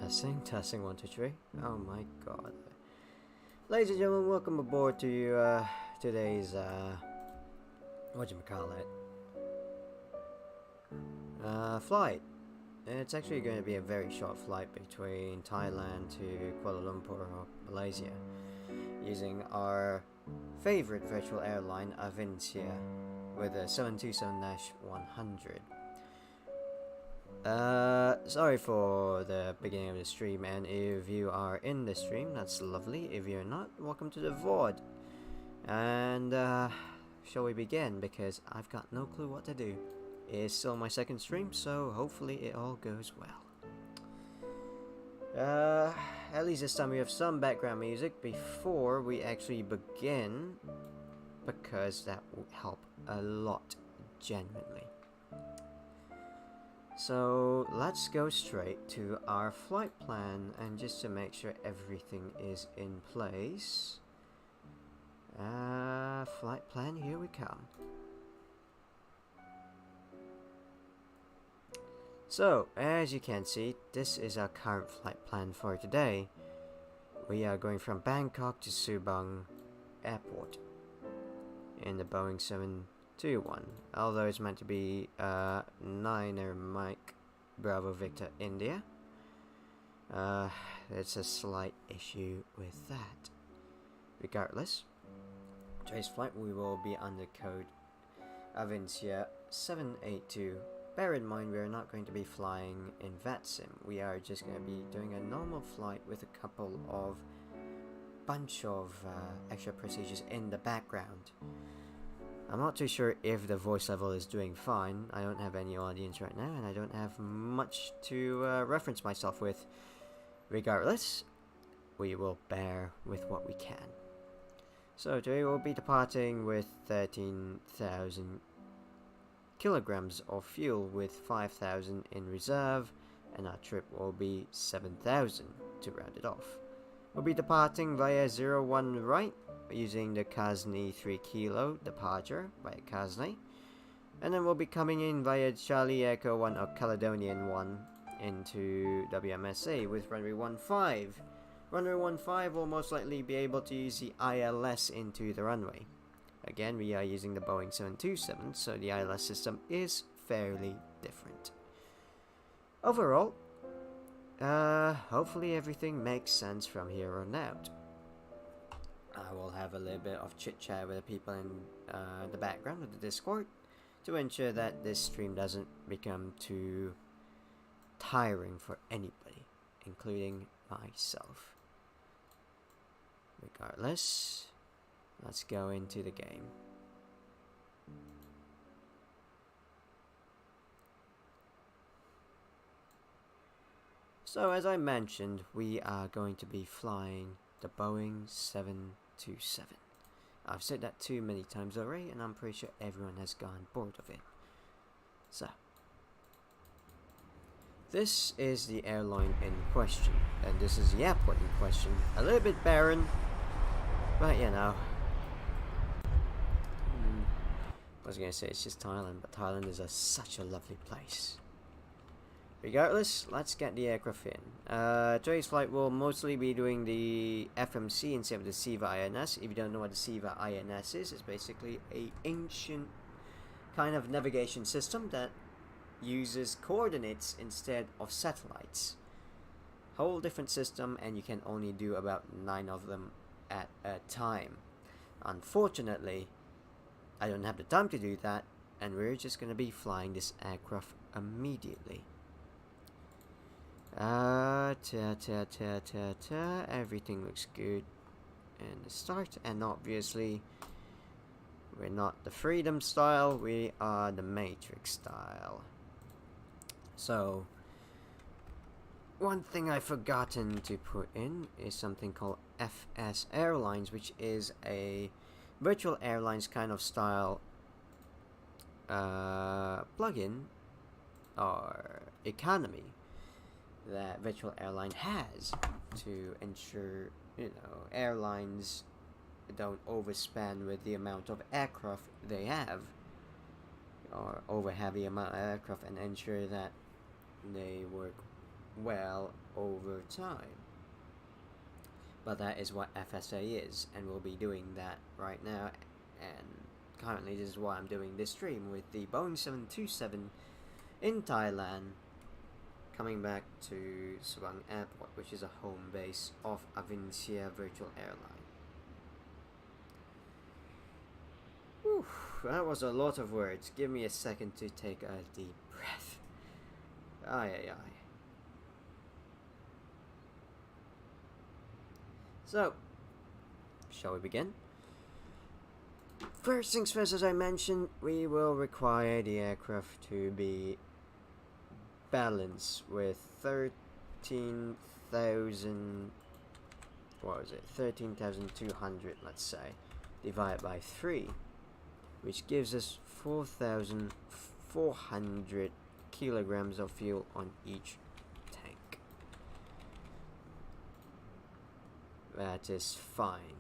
Testing, 1, 2, 3. Oh my god. Ladies and gentlemen, welcome aboard to today's, whatchamacallit, flight. It's actually going to be a very short flight between Thailand to Kuala Lumpur, Malaysia, using our favorite virtual airline, Avincia, with a 727-100. Sorry for the beginning of the stream, and if you are in the stream, that's lovely. If you're not, welcome to the VOD. And, shall we begin? Because I've got no clue what to do. It's still my second stream, so hopefully it all goes well. At least this time we have some background music before we actually begin, because that will help a lot, genuinely. So let's go straight to our flight plan, and just to make sure everything is in place, flight plan, here we come. So as you can see, this is our current flight plan for today. We are going from Bangkok to Subang Airport in the Boeing 721, although it's meant to be 9er Mike Bravo Victor India. There's a slight issue with that. Regardless, today's flight we will be under code Avincia 782. Bear in mind, we are not going to be flying in VTSB. We are just going to be doing a normal flight with a couple of bunch of extra procedures in the background. I'm not too sure if the voice level is doing fine. I don't have any audience right now, and I don't have much to reference myself with. Regardless, we will bear with what we can. So today we'll be departing with 13,000 kilograms of fuel, with 5,000 in reserve, and our trip will be 7,000 to round it off. We'll be departing via 01 right, using the Kasni 3 kilo departure via Kasni, and then we'll be coming in via Charlie Echo 1 or Caledonian 1 into WMSA with runway 15. Runway 15 will most likely be able to use the ILS into the runway. Again, we are using the Boeing 727, so the ILS system is fairly different. Overall, hopefully everything makes sense from here on out. I will have a little bit of chit chat with the people in the background of the Discord to ensure that this stream doesn't become too tiring for anybody, including myself. Regardless, let's go into the game. So as I mentioned, we are going to be flying the Boeing 727. I've said that too many times already, and I'm pretty sure everyone has gone bored of it. So, this is the airline in question, and this is the airport in question. A little bit barren, but you know. I was gonna say it's just Thailand, but Thailand is such a lovely place. Regardless, let's get the aircraft in. Today's flight will mostly be doing the FMC instead of the SIVA INS. If you don't know what the SIVA INS is, it's basically an ancient kind of navigation system that uses coordinates instead of satellites. Whole different system, and you can only do about 9 of them at a time. Unfortunately, I don't have the time to do that, and we're just going to be flying this aircraft immediately. Everything looks good in the start, and obviously we're not the Freedom style, we are the Matrix style. So one thing I've forgotten to put in is something called FS Airlines, which is a virtual airlines kind of style plugin or economy that virtual airline has to ensure, you know, airlines don't overspend with the amount of aircraft they have, or over heavy amount of aircraft, and ensure that they work well over time. But that is what FSA is, and we'll be doing that right now. And currently this is why I'm doing this stream with the Boeing 727 in Thailand, coming back to Subang Airport, which is a home base of Avincia Virtual Airline. Whew, that was a lot of words. Give me a second to take a deep breath. Aye, aye, aye. So, shall we begin? First things first, as I mentioned, we will require the aircraft to be balanced with 13,000, what was it, 13,200, let's say, divided by 3, which gives us 4,400 kilograms of fuel on each tank. That is fine,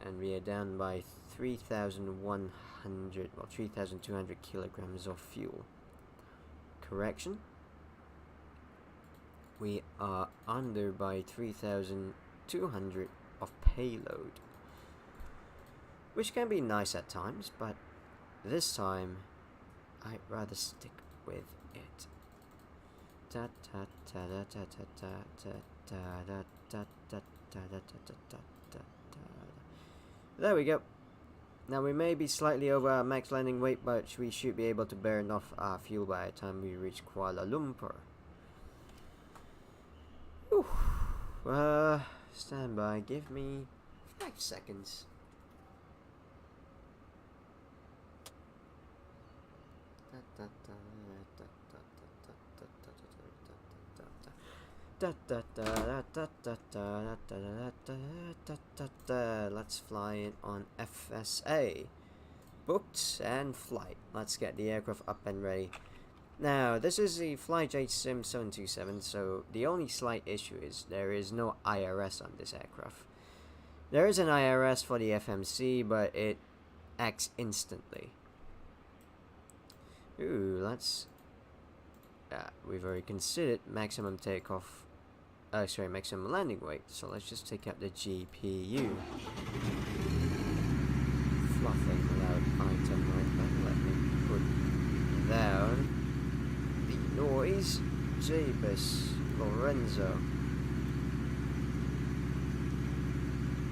and we are down by 3,100, well, 3,200 kilograms of fuel. Correction, we are under by 3,200 of payload, which can be nice at times, but this time I'd rather stick with it. There we go. Now we may be slightly over our max landing weight, but we should be able to burn off our fuel by the time we reach Kuala Lumpur. Whew. Stand by. Give me 5 seconds. Let's fly it on FSA. Booked and flight. Let's get the aircraft up and ready. Now, this is the FlyJet Sim 727, so the only slight issue is there is no IRS on this aircraft. There is an IRS for the FMC, but it acts instantly. Ooh, let's... we've already considered maximum takeoff... maximum landing weight, so let's just take out the GPU. Fluffing loud item right there. Let me put down the noise. Jabus Lorenzo.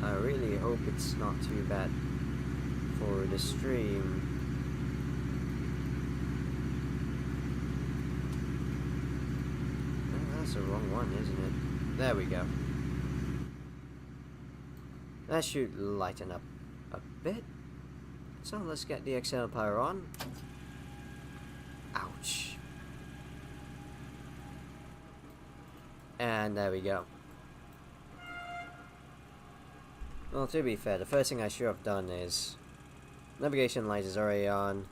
I really hope it's not too bad for the stream. Oh, that's the wrong one, isn't it? There we go. That should lighten up a bit. So let's get the external power on. Ouch. And there we go. Well, to be fair, the first thing I should have done is navigation light is already on.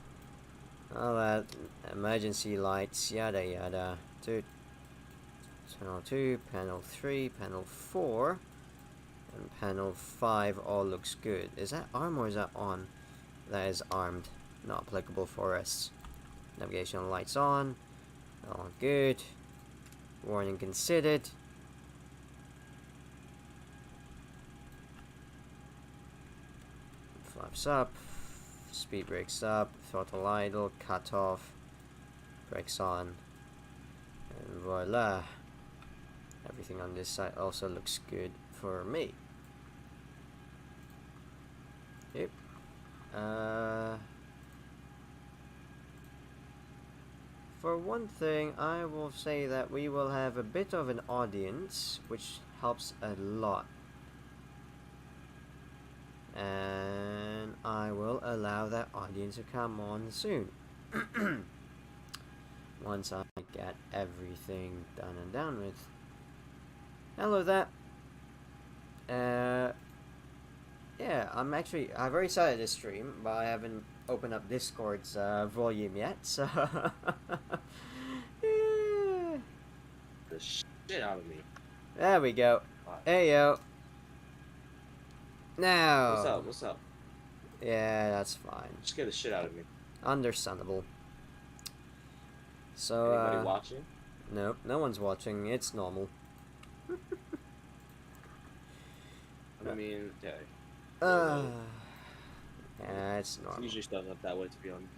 All that emergency lights, yada yada. Panel 2, panel 3, panel 4, and panel 5 all looks good. Is that arm or is that on? That is armed. Not applicable for us. Navigation lights on. All good. Warning considered. Flaps up. Speed brakes up. Throttle idle. Cut off. Brakes on. And voila. Everything on this side also looks good for me. Yep. For one thing, I will say that we will have a bit of an audience, which helps a lot. And I will allow that audience to come on soon. Once I get everything done and done with. Hello there. Yeah, I've already started this stream, but I haven't opened up Discord's volume yet, so... yeah. The shit out of me. There we go. Hey, yo. Now. What's up? Yeah, that's fine. Scared the shit out of me. Understandable. So, anybody watching? Nope, no one's watching. It's normal. I mean, yeah. Uh, yeah, it's It's normal. usually stuff up that way, to be honest.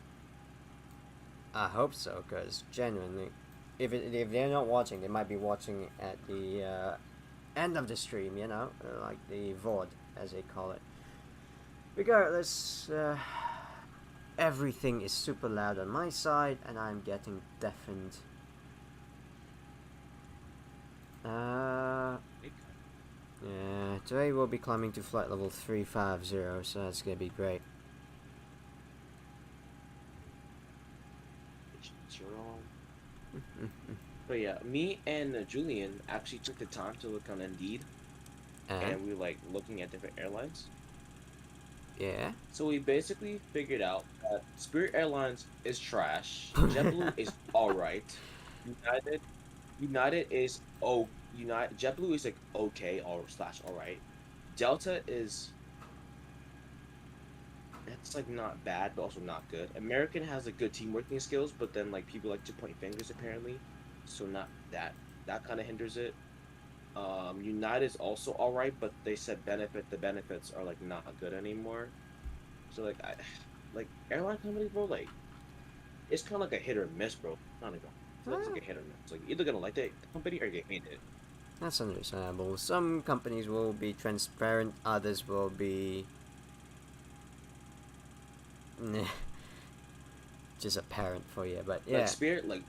I hope so, because genuinely, if they're not watching, they might be watching at the end of the stream, you know, like the VOD, as they call it. Regardless, everything is super loud on my side, and I'm getting deafened. Yeah, today we'll be climbing to flight level 350, so that's gonna be great. It's your own. But yeah, me and Julian actually took the time to look on Indeed, and we were like looking at different airlines. Yeah. So we basically figured out that Spirit Airlines is trash. JetBlue is all right. United, United is JetBlue is like okay or slash all right. Delta is it's like not bad but also not good. American has like good team working skills, but then like people like to point fingers apparently, so not that kind of hinders it. United is also all right, but they said the benefits are like not good anymore. So like I like airline companies, bro, like it's kind of like a hit or miss, bro. Not even. So it's like a hit or miss. Like you're either gonna like the company or you hate it. That's understandable. Some companies will be transparent, others will be just apparent for you. But yeah, Like Spirit, like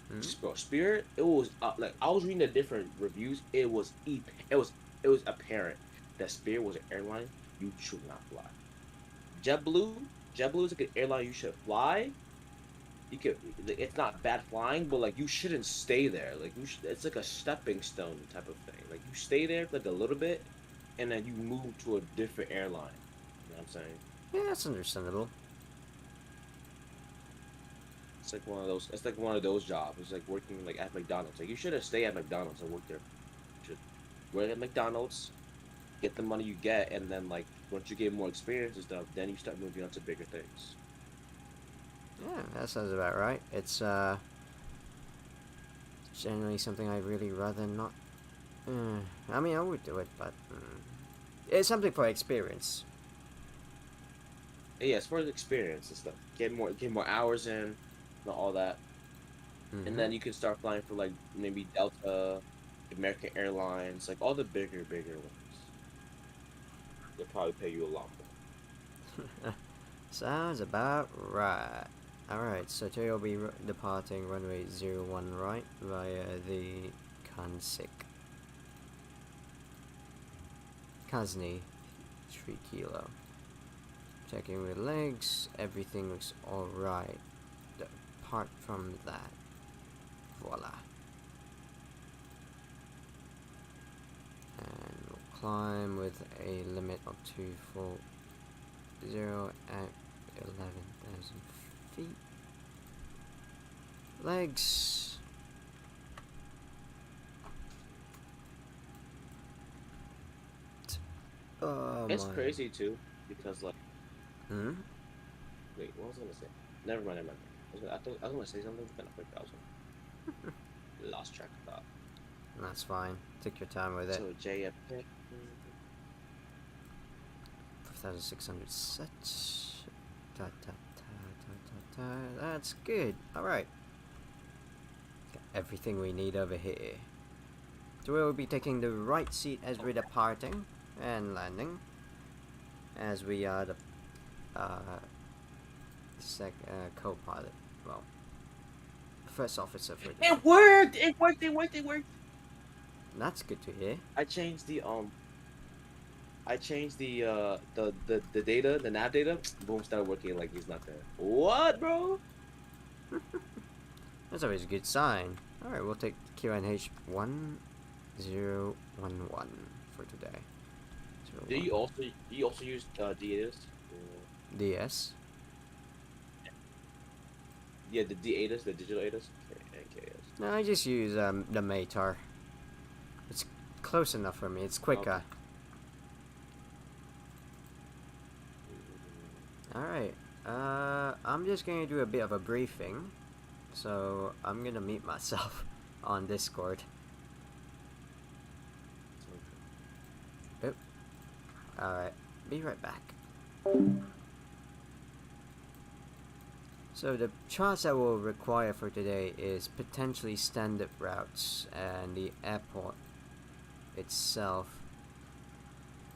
hmm? bro, Spirit. It was like I was reading the different reviews. It was apparent that Spirit was an airline you should not fly. JetBlue, JetBlue is like an airline you should fly. You could, it's not bad flying, but like you shouldn't stay there. Like it's like a stepping stone type of thing. Like you stay there for like a little bit, and then you move to a different airline. You know what I'm saying? Yeah, that's understandable. It's like one of those. It's like one of those jobs. It's like working like at McDonald's. Like you shouldn't stay at McDonald's and work there. You should work at McDonald's, get the money you get, and then like once you get more experience and stuff, then you start moving on to bigger things. Yeah, that sounds about right. It's generally something I'd really rather not. I mean, I would do it, but it's something for experience. And yeah, as far as experience and stuff, get more hours in, and all that. And Mm-hmm. then you can start flying for like maybe Delta, American Airlines, like all the bigger ones. They'll probably pay you a lot Sounds about right. Alright, so today we'll be departing runway 01 right via the Kansik. Kazni 3 kilo. Checking with legs, everything looks alright. Apart from that, voila. And we'll climb with a limit of 240 at 11,000 feet. Legs. Oh more. It's my. crazy too because like Hmm? wait, what was I gonna say? Never mind, never mind. I was gonna say something, but I forgot. I was lost track of thought. That's fine. Take your time with it. So JFK. 4,600 sets. Ta ta ta ta ta ta. That's good. Alright. Got everything we need over here. So we'll be taking the right seat as we're departing and landing. As we are the co-pilot. Well, first officer for the day. It worked! It worked! It worked! It worked! That's good to hear. I changed the the data, the nav data. Boom, started working like he's not there. What, bro? That's always a good sign. Alright, we'll take QNH 1011 for today. Do you also use D8s? DS? Yeah, the D8s, the digital 8s, and KS. No, I just use the Matar. It's close enough for me. It's quicker. Okay. Alright. I'm just going to do a bit of a briefing. so I'm gonna mute myself on Discord. Oop. Alright, be right back. So the charts that we'll require for today is potentially standard routes and the airport itself.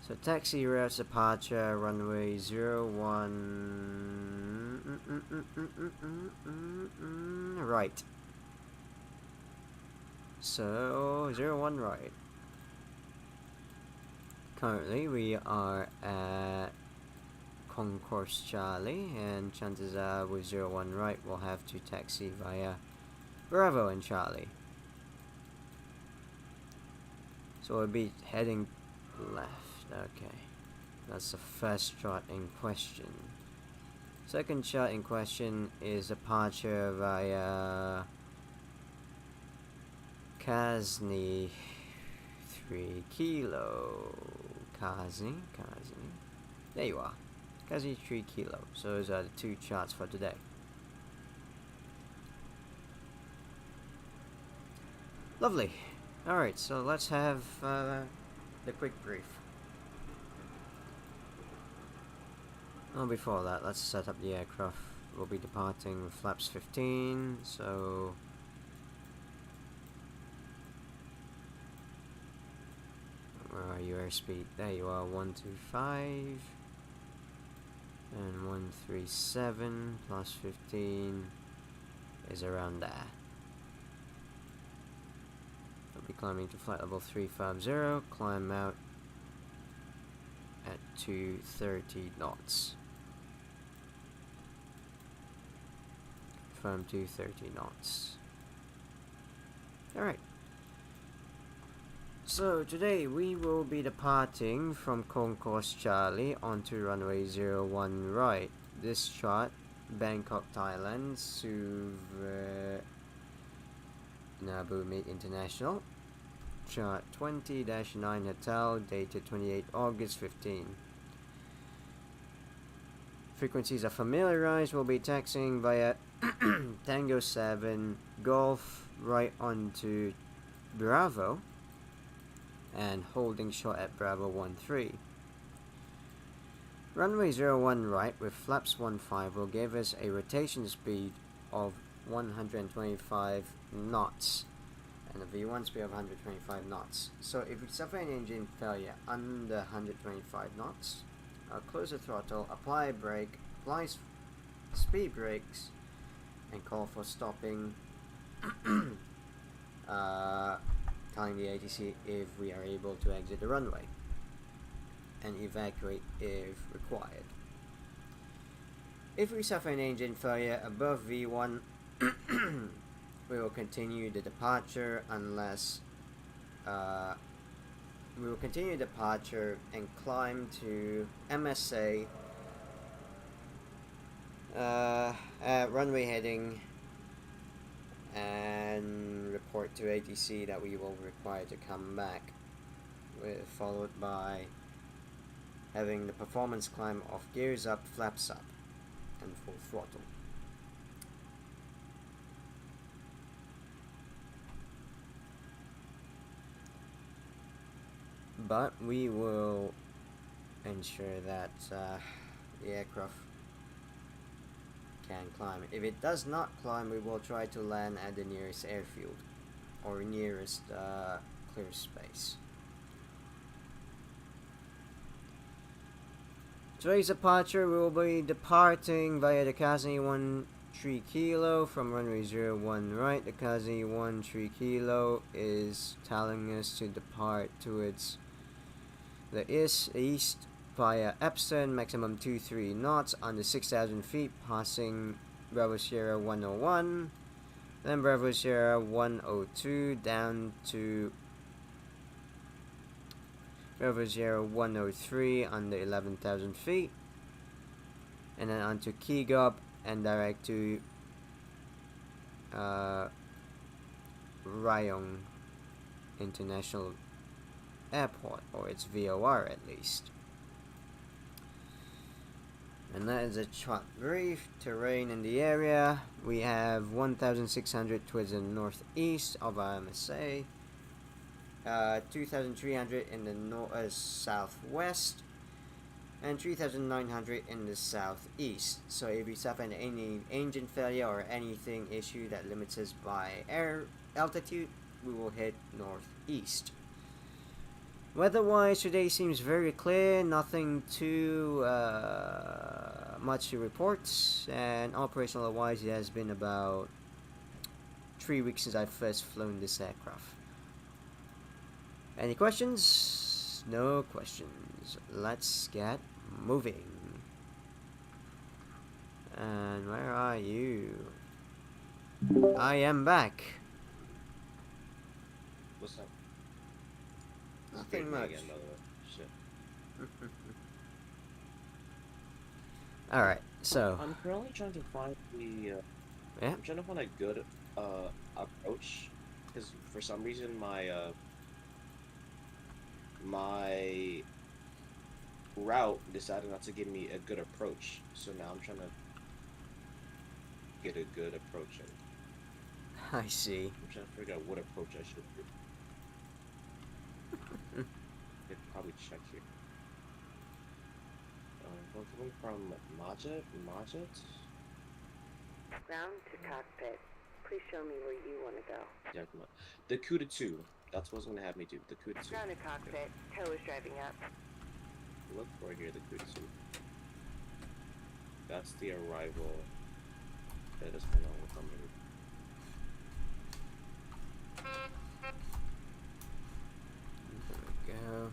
So taxi routes, departure, runway 01 right. So 01 right. Currently we are at Concourse Charlie, and chances are with 01 right we'll have to taxi via Bravo and Charlie. So we'll be heading left. Okay, that's the first chart in question. Second chart in question is departure via Kazni 3 Kilo. Kazni. There you are. Kazni 3 Kilo. So those are the two charts for today. Lovely. Alright, so let's have the quick brief. Oh, before that, let's set up the aircraft. We'll be departing with flaps 15, so where are you, airspeed? There you are, 125 and 137 plus 15 is around there. We'll be climbing to flight level 350, climb out at 230 knots. From 230 knots. Alright. So today we will be departing from Concourse Charlie onto runway 01 right. This chart, Bangkok, Thailand, Nabumi International. Chart 20-9 Hotel, dated 28 August 15. Frequencies are familiarized. We'll be taxiing via Tango 7 Golf right onto Bravo and holding short at Bravo 13. Runway 01 right with flaps 15 will give us a rotation speed of 125 knots and a V1 speed of 125 knots. So if we suffer an engine failure under 125 knots, I'll close the throttle, apply brake, apply speed brakes, and call for stopping, telling the ATC if we are able to exit the runway, and evacuate if required. If we suffer an engine failure above V1, we will continue the departure unless we will continue departure and climb to MSA at runway heading and report to ATC that we will require to come back, followed by having the performance climb of gears up, flaps up, and full throttle. But we will ensure that the aircraft can climb. If it does not climb, we will try to land at the nearest airfield or nearest clear space. Today's departure, we will be departing via the Kazni 13 Kilo from runway 01 right. The Kazni 13 Kilo is telling us to depart towards the east via Epson, maximum 23 knots under 6,000 feet, passing Bravo Sierra 101, then Bravo Sierra 102 down to Bravo Sierra 103 under 11,000 feet, and then onto Kigop and direct to Rayong International Airport, or its VOR at least. And that is a short brief. Terrain in the area. We have 1,600 towards the northeast of WMSA. 2,300 in the southwest. And 3,900 in the southeast. So if we suffer any engine failure or anything issue that limits us by air altitude, we will head northeast. Weather-wise, today seems very clear, nothing too much to report, and operational-wise, it has been about 3 weeks since I first flown this aircraft. Any questions? No questions. Let's get moving. And where are you? I am back. What's up? Nothing much. Again, by the way. Shit. Alright, so. I'm currently trying to find the. Yeah? I'm trying to find a good approach, because for some reason my my route decided not to give me a good approach. So now I'm trying to get a good approach in. I see. I'm trying to figure out what approach I should do. I could probably check here. Going from Majid? Ground to cockpit. Please show me where you want to go. Yeah, come on. The CUDA 2. That's what's going to have me do. The CUDA 2. Ground to cockpit. Tow is driving up. Look for here, the CUDA 2. That's the arrival. That is going on with somebody. There we go.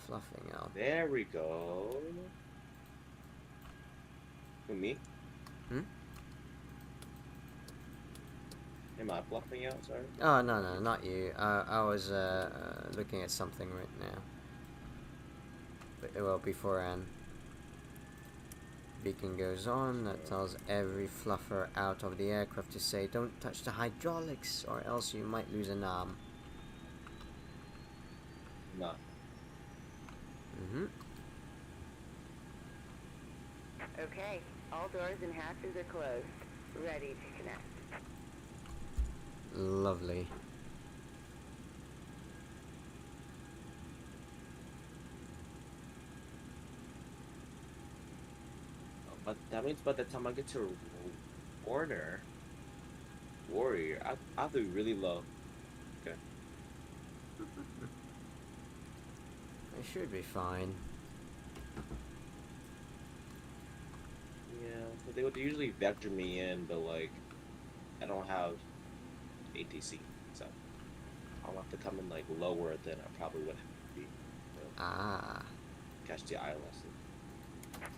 Fluffing out. There we go. Who, me? Hmm? Am I bluffing out, sorry? Oh, no, not you. I was looking at something right now. But, well, beforehand. Beacon goes on, that tells every fluffer out of the aircraft to say, don't touch the hydraulics, or else you might lose an arm. No. Okay, all doors and hatches are closed. Ready to connect. Lovely. But that means by the time I get to Warrior, I have to be really low. Okay. I should be fine. Yeah, but they would usually vector me in, but like, I don't have ATC, so I'll have to come in like lower than I probably would have to be. Ah. Catch the ILS.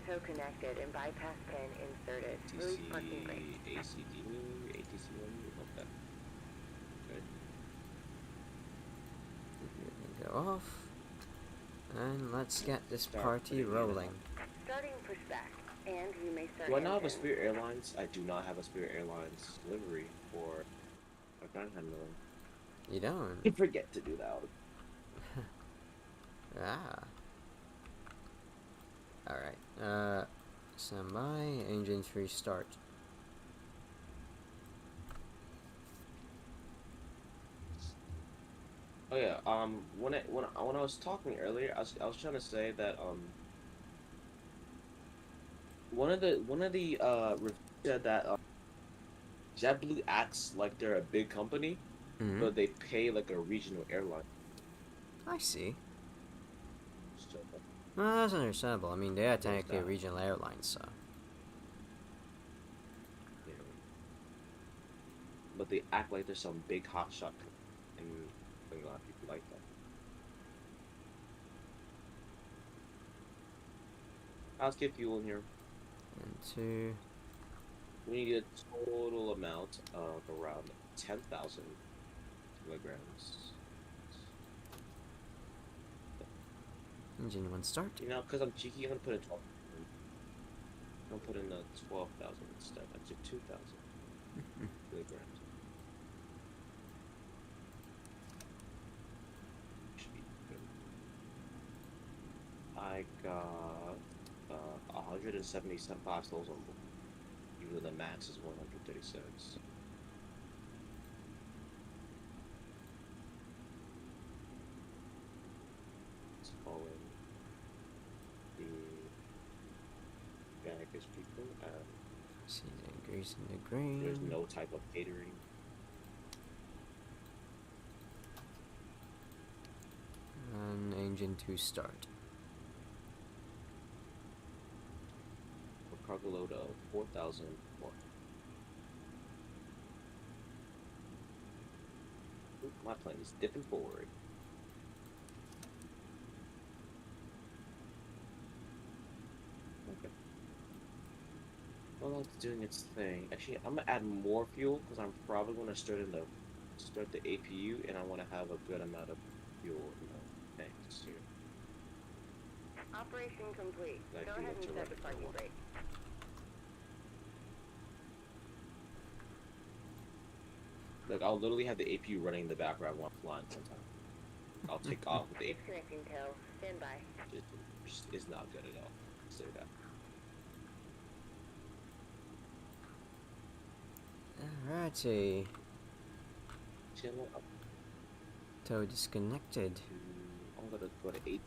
Tow connected and bypass pin inserted. Release parking brake. ACD, ATC, okay. Good. Go off. And let's get this Start party putting it rolling. Starting pushback. And you may start. Do I not have a engine. Spirit Airlines? I do not have a Spirit Airlines delivery for a ground handler. You don't? I forget to do that. Ah. Alright. Stand by. Engine 3 start. Oh yeah. When I was talking earlier, I was trying to say that one of the reviews said that JetBlue acts like they're a big company, but they pay like a regional airline. I see. So, Well, that's understandable. I mean, they are technically a that. regional airline, so. you know, but they act like they're some big hotshot, and I think a lot of people like that. Let's get fuel in here. And 2. We need a total amount of around 10,000 kilograms. Engine 1 start. You know, because I'm cheeky, I'm gonna put in 12. I'm gonna put in 12,000 instead. I did 2,000 kilograms. Should be I got 175 souls on board. Even though the max is 136. Let's call in the Vegas people. See the grease in the There's green. no type of catering. And engine to start. A cargo load of 4,000 more. Oop, my plane is dipping forward. Okay. Well, it's doing its thing. Actually, I'm gonna add more fuel because I'm probably gonna start the APU, and I want to have a good amount of fuel in the tanks here. Operation complete. Like Go you ahead let and your set the record parking go. brake. Like I'll literally have the APU running in the background while I'm flying sometimes. I'll take off with the APU. Disconnecting tail. Stand by. Just is not good at all. Say that. Alrighty. Channel up Tow disconnected. to. I'm gonna go to 8.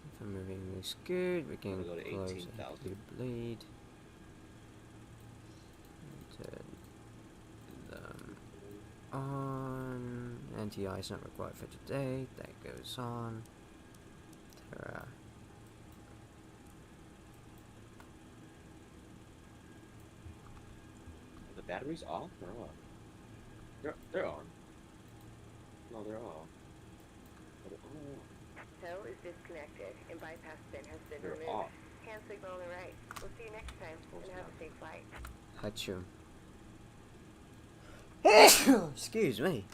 If everything looks good, we can Go to close 18,000. the bleed. Turn them on. NTI is not required for today. That goes on. Terra. The batteries off or on? They're on. No, they're off. They're on. Tow is disconnected and bypass pin has been They're removed. off. Hand signal on the right. We'll see you next time and have a safe flight. Hachu. Excuse me.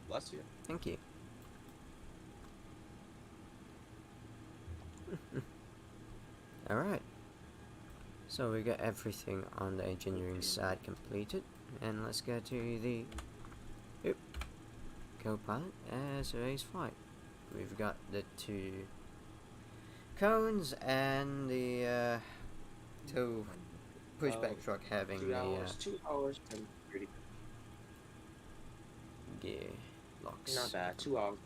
Bless you. Thank you. Alright. So we got everything on the engineering side completed. And let's go to the co-pilot as today's flight. We've got the 2 cones and the tow pushback truck having 2 the hours. 2 hours and 30. gear locks. Not bad. 2 hours.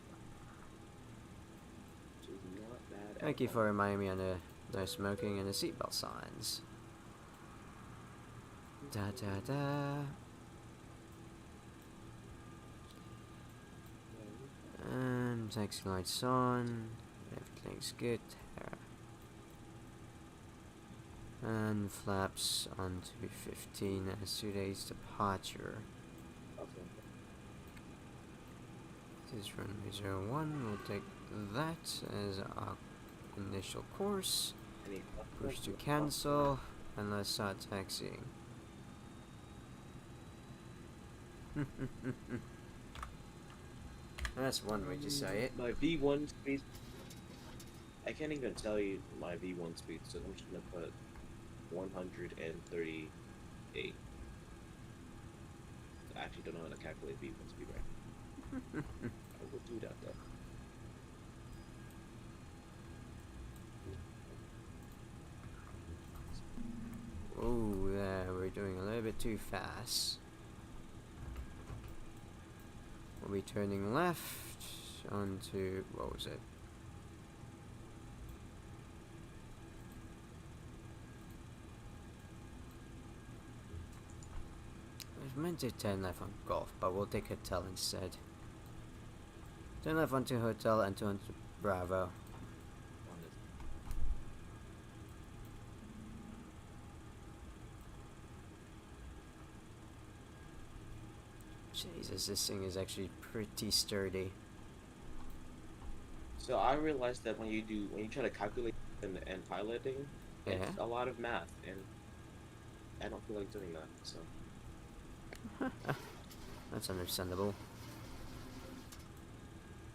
Not bad. Thank you for reminding me on the no smoking and the seatbelt signs. Da da da. And taxi lights on. Everything's good. And flaps on to 15 as today's departure. Okay. This is runway 01. We'll take that as our initial course. Any Push to cancel, and let's start taxiing. That's one way to say it. My V1 speed. I can't even tell you my V1 speed, so I'm just gonna put 138. I actually don't know how to calculate V1 speed right. I will do that though. Oh, there, we're doing a little bit too fast. We'll be turning left onto, what was it? I was meant to turn left on Golf, but we'll take Hotel instead. Turn left onto Hotel and turn to Bravo. Jesus, this thing is actually pretty sturdy. So I realized that when you try to calculate and piloting, it's Yeah. a lot of math, and I don't feel like doing that. So That's understandable.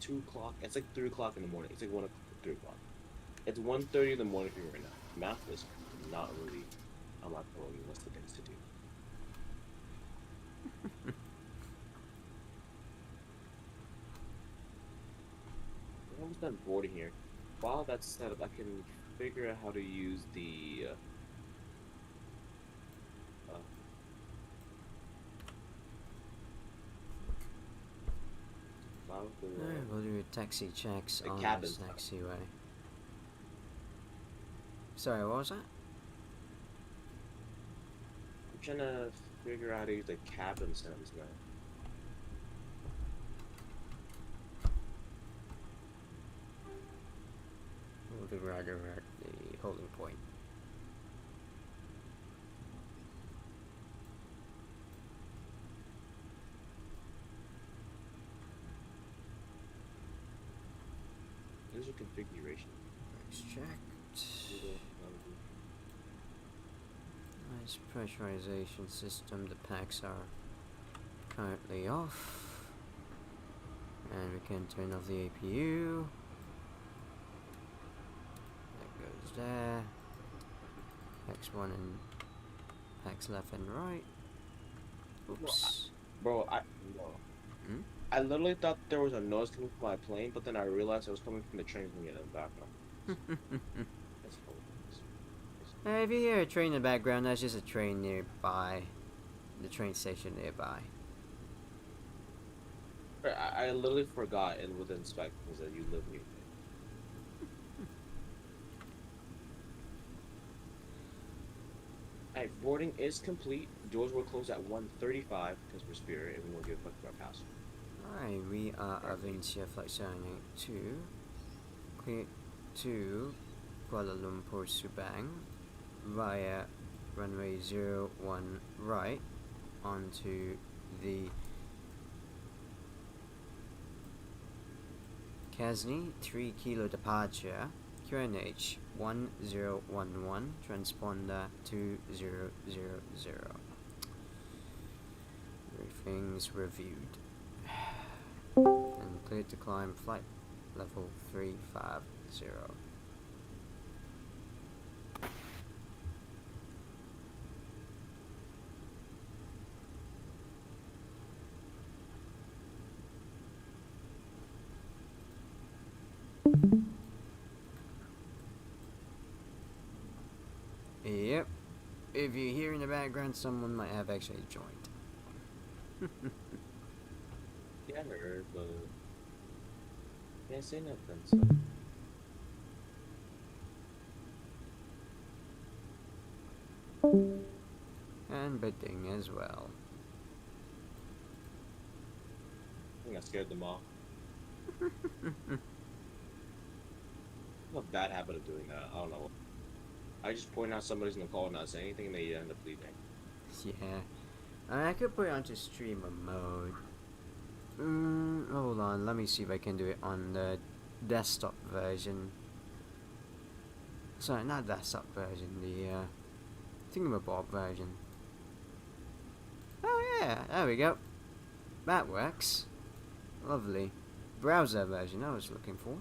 2 o'clock. It's like 3 o'clock in the morning. It's like 1 o'clock, 3 o'clock. It's 1:30 in the morning for me right now. Math is not really. I'm not really what's the things to do. done boarding here. While that's set up, I can figure out how to use the. Alright, we'll do taxi checks The on cabin this stuff. taxiway. Sorry, what was that? I'm trying to figure out how to use the cabin sounds now. We'll do rather at the holding point. There's a configuration. Brakes checked. Nice pressurization system. The packs are currently off. And we can turn off the APU. That goes there. Packs 1 and packs left and right. Oops. Bro, no. Hmm? I literally thought there was a noise coming from my plane, but then I realized it was coming from the train coming in the background. That's cool. If you hear a train in the background, that's just a train nearby. The train station nearby. I literally forgot and was inspecting that you live near me. Alright, boarding is complete. Doors will close at 1:35 because we're Spirit and we won't give a fuck about passenger. Alright, we are Avincia Flight 782. Clear to Kuala Lumpur Subang via runway 01 right onto the Kasni 3 kilo departure, QNH 1011, transponder 2000. Everything's reviewed. And cleared to climb flight level 350. Yep. If you hear in the background, someone might have actually joined. Yeah, I heard, but can't say nothing. So. And bidding as well. I think I scared them off. I have a bad habit of doing that. I don't know. I just point out somebody's in the call and not say anything, and they end up leaving. Yeah. I could put it onto streamer mode. Hold on, let me see if I can do it on the desktop version. Sorry, not desktop version, the thingamabob version. Oh yeah, there we go. That works. Lovely. Browser version I was looking for.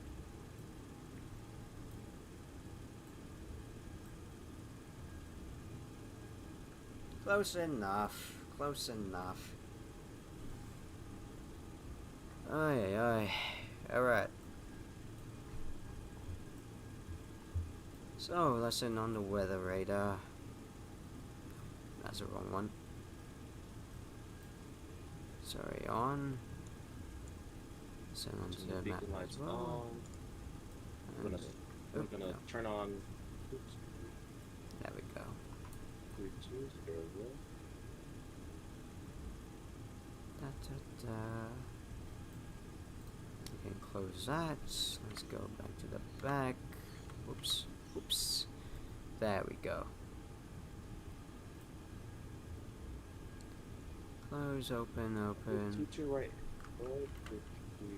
Close enough. Close enough. Aye, aye. Alright. So, lesson on the weather radar. That's the wrong one. Sorry, on. Send on to Turn the the map beacon as lights well. on. And We're gonna no, turn on. Oops. there we go. 3, 2, 0, 1. Da, da, da. We can close that. Let's go back to the back. Oops. Oops. There we go. Close, open, open. 2 right. Right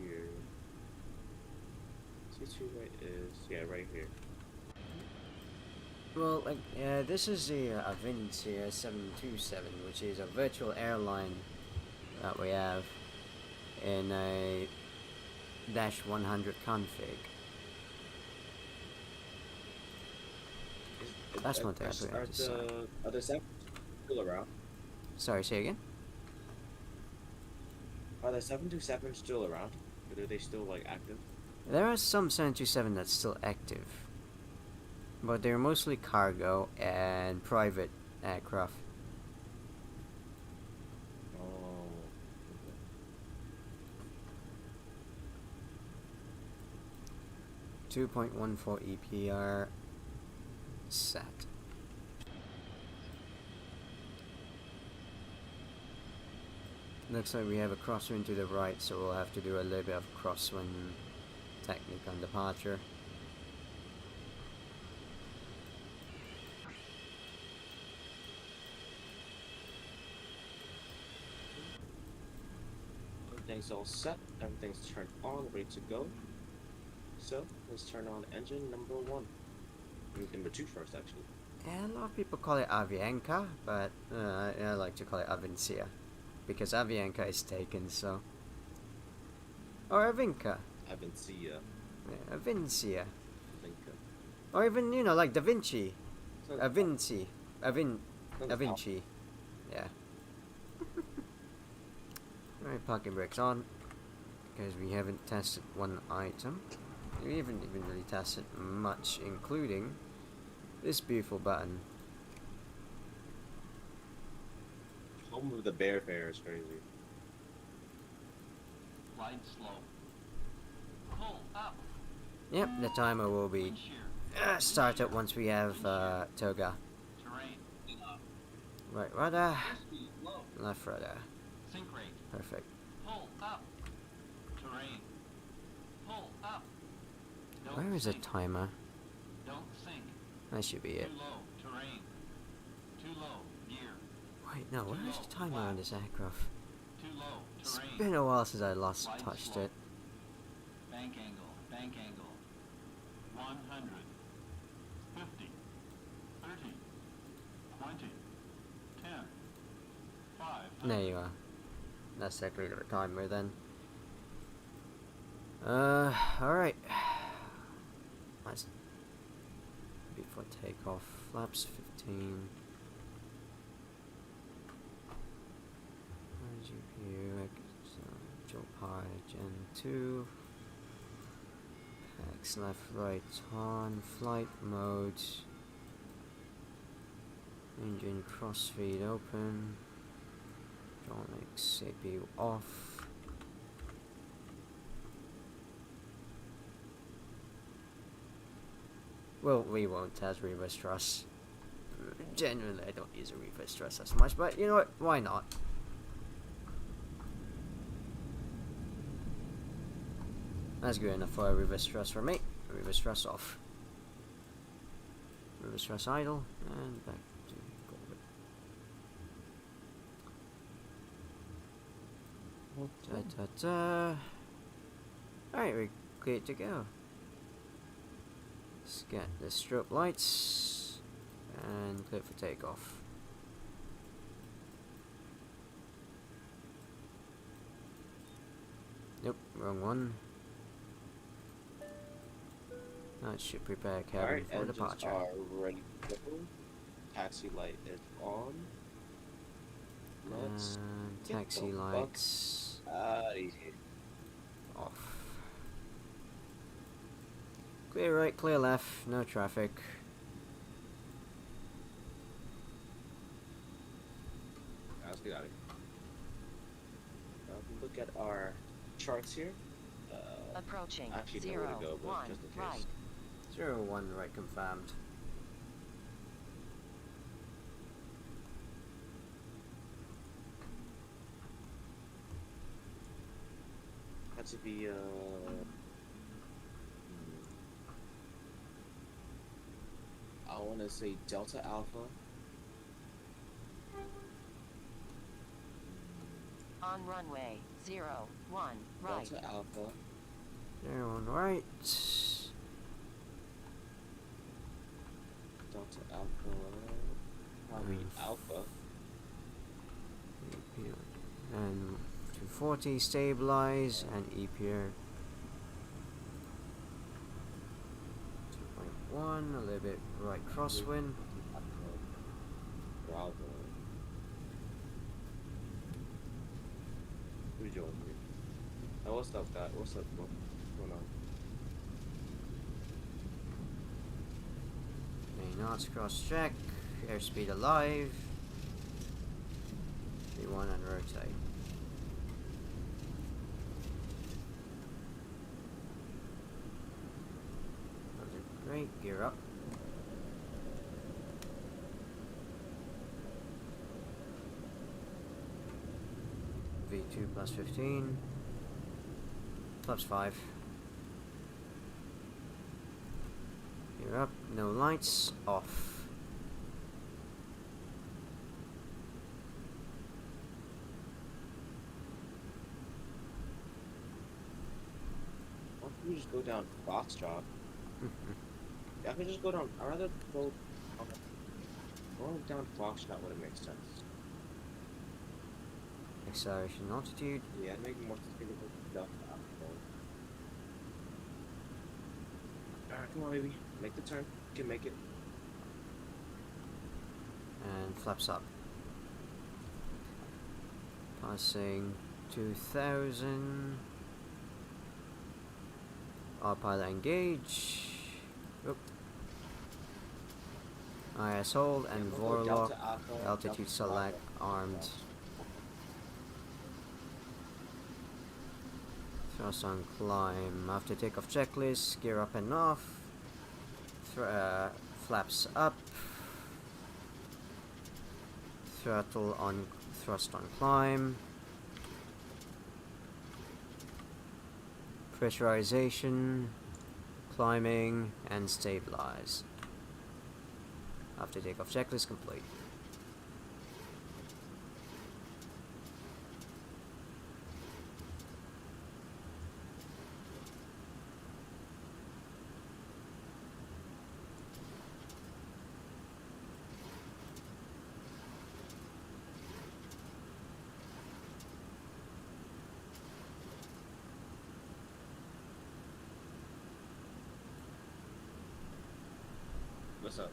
here. 2 right is right here. Well, like, this is the Avincia 727, which is a virtual airline that we have in a -100 config. That's one thing I forgot to say. Are the 7 still around? Sorry, say again? Are the 727 still around? Or are they still like active? There are some 727 that's still active, but they're mostly cargo and private aircraft. Oh. 2.14 EPR set. Looks like we have a crosswind to the right, so we'll have to do a little bit of crosswind technique on departure. Everything's all set. Everything's turned on, ready to go. So let's turn on engine number 1. Number 2 first, actually. Yeah, a lot of people call it Avianca, but I like to call it Avincia, because Avianca is taken, so... Or Avinca. Avincia. Yeah, Avincia. Avinca. Or even, you know, like Da Vinci. Sounds- Avinci. sounds Avinci. Yeah. Alright, parking brakes on, because we haven't tested one item. We haven't even really tested much, including this beautiful button. Home of the bear fair is crazy. Glide slow. Pull up. Yep, the timer will be Wind shear. started once we have toga. Terrain. Up. Right rudder, Airspeed low. left rudder. Sink rate. Perfect. Pull up. Terrain. Pull up. Don't Where is the sink. timer? Don't sink. That should be it. Too low. Terrain. Too low. Gear. Wait, no, where is the timer on this aircraft? Too low. It's Terrain. been a while since I last Glide touched slow. it. Bank angle. Bank angle. 100. 50. 30. 20. 10. 5. There you are. That's exactly the timer then. Alright. Let's... Before takeoff, flaps 15. GPU, Joe Pi, Gen 2. Packs left, right on, flight mode. Engine crossfeed open. Electronics CPU off. Well, we won't test reverse thrust. Genuinely, I don't use a reverse thrust as much, but you know what? Why not? That's good enough for a reverse thrust for me. Reverse thrust off. Reverse thrust idle, and back to forward. Alright, we're clear to go. Let's get the strobe lights and clear for takeoff. Nope, wrong one. That should prepare cabin Alright, for engines departure. are ready to go. Taxi light is on. Let's And get taxi the fuck lights out of here. off. Clear right, clear left, no traffic. Let's get out of here. Look at our charts here. Approaching. Actually, nowhere to go, but 1 just in case. right. 01 right confirmed. Had to be I want to say Delta Alpha. On runway 01 right. Delta Alpha. 01 right. Delta Alpha. Probably Alpha. And 240 stabilize and EPR 2.1, a little bit right crosswind. Bravo. Who's joining me? Oh, what's up, guys? What's up? What's going on? knots, cross check, airspeed alive. 3-1 and rotate. Those are great, gear up. V2 plus 15. Plus 5. Gear up, no lights, off. Why don't we just go down Foxtrot? I could just go down. I'd rather go. Going down Foxtrot would make sense. Acceleration altitude. Yeah, it'd make more sense to go down. Alright, come on, baby. Make the turn. You can make it. And flaps up. Passing 2000. Autopilot engage. Oop. IS hold and Yeah, we'll go Vorlock. Delta Alpha, Altitude Delta select Alpha. armed. Thrust on climb. After takeoff checklist, gear up and off. Flaps up. Throttle on, thrust on climb. Pressurization, climbing, and stabilize. After takeoff checklist complete. What's up?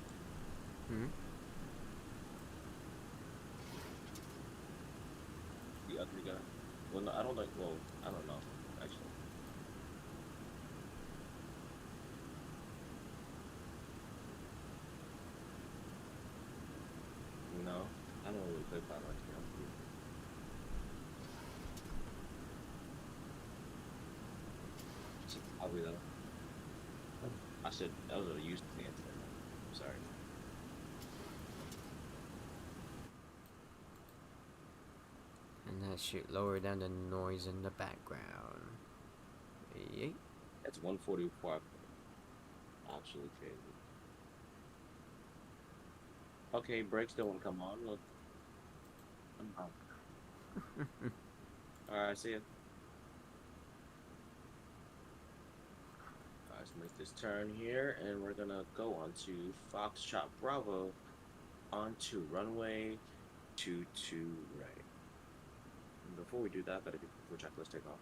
Hmm? The ugly guy. Well, no, I don't like. Well, I don't know. Actually. No, I don't really play Final Fantasy. Probably though. I said that was a used thing. I'm sorry. And that should lower down the noise in the background. Yeet. That's 145. Absolutely crazy. Okay, brakes don't come on. Look. I'm out. Alright, see ya. Let's make this turn here, and we're gonna go on to Foxtrot Bravo onto runway 22 right. And before we do that, better before checklist take off.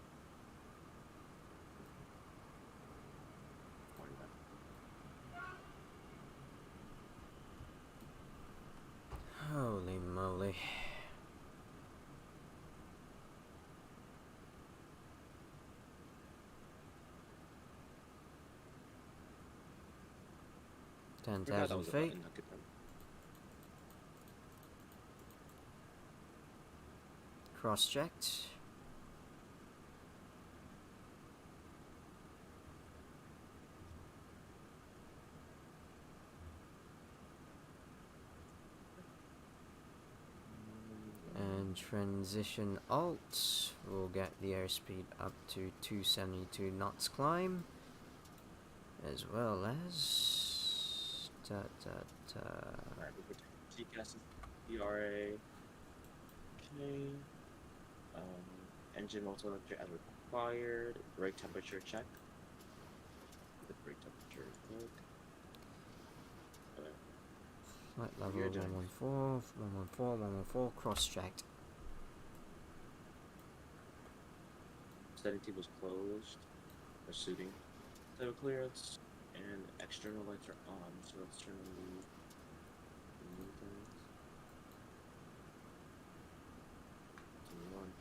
Holy moly. Forgot that 10,000 was a feet. button. Look at them. Cross-checked. And transition alt. We'll get the airspeed up to 272 knots climb. As well as... Alright, we put TCAS DRA. Okay. Engine motor as required. Brake temperature check. The brake temperature is good. Flight level Gear drive. 114, 114, 114, cross-checked. Steady tube was closed. They're suiting. Level clearance and external lights are on, so let's turn on the things. One.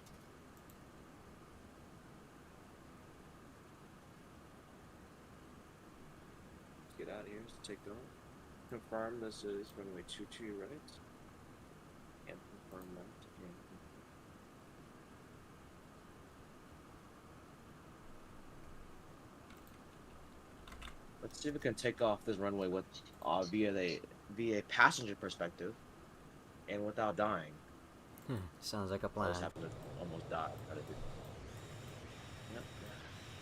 Let's get out of here. Let's take off. Confirm this is runway 22, right? And confirm that. And let's see if we can take off this runway with via passenger perspective and without dying. Sounds like a I plan. just happened to almost die. Yep.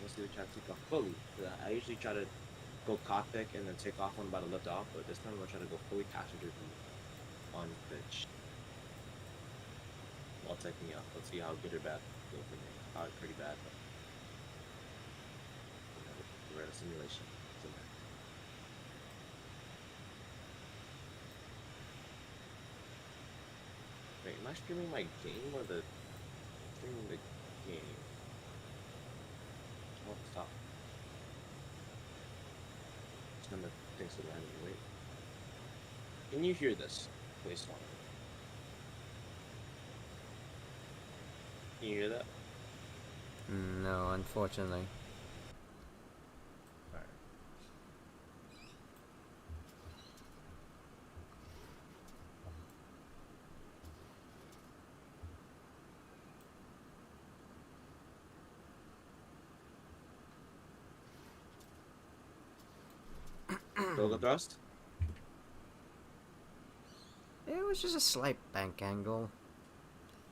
Let's see if we try to take off fully. I usually try to go cockpit and then take off when I'm about to lift off, but this time I'm gonna try to go fully passenger view on pitch while taking off. Let's see how good or bad it goes for me. Probably pretty bad, but we're at a simulation. So, wait, am I streaming my game or streaming the game? Oh, stop. Some of the things that are happening. Wait. Can you hear this? Please, one. Can you hear that? No, unfortunately. Alright. Go thrust? It was just a slight bank angle.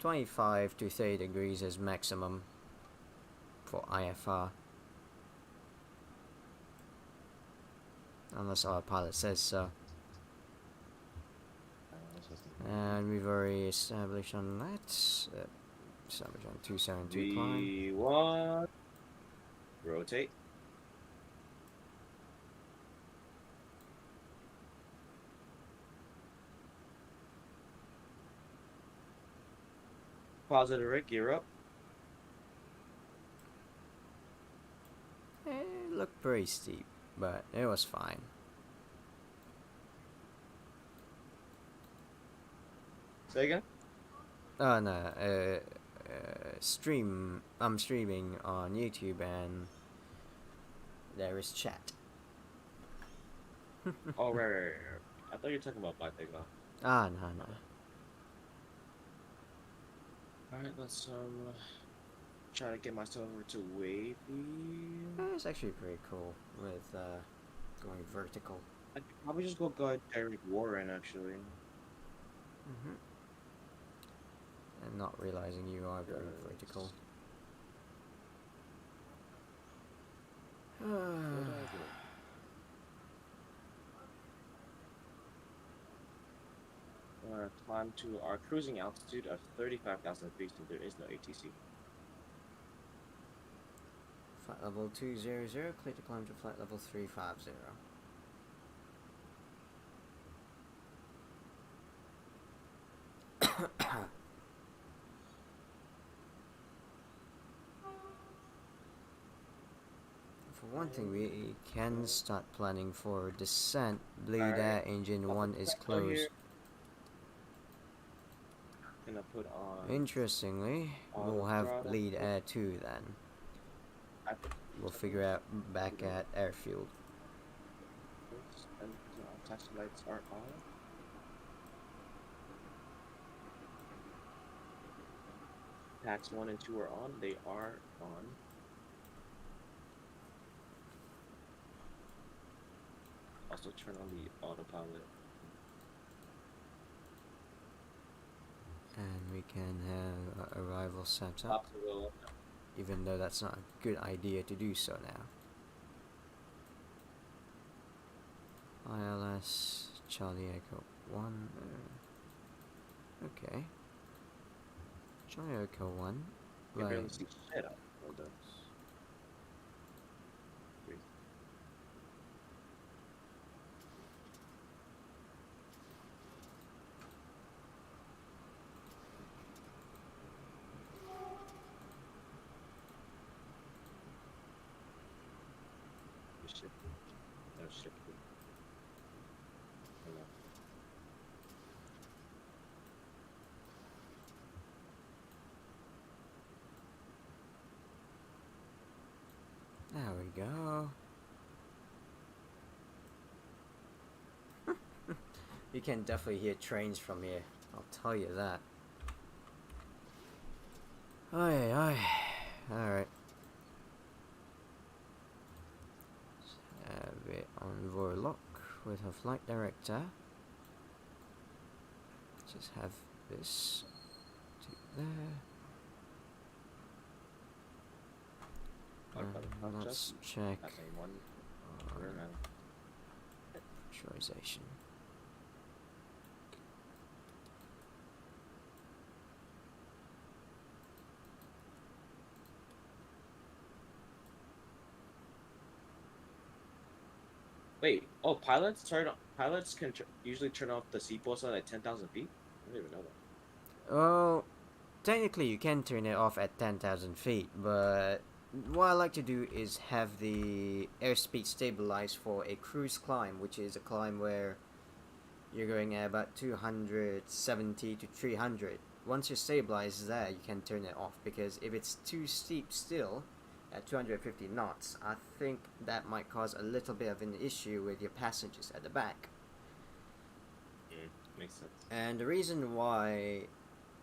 25 to 30 degrees is maximum for IFR. Unless our pilot says so. And we've already established on that. Established on 272 climb. V1. Rotate. Positive rig, gear up. It looked pretty steep, but it was fine. Say again? Oh no, I'm streaming on YouTube and there is chat. Oh, right. I thought you were talking about black takeoff. Ah, no. Alright, let's try to get myself over to wavy. It's actually pretty cool with going vertical. I could probably just go Derek Warren actually. And not realizing you are going Yes. vertical. What do I do? We're gonna climb to our cruising altitude of 35,000 feet, and there is no ATC. Flight level 200, clear to climb to flight level 350. For one thing, we can start planning for descent. Bleed air engine 1 is closed. Gonna put on. Interestingly, we'll have bleed air 2 then. We'll figure out back at airfield. And taxi lights are on. Tax 1 and 2 are on. They are on. Also turn on the autopilot. And we can have arrival set up, Up to the left. even though that's not a good idea to do so now. ILS Charlie Echo 1. Okay. Charlie Echo 1. You can barely Right. see shit up. Well done. No shit. There we go. You can definitely hear trains from here. I'll tell you that. Aye, aye. Alright. Have it on Vorlock with her flight director. Just have this to there. Let's check pressurization. Wait, pilots can usually turn off the seatbelt sign at 10,000 feet? I didn't even know that. Oh, technically you can turn it off at 10,000 feet, but what I like to do is have the airspeed stabilized for a cruise climb, which is a climb where you're going at about 270 to 300. Once you're stabilized there, you can turn it off, because if it's too steep still, at 250 knots, I think that might cause a little bit of an issue with your passengers at the back. Makes sense. And the reason why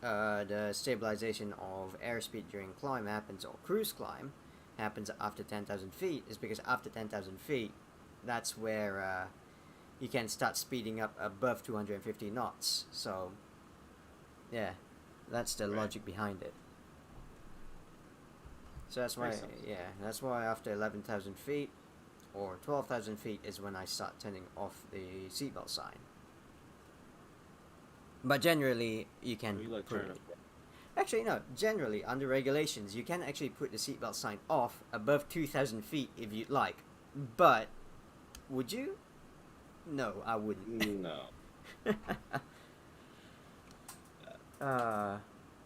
the stabilization of airspeed during climb happens, or cruise climb happens after 10,000 feet, is because after 10,000 feet, that's where you can start speeding up above 250 knots. So, yeah, that's the logic behind it. So that's why, that's why after 11,000 feet or 12,000 feet is when I start turning off the seatbelt sign. But generally, you can put it. Actually, no. Generally, under regulations, you can actually put the seatbelt sign off above 2,000 feet if you'd like. But would you? No, I wouldn't. No.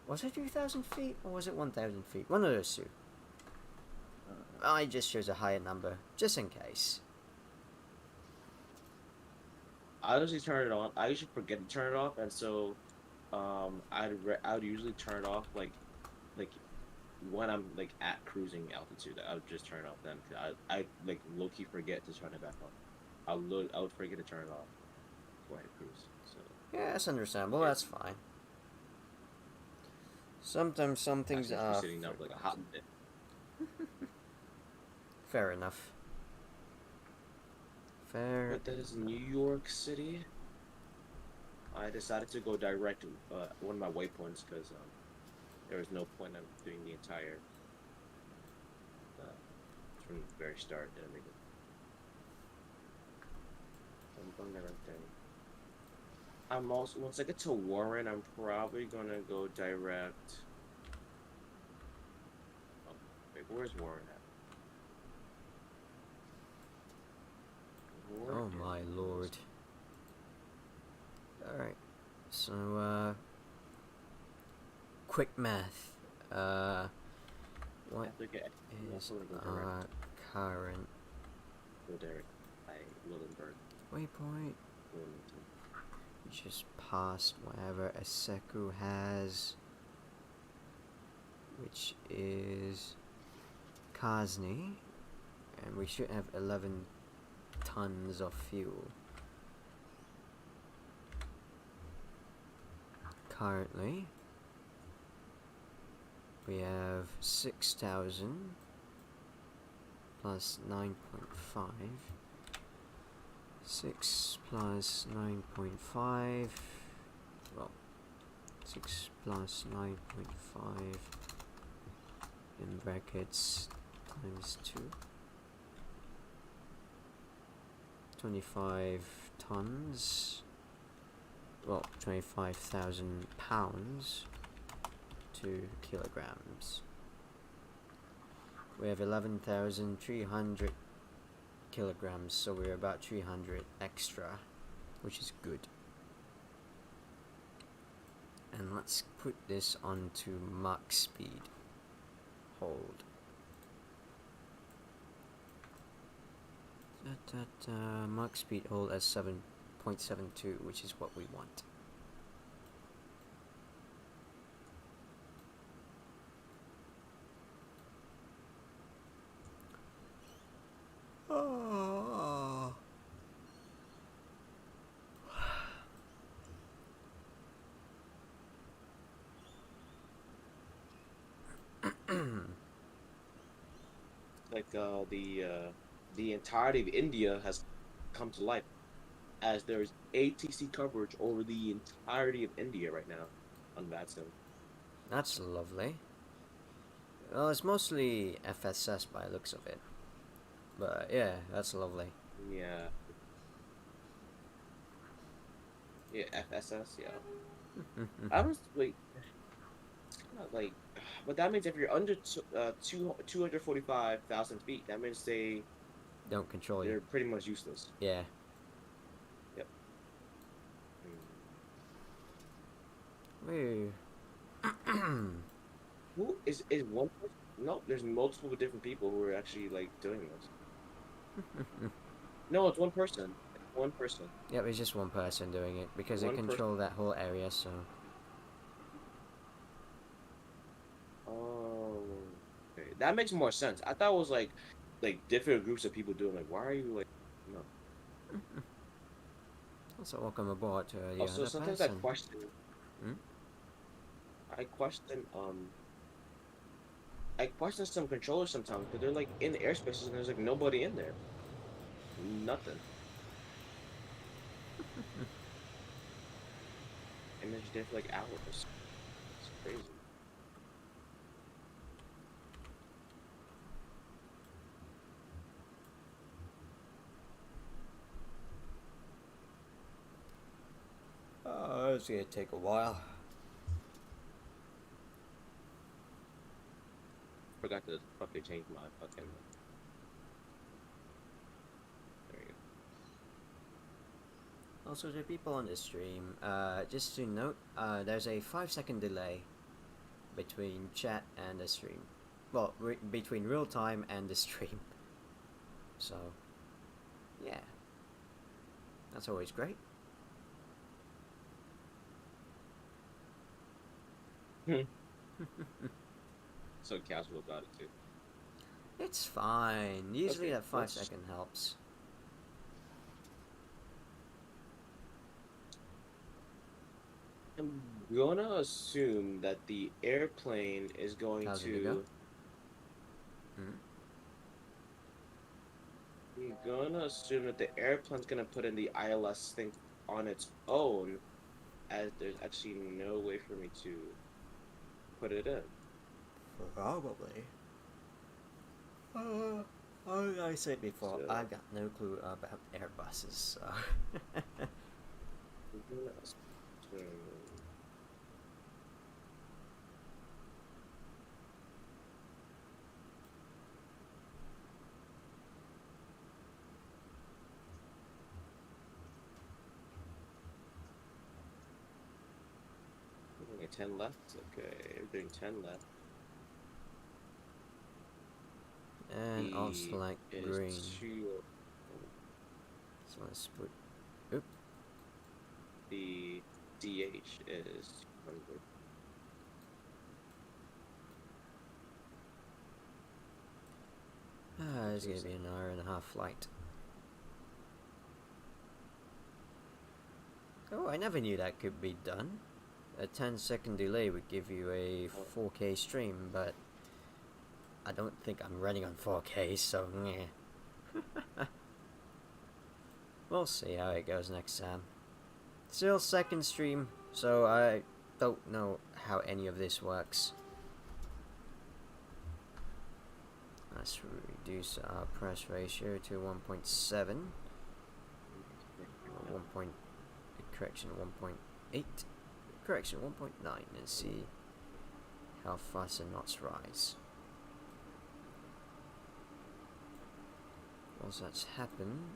Was it 2,000 feet or was it 1,000 feet? One of those two. I just chose a higher number, just in case. I usually turn it on. I usually forget to turn it off, and so I would usually turn it off like when I'm like at cruising altitude. I would just turn it off then. I like low key forget to turn it back on. I would forget to turn it off before I cruise. So yeah, that's understandable. That's fine. Sometimes some things are sitting up like a hot bit. Fair enough. Fair. But that is New York City. I decided to go direct to one of my waypoints because there was no point of doing the entire from the very start. Didn't make it. I'm going right there. I'm also once I get to Warren, I'm probably gonna go direct. Oh, wait, where's Warren at? Oh my lord. Alright. So, quick math. What is our current Go direct by Willenberg. waypoint? We just passed whatever Aseku has, which is Kazni, and we should have 11 tons of fuel. Currently, we have 6,000 plus 9.5. 6 plus 9.5. Well, 6 plus 9.5 in brackets times 2. 25 tons, well, 25,000 pounds to kilograms. We have 11,300 kilograms, so we're about 300 extra, which is good. And let's put this onto Mach speed. Hold. Mach speed hold as 7.72, which is what we want. like the entirety of India has come to life, as there's ATC coverage over the entirety of India right now on VTSB. That's lovely. Well, it's mostly FSS by the looks of it. But yeah, that's lovely. Yeah, yeah, FSS, yeah. I was like, it's kind of like, but that means if you're under 245,000 feet, that means Don't control you. they're pretty much useless. Yeah. Yep. Woo. Who is one person? No, there's multiple different people who are actually like doing this. No, it's one person. It's one person. Yep, it's just one person doing it because they One person. control that whole area, so. Oh, okay. That makes more sense. I thought it was like different groups of people doing. Like, why are you like, no? Also, welcome aboard to the Also, other sometimes person. Hmm? I question some controllers sometimes because they're like in the airspaces and there's like nobody in there. Nothing. And they're just there for like hours. It's crazy. Oh, it's gonna take a while. Forgot to fucking change my fucking. There you go. Also, to people on the stream, just to note, there's a 5-second delay between chat and the stream. Well, between real time and the stream. So, yeah. That's always great. So casual about it too. It's fine. Usually Okay, that 5-second helps. I'm gonna assume that the airplane is going How's it go? to. I'm gonna assume that the airplane's gonna put in the ILS thing on its own, as there's actually no way for me to put it in. Probably. Like I said before, So- I've got no clue about Airbuses, so. Okay, 10 left. Okay, we're doing 10 left. And I'll select is green. So let's put. Oop. The DH is 200. It's gonna be an hour-and-a-half flight. Oh, I never knew that could be done. A 10-second delay would give you a 4K stream, but I don't think I'm running on 4K, so meh. We'll see how it goes next time. Still second stream, so I don't know how any of this works. Let's reduce our press ratio to 1.7. 1.8. Correction, 1.9, and see how fast the knots rise. Once that's happened,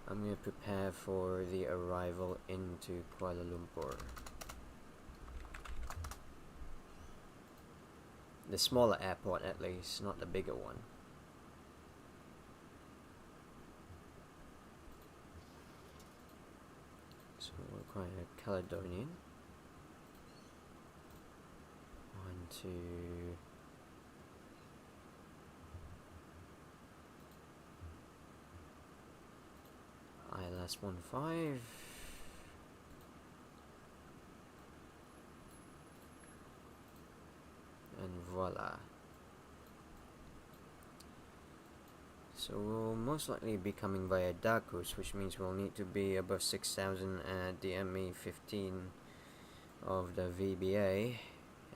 I'm going to prepare for the arrival into Kuala Lumpur. The smaller airport at least, not the bigger one. So we'll require a Caledonian. 1, 2. ILS 15. And voila. So we'll most likely be coming via Darkus, which means we'll need to be above 6,000 at the ME15 of the VBA,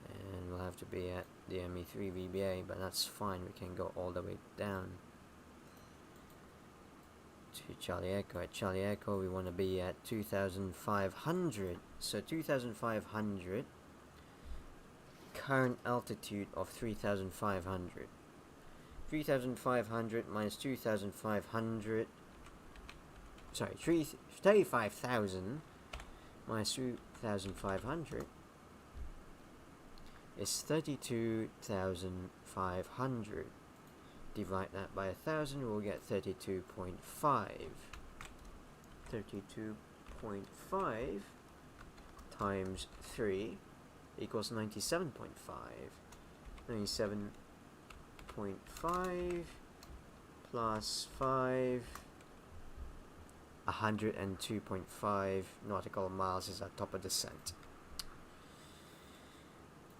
and we'll have to be at the ME3 VBA, but that's fine, we can go all the way down to Charlie Echo. At Charlie Echo we want to be at 2,500, so 2,500, current altitude of 3,500. 3,500 minus 2,500, sorry, 35,000 minus 2,500 is 32,500. Divide that by 1,000, we'll get 32.5. 32.5 times 3 equals 97.5. 97.5 plus 5, 102.5 nautical miles is our top of descent.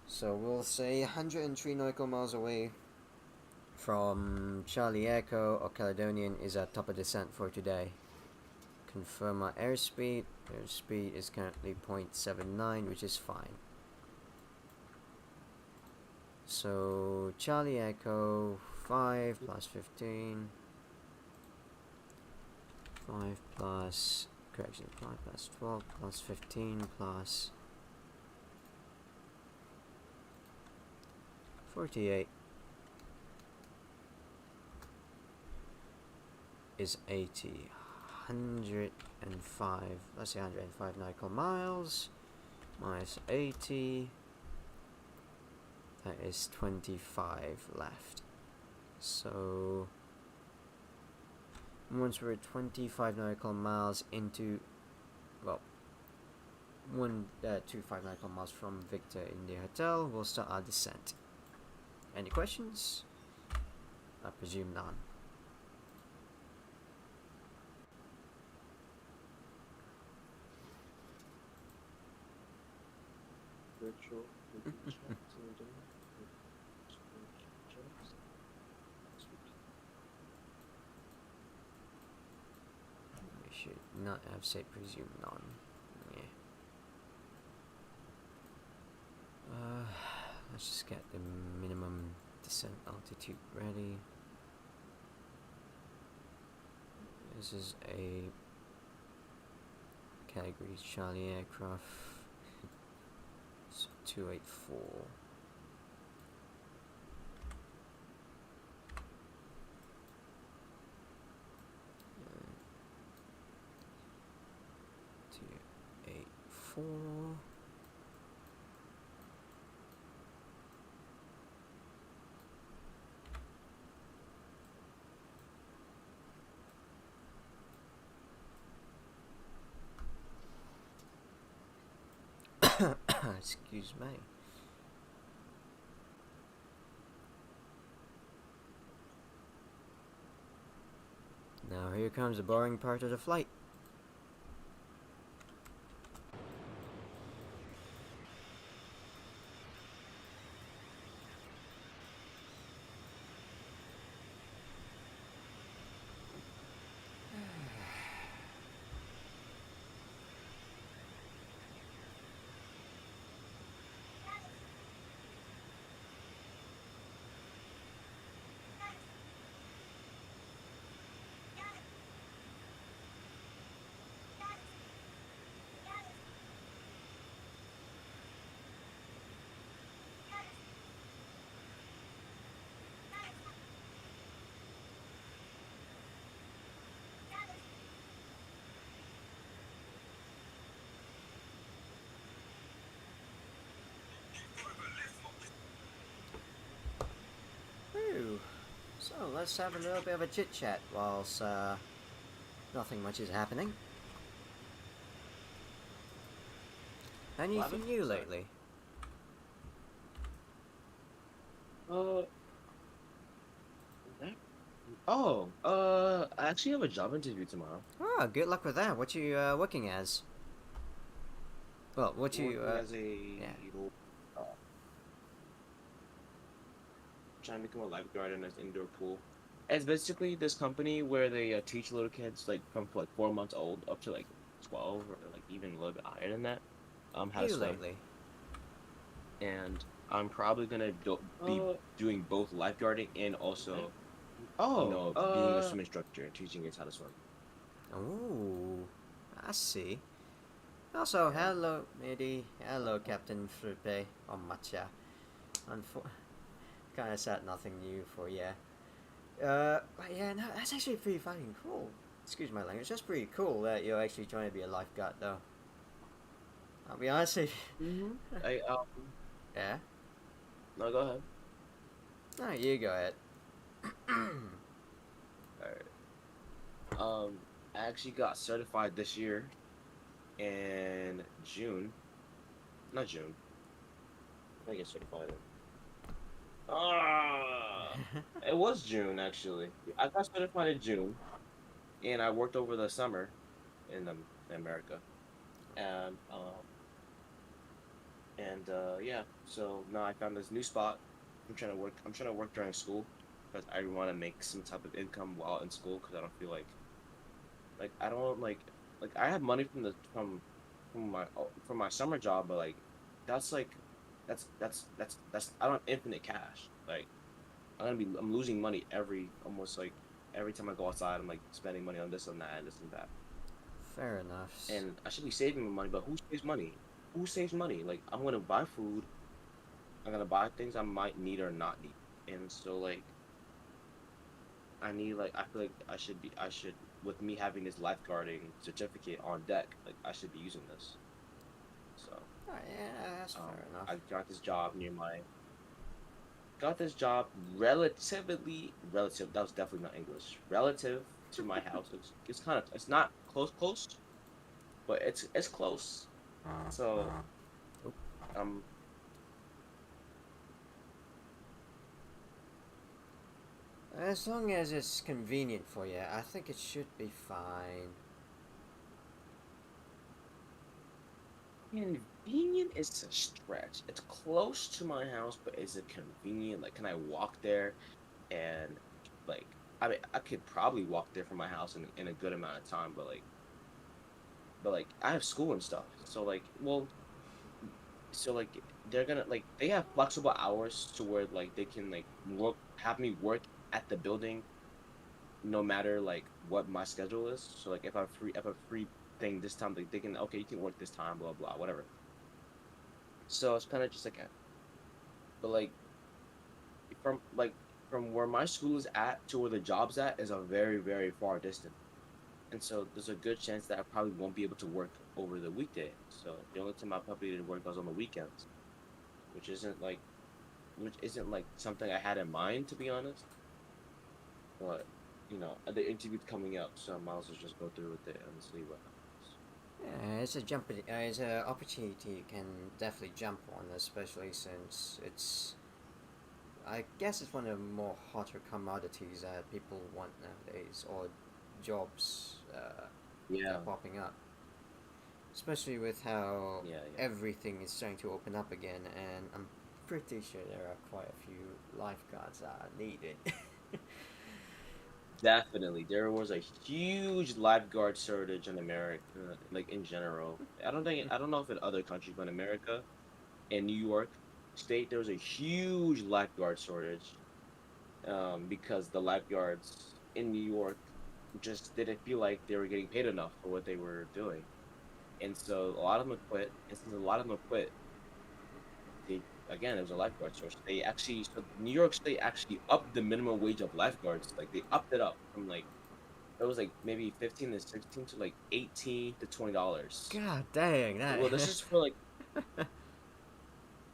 So we'll say 103 nautical miles away from Charlie Echo or Caledonian is our top of descent for today. Confirm our airspeed. Airspeed is currently 0.79, which is fine. So Charlie Echo 5 plus 15, 5 plus, correction, 5 plus 12 plus 15 plus 48 is 80. 105, let's say 105 nautical miles minus 80, that is 25 left. So once we're 25 nautical miles into, well, 25 nautical miles from Victor India Hotel, we'll start our descent. Any questions? I presume none. Virtual. We should not have said presume none. Yeah. Let's just get the minimum descent altitude ready. This is a category Charlie aircraft. So 284. Four. Excuse me. Now here comes the boring part of the flight. So let's have a little bit of a chit chat whilst nothing much is happening. Anything new lately? I actually have a job interview tomorrow. Oh, good luck with that. What you working as? Well, what you Working as a trying to become a lifeguard in an indoor pool. It's basically this company where they teach little kids like from like 4 months old up to like 12 or like even a little bit higher than that, how to You swim. lately. And I'm probably gonna be Uh, doing both lifeguarding and also, oh, being a swim instructor and teaching kids how to swim. Oh, I see. Also, Yeah. hello, Midi. Hello, Captain Frupe or Matcha. Kind of said nothing new for you. But yeah, no, that's actually pretty fucking cool. Excuse my language. That's pretty cool that you're actually trying to be a lifeguard, though. I'll be honest with Mm-hmm. you. I Yeah? No, go ahead. No, you go ahead. Alright. I actually got certified this year in June. Not June. I get certified in. Ah, it was June actually. I got certified in June, and I worked over the summer in America, and yeah. So now I found this new spot. I'm trying to work. I'm trying to work during school because I want to make some type of income while in school because I don't feel like I don't like I have money from my summer job, but like that's like that's I don't have infinite cash. Like I'm losing money almost like every time I go outside. I'm like spending money on this and that and this and that. Fair enough. And I should be saving my money, but who saves money? Who saves money? Like I'm gonna buy food. I'm gonna buy things I might need or not need. And so like I feel like I should with me having this lifeguarding certificate on deck, like I should be using this. So Oh, yeah, that's fair enough. I got this job relative, that was definitely not English. Relative to my house. It's kind of it's not close, but it's close. So um As long as it's convenient for you, I think it should be fine. convenient is a stretch. It's close to my house, but is it convenient? Like can I walk there and like I mean I could probably walk there from my house in a good amount of time, but like I have school and stuff. So like so like they're gonna like they have flexible hours to where like they can like have me work at the building no matter like what my schedule is. So like if I'm free thing this time, like they can okay, you can work this time, blah blah, whatever. So it's kind of just like but from like from where my school is at to where the job's at is a very far distance. And so there's a good chance that I probably won't be able to work over the weekday. So the only time I'll probably be able to work is on the weekends, which isn't like something I had in mind to be honest. But the interview's coming up, so I might as well just go through with it and see what happens. Yeah, it's an opportunity you can definitely jump on, especially since I guess it's one of the more hotter commodities that people want nowadays, or jobs that Yeah, are popping up. Especially with how yeah, yeah. everything is starting to open up again, and I'm pretty sure there are quite a few lifeguards that are needed. Definitely. There was a huge lifeguard shortage in America, like in general. I don't know if in other countries, but in America, in New York State, there was a huge lifeguard shortage. Because the lifeguards in New York just didn't feel like they were getting paid enough for what they were doing. And so a lot of them quit. And since a lot of them quit, they again it was a lifeguard source. So New York State actually upped the minimum wage of lifeguards. Like they upped it up from like it was like maybe 15 to 16 to like $18 to $20. God dang that! Well, this is for like,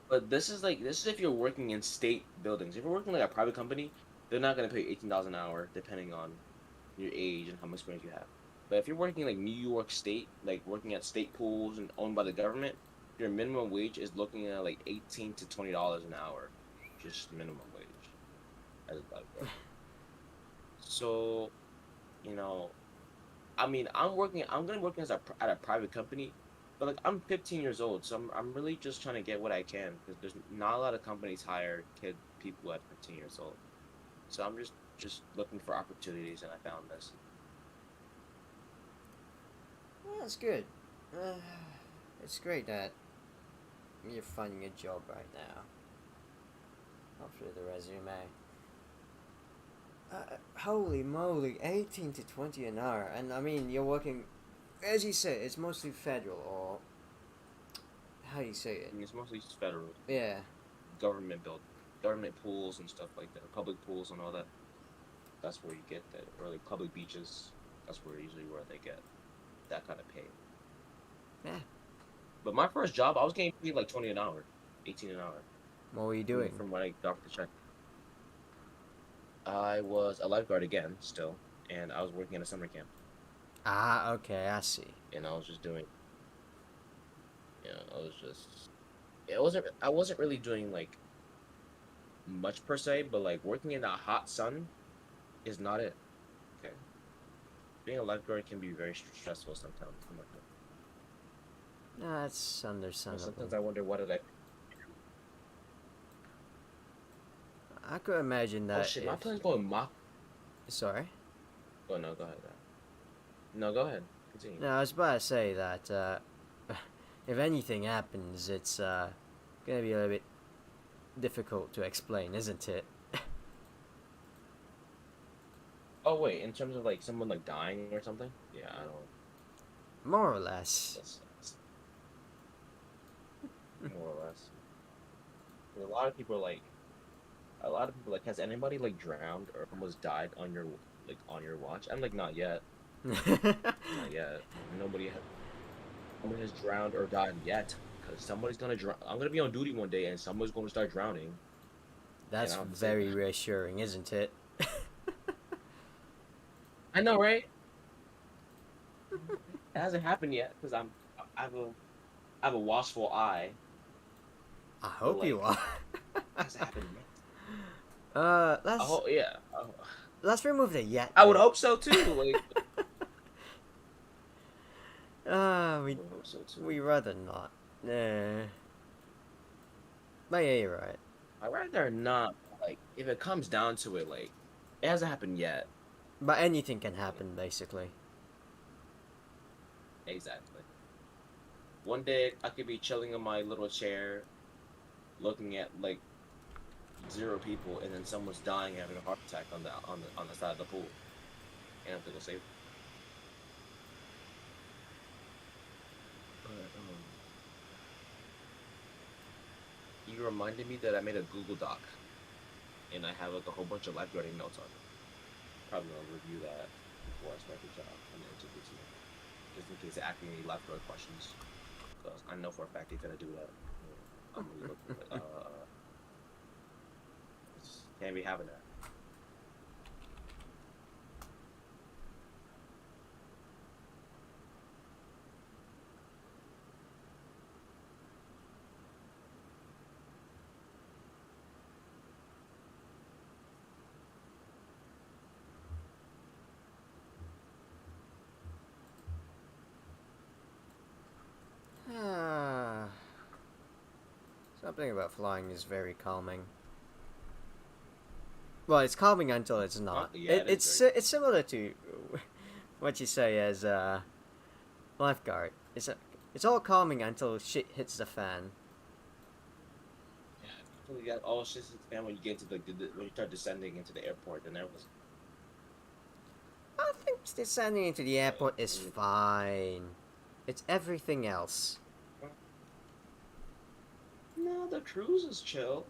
but this is if you're working in state buildings. If you're working like a private company, they're not gonna pay $18 an hour depending on your age and how much experience you have. But if you're working like New York State, like working at state pools and owned by the government, your minimum wage is looking at like $18 to $20 an hour, just minimum wage as a lifeguard. So, you know, I mean, I'm gonna work at a private company, but like I'm 15 years old, so I'm really just trying to get what I can because there's not a lot of companies hire people at 15 years old. So I'm just just looking for opportunities, and I found this. Well, that's good. It's great that you're finding a job right now. Hopefully the resume. Holy moly, 18 to 20 an hour. And I mean, you're working, as you say, it's mostly federal, or how do you say it? I mean, it's mostly just federal Yeah. government pools and stuff like that, public pools and all that. That's where you get that, or like public beaches. That's where usually where they get that kind of pay. Yeah. But my first job, I was getting paid like 20 an hour, 18 an hour. What were you doing? From what I got for the check. I was a lifeguard again, still, and I was working in a summer camp. Ah, okay, I see. And I was just doing, I was just, I wasn't really doing like much per se, but like working in the hot sun is not it. Okay. Being a lifeguard can be very stressful sometimes. That's understandable. Sometimes I wonder what did I. I could imagine that. Oh shit! My plan's going mock. Sorry. Oh no, go ahead. No, go ahead. Continue. No, I was about to say that if anything happens, it's gonna be a little bit difficult to explain, isn't it? Oh wait, in terms of like someone like dying or something? Yeah, I don't. More or less. That's more or less. A lot of people like. Has anybody like drowned or almost died on your watch? I'm like, not yet. Not yet. Nobody has drowned or died yet. Because somebody's gonna drown. I'm gonna be on duty one day and someone's gonna start drowning. That's very reassuring, isn't it? I know, right? It hasn't happened yet because I have a watchful eye. I hope you are. It hasn't happened yet. Let's remove the yet. I would hope so too. Like, we rather not. Nah. But yeah, you're right. I'd rather not. Like, if it comes down to it, like, it hasn't happened yet. But anything can happen, basically. Exactly. One day I could be chilling in my little chair, looking at like 0 people, and then someone's dying, having a heart attack on the side of the pool, and I have to go save them. But, you reminded me that I made a Google Doc, and I have like a whole bunch of lifeguarding notes on it. Probably gonna review that before I start the job and then interview tomorrow, just in case they ask me any lifeguard questions. Because I know for a fact they're gonna do that. I'm gonna look at it. Can't be having that. Something about flying is very calming. Well, it's calming until it's not. Yeah, it's similar to what you say as lifeguard. It's all calming until shit hits the fan. Yeah, you got all shit hits the fan when you get to when you start descending into the airport, and everyone's. I think descending into the airport is fine. It's everything else. No, the cruise is chill.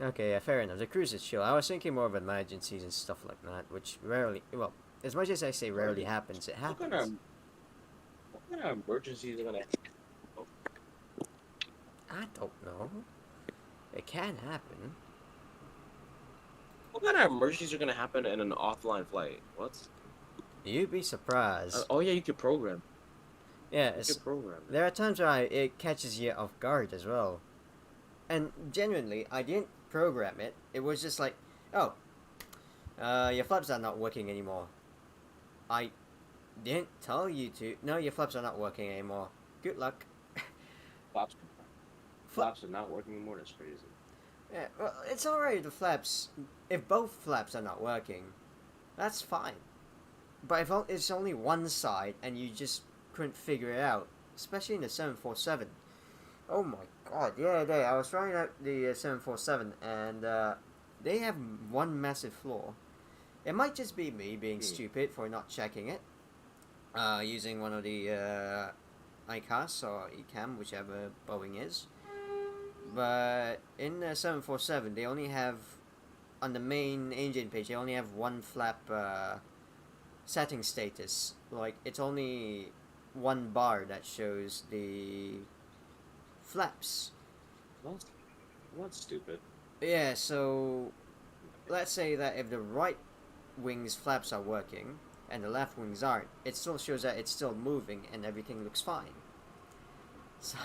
Okay, yeah, fair enough. The cruise is chill. I was thinking more of emergencies and stuff like that, which rarely, well, as much as I say rarely happens, it happens. What kind of emergencies are gonna happen? I don't know. It can happen. What kind of emergencies are gonna happen in an offline flight? What? You'd be surprised. Oh yeah, you could program. Yeah, Program. there are times where it catches you off guard as well. And genuinely, I didn't program it. It was just like, oh, your flaps are not working anymore. I didn't tell you to. No, your flaps are not working anymore. Good luck. Flaps are not working anymore. That's crazy. Yeah, well, it's alright if the flaps, if both flaps are not working, that's fine. But if it's only one side and you just couldn't figure it out, especially in the 747. Oh my god, yeah, I was trying out the 747 and they have one massive flaw. It might just be me being stupid for not checking it, using one of the ICAS or ECAM, whichever Boeing is. But in the 747, they only have, on the main engine page, they only have one flap setting status. Like, it's only one bar that shows the flaps. Well, that's stupid. Yeah, so let's say that if the right wing's flaps are working and the left wings aren't, it still shows that it's still moving and everything looks fine. So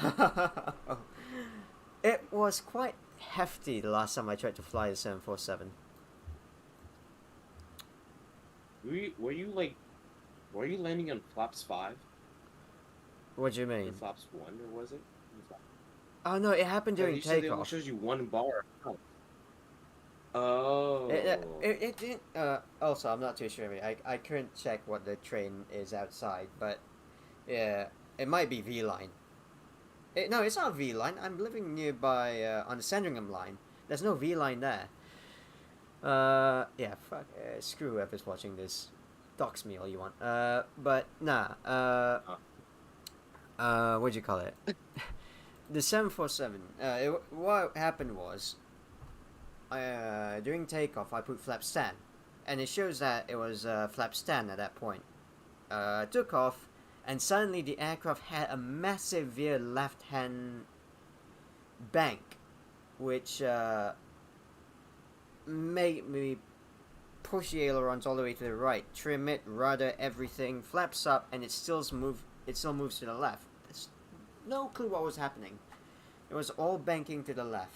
it was quite hefty the last time I tried to fly the 747. Were you landing on flaps 5? What do you Or mean? flaps 1, or was it? Oh no, it happened during you said it only takeoff. shows you one bar. Oh. It didn't. Also, I'm not too sure. I couldn't check what the train is outside, but yeah, it might be V line. No, it's not V line. I'm living nearby on the Sandringham line. There's no V line there. Yeah, fuck. Screw whoever's watching this. Dox me all you want. But nah. What'd you call it? The 747. What happened was, during takeoff, I put flap stand, and it shows that it was flap stand at that point. Took off, and suddenly the aircraft had a massive veer left-hand bank, which made me push the ailerons all the way to the right, trim it, rudder, everything, flaps up, and it still moves to the left. There's no clue what was happening. It was all banking to the left.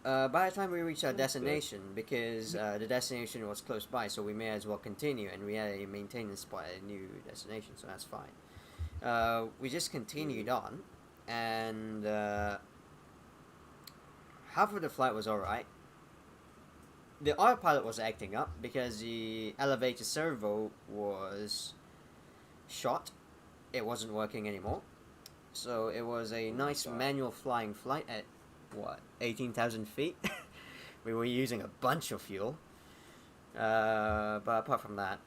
By the time we reached our destination, because the destination was close by, so we may as well continue, and we had a maintenance spot at a new destination, so that's fine. We just continued on, and half of the flight was alright. The autopilot was acting up because the elevator servo was shot. It wasn't working anymore. So it was a nice manual flying flight at, 18,000 feet? We were using a bunch of fuel. But apart from that,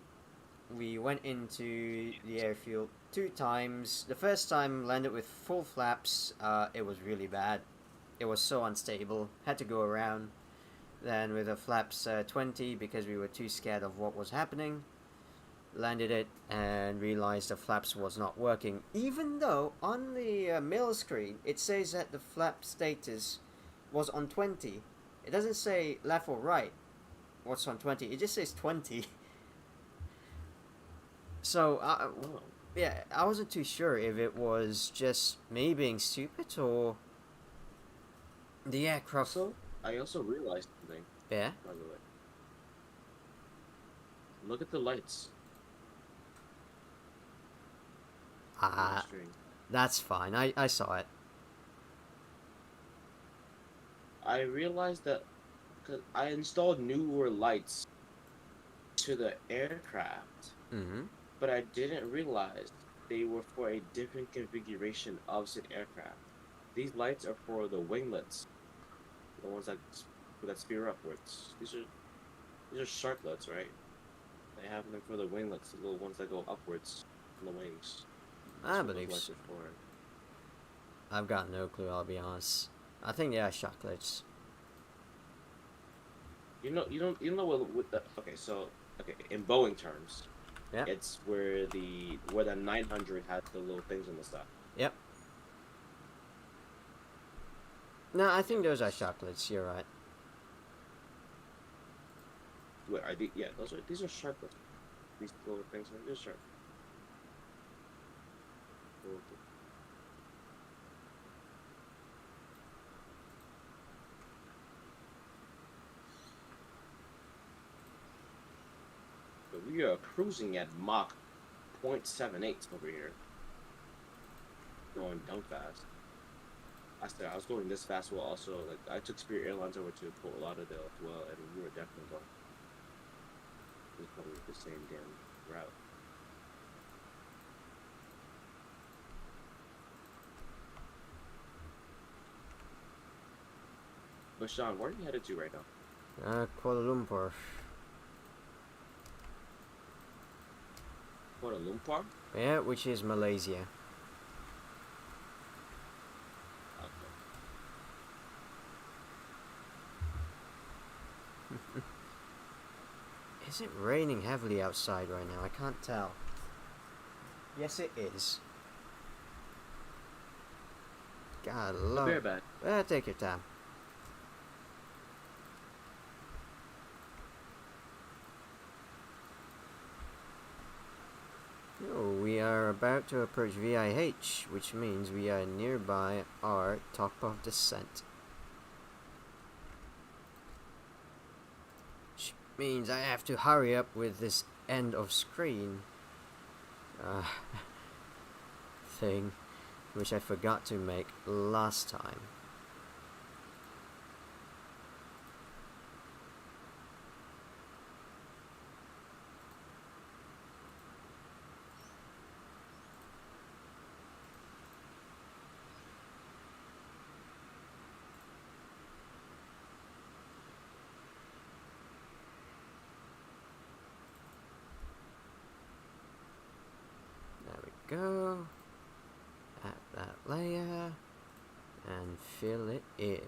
we went into the airfield 2 times. The first time landed with full flaps. It was really bad. It was so unstable. Had to go around. Then with the flaps 20, because we were too scared of what was happening, landed it and realized the flaps was not working, even though on the middle screen it says that the flap status was on 20. It doesn't say left or right what's on 20, it just says 20. So yeah, I wasn't too sure if it was just me being stupid or the aircraft. I also realized something. Yeah? By the way, look at the lights. That's fine. I saw it. I realized that because I installed newer lights to the aircraft, but I didn't realize they were for a different configuration of said aircraft. These lights are for the winglets, the ones that spear upwards. These are sharklets, right? They have them for the winglets, the little ones that go upwards on the wings. I believe so. I've got no clue, I'll be honest. I think they are chocolates. You know what with the in Boeing terms, yeah, it's where the 900 has the little things on the stuff. Yep. No, I think those are chocolates. You're right. Wait, these are sharklets. These little things are just sharp. But we are cruising at Mach 0.78 over here. Going dumb fast. I said I was going this fast. Well, also like I took Spirit Airlines over to Fort Lauderdale as well, and we were definitely going. It was probably the same damn route. But Sean, where are you headed to right now? Kuala Lumpur. Kuala Lumpur? Yeah, which is Malaysia. Okay. Is it raining heavily outside right now? I can't tell. Yes, it is. God, love. Very bad. Take your time. Oh, we are about to approach VIH, which means we are nearby our top of descent. Which means I have to hurry up with this end of screen thing, which I forgot to make last time. Go at that layer and fill it in.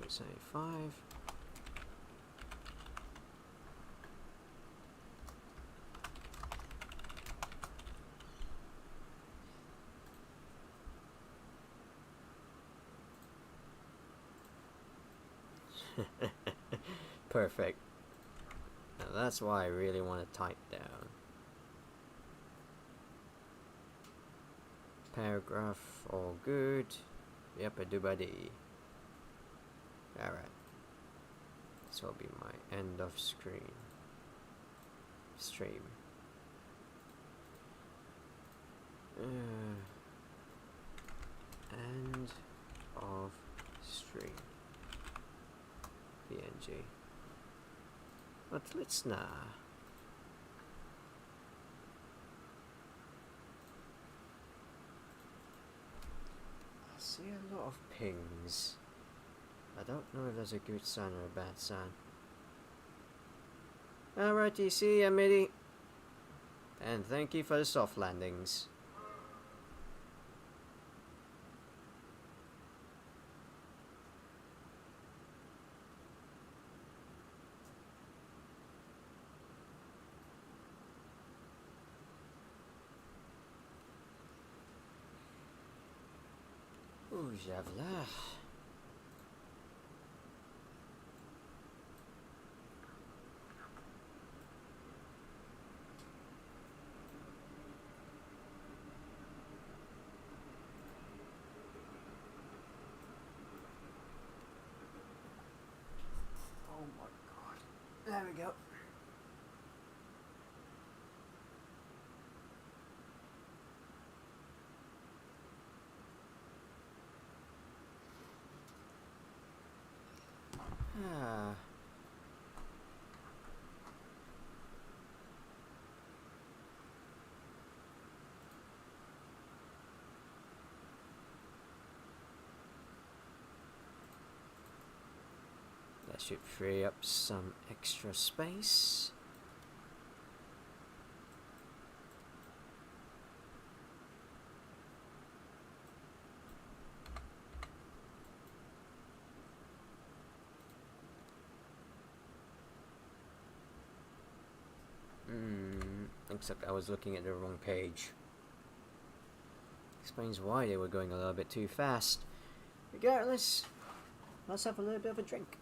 Say 5. Perfect. Now that's why I really want to type down. Paragraph, all good. Yep, I do buddy. Alright. This will be my end of stream. End of stream. PNG. But let's now. I see a lot of pings. I don't know if that's a good sign or a bad sign. Alrighty, see ya, Mitty. And thank you for the soft landings. Ooh, j'avoue. There we go. That should free up some extra space. Looks like I was looking at the wrong page. Explains why they were going a little bit too fast. Regardless, let's have a little bit of a drink.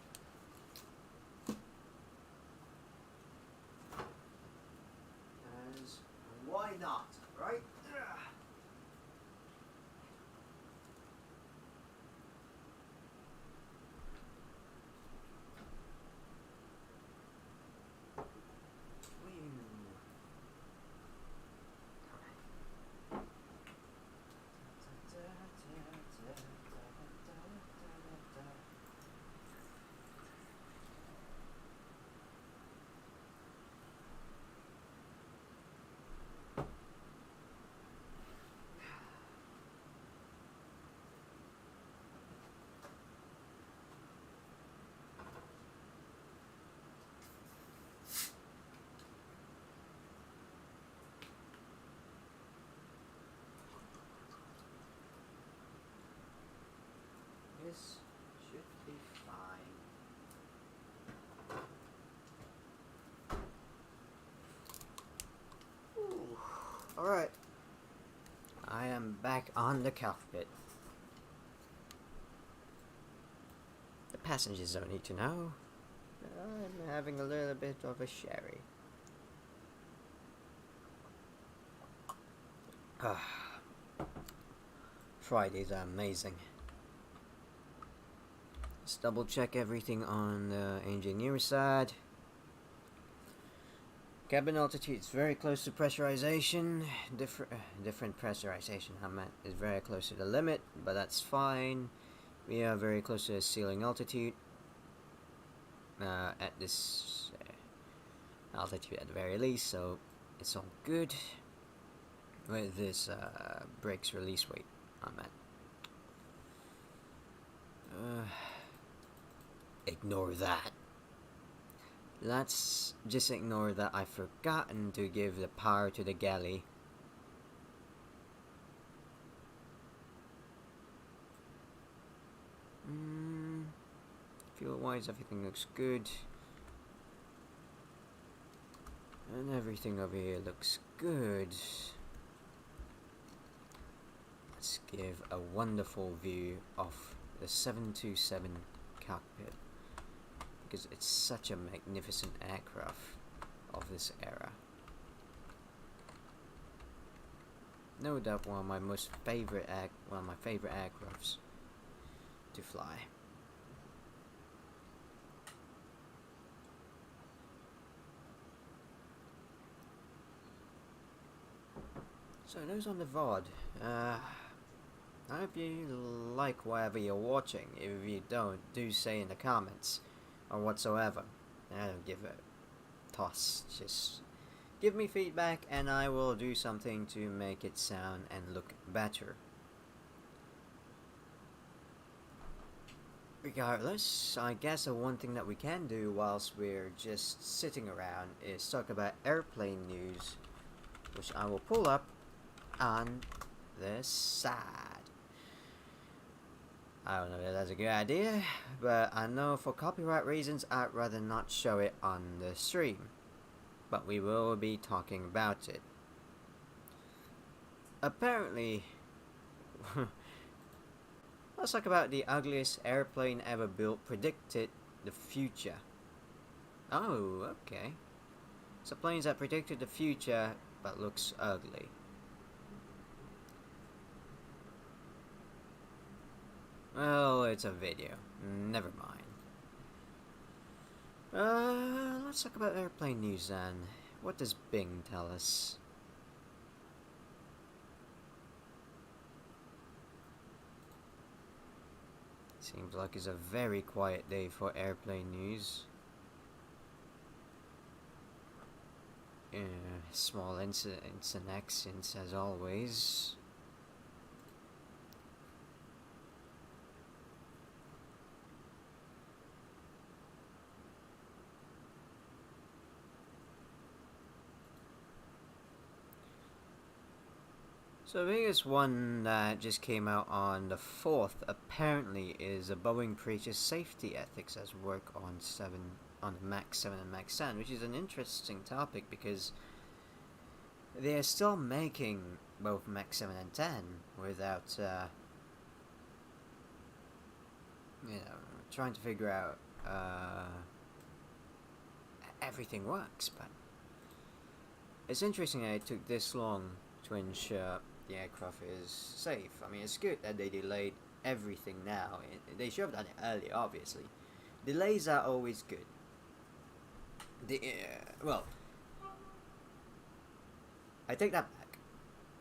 As why not, right? This should be fine. Alright. I am back on the cockpit. The passengers don't need to know. I'm having a little bit of a sherry. Fridays are amazing. Let's double check everything on the engineer side. Cabin altitude is very close to pressurization. Different pressurization is very close to the limit, but that's fine. We are very close to the ceiling altitude. At this altitude at the very least, so it's all good. With this brakes release weight on that. Ignore that. Let's just ignore that I've forgotten to give the power to the galley. Fuel wise, everything looks good. And everything over here looks good. Let's give a wonderful view of the 727 cockpit, because it's such a magnificent aircraft of this era. No doubt one of my favorite aircrafts to fly. So those on the VOD, I hope you like whatever you're watching. If you don't, do say in the comments or whatsoever. I don't give a toss. Just give me feedback and I will do something to make it sound and look better. Regardless, I guess the one thing that we can do whilst we're just sitting around is talk about airplane news, which I will pull up on this side. I don't know if that's a good idea, but I know for copyright reasons I'd rather not show it on the stream. But we will be talking about it. Apparently, let's talk about the ugliest airplane ever built predicted the future. Oh, okay. So planes that predicted the future but looks ugly. Well, it's a video. Never mind. Let's talk about airplane news then. What does Bing tell us? Seems like it's a very quiet day for airplane news. Small incidents and accidents as always. So the biggest one that just came out on the 4th apparently is a Boeing preaches safety ethics as work on the Max 7 and Max 10, which is an interesting topic because they're still making both Mach 7 and 10 without, trying to figure out everything works. But it's interesting that it took this long to ensure the aircraft is safe. I mean, it's good that they delayed everything now. They should have done it earlier, obviously. Delays are always good. I take that back.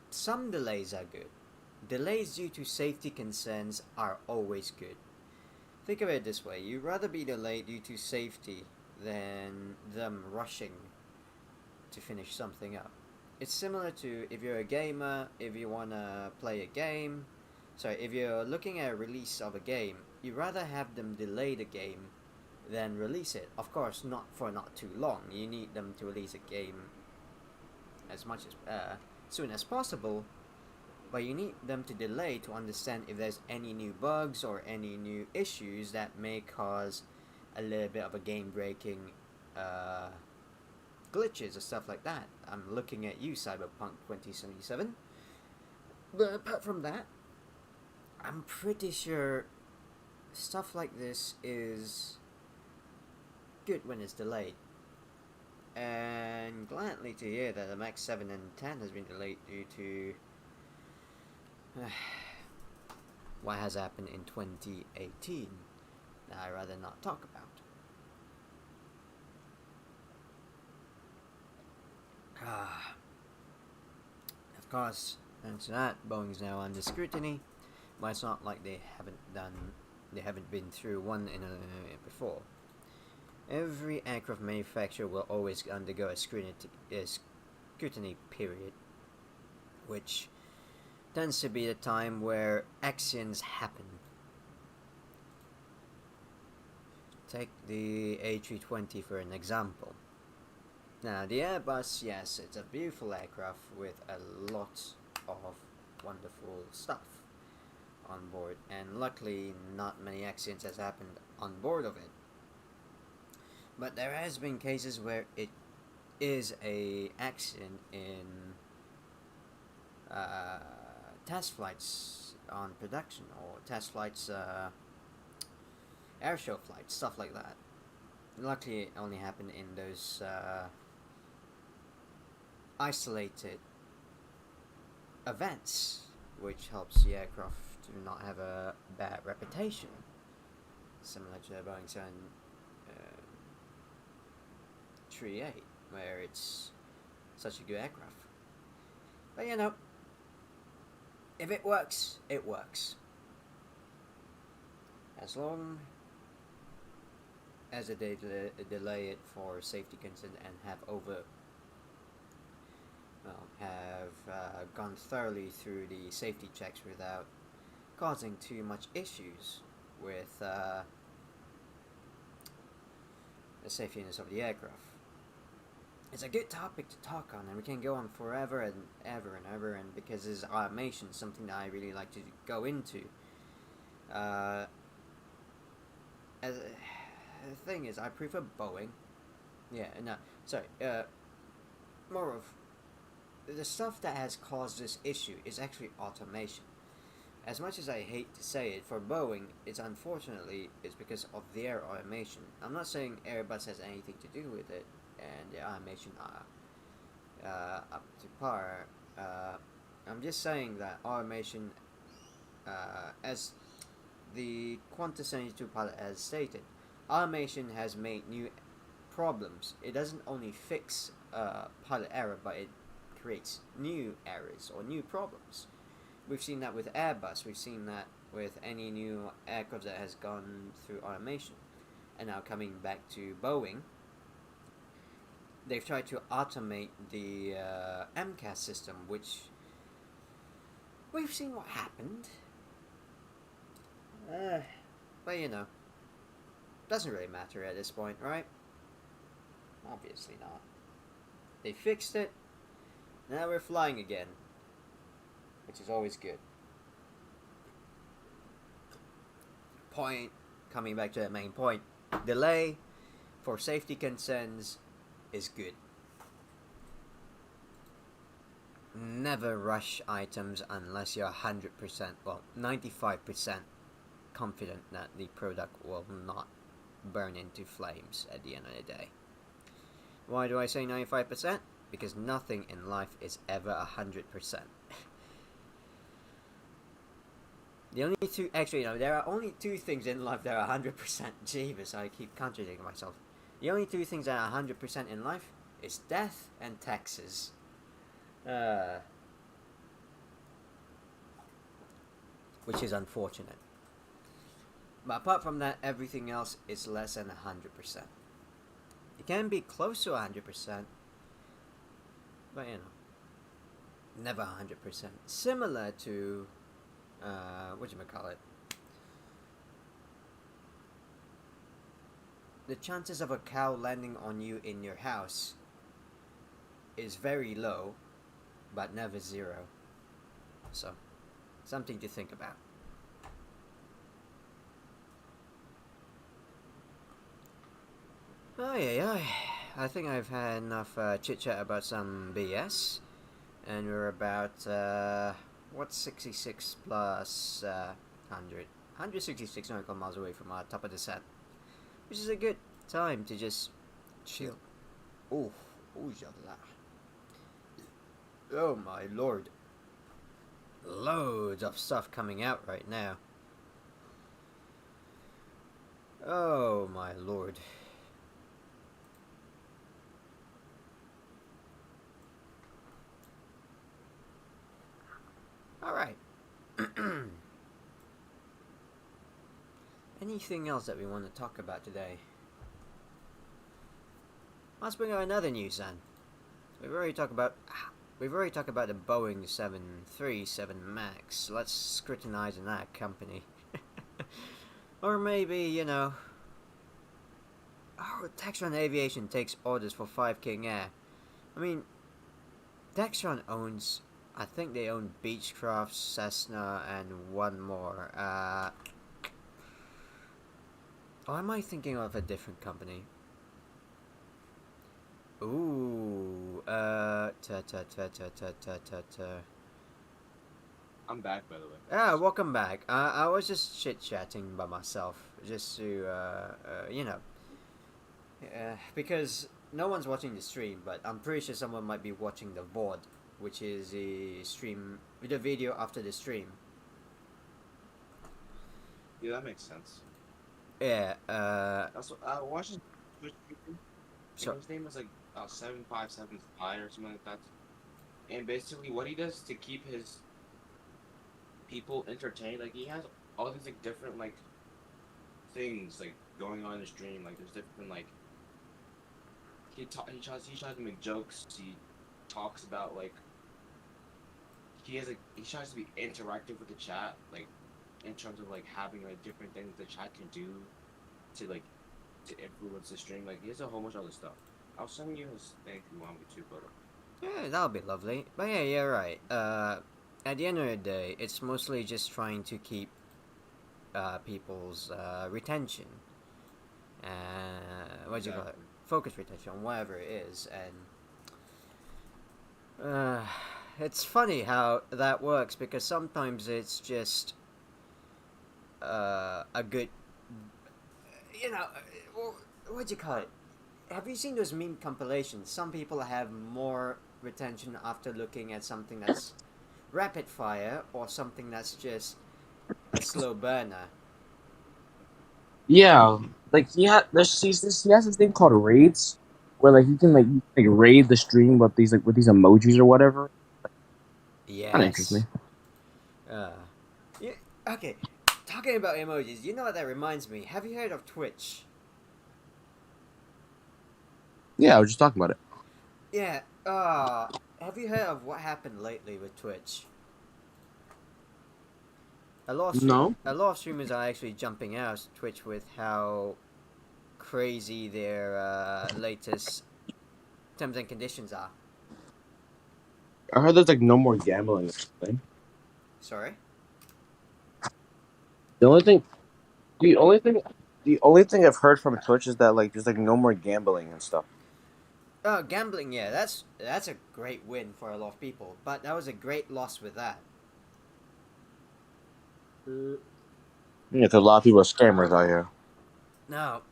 Some delays are good. Delays due to safety concerns are always good. Think of it this way, you'd rather be delayed due to safety than them rushing to finish something up. It's similar to if you're a gamer, if you want to play a game, if you're looking at a release of a game, you'd rather have them delay the game than release it. Of course, not too long. You need them to release a game as soon as possible, but you need them to delay to understand if there's any new bugs or any new issues that may cause a little bit of a game-breaking glitches or stuff like that. I'm looking at you, Cyberpunk 2077. But apart from that, I'm pretty sure stuff like this is good when it's delayed. And gladly to hear that the Mach 7 and 10 has been delayed due to what has happened in 2018 that I'd rather not talk about. Of course, thanks to that, Boeing's now under scrutiny, but it's not like they haven't been through one before. Every aircraft manufacturer will always undergo a scrutiny period, which tends to be the time where accidents happen. Take the A320 for an example. Now, the Airbus, yes, it's a beautiful aircraft with a lot of wonderful stuff on board, and luckily not many accidents has happened on board of it. But there has been cases where it is a accident in test flights on production, or test flights, airshow flights, stuff like that. Luckily, it only happened in those isolated events, which helps the aircraft to not have a bad reputation, similar to the Boeing 738, where it's such a good aircraft. But if it works, it works. As long as they delay it for safety concern and have gone thoroughly through the safety checks without causing too much issues with the safetiness of the aircraft. It's a good topic to talk on, and we can go on forever and ever and ever, and because there's automation, something that I really like to go into. The thing is, I prefer Boeing. More of the stuff that has caused this issue is actually automation. As much as I hate to say it, for Boeing, it's because of their automation. I'm not saying Airbus has anything to do with it, and the automation are up to par. I'm just saying that automation, as the Qantas 72 pilot has stated, automation has made new problems. It doesn't only fix pilot error, but it creates new errors or new problems. We've seen that with Airbus, we've seen that with any new aircraft that has gone through automation. And now coming back to Boeing, they've tried to automate the MCAS system, which we've seen what happened. But doesn't really matter at this point, right? Obviously not. They fixed it, now we're flying again, which is always good. Coming back to the main point, delay for safety concerns is good. never rush items unless you're 100%, well, 95% confident that the product will not burn into flames at the end of the day. Why do I say 95%? Because nothing in life is ever 100%. There are only two things in life that are 100%. Jeebus, I keep contradicting myself. The only two things that are 100% in life is death and taxes. Which is unfortunate. But apart from that, everything else is less than 100%. It can be close to 100%, but never 100%. Similar to, the chances of a cow landing on you in your house is very low, but never zero. So, something to think about. I think I've had enough chit-chat about some BS. And we're about, 66 plus 100? 166 nautical miles away from our top of the set. Which is a good time to just chill. Oh, my lord. Loads of stuff coming out right now. Oh, my lord. Alright. Anything else that we want to talk about today? Let's bring out another news then. We've already talked about the Boeing 737 MAX. Let's scrutinize that company. Or maybe, Textron Aviation takes orders for 5 King Air. I mean, Textron owns, I think they own Beechcraft, Cessna, and one more. Or am I thinking of a different company? Ooh, I'm back, by the way. Welcome back. I was just chit-chatting by myself, just to, because no one's watching the stream, but I'm pretty sure someone might be watching the VOD, which is the stream, the video after the stream. Yeah, that makes sense. Yeah, Also, watching Twitch people. So his name is like 757 Spy or something like that. And basically, what he does to keep his people entertained, like he has all these like different like things like going on in the stream. Like there's different like he tries to make jokes. He talks about like he tries to be interactive with the chat, like in terms of like having like different things the chat can do to influence the stream. Like he has a whole bunch of other stuff. I'll send you his thing if you want me to, but yeah, that'll be lovely. But yeah, you're right. At the end of the day, it's mostly just trying to keep people's retention. Focus retention, whatever it is, and it's funny how that works because sometimes it's just a good, what do you call it? Have you seen those meme compilations? Some people have more retention after looking at something that's rapid fire or something that's just a slow burner. Yeah, like he has this thing called raids, where like you can like raid the stream with these emojis or whatever. Yes. Kind of interesting. Yeah, okay. Talking about emojis, you know what that reminds me? Have you heard of Twitch? Yeah, I was just talking about it. Yeah. Have you heard of what happened lately with Twitch? A lot of streamers are actually jumping out of Twitch with how crazy their latest terms and conditions are. I heard there's like no more gambling or something. Sorry? The only thing I've heard from Twitch is that like there's like no more gambling and stuff. Oh, gambling, yeah, that's a great win for a lot of people, but that was a great loss with that. Yeah, because a lot of people are scammers out here. Now,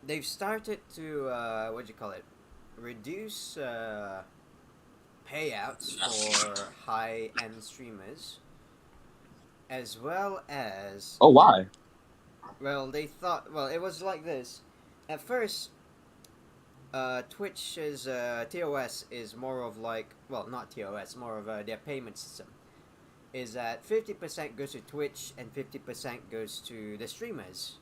they've started to what do you call it? Reduce payouts for high-end streamers, as well as Oh, why? well, they thought it was like this. At first, Twitch's TOS is more of like not TOS, more of their payment system. Is that 50% goes to Twitch and 50% goes to the streamers.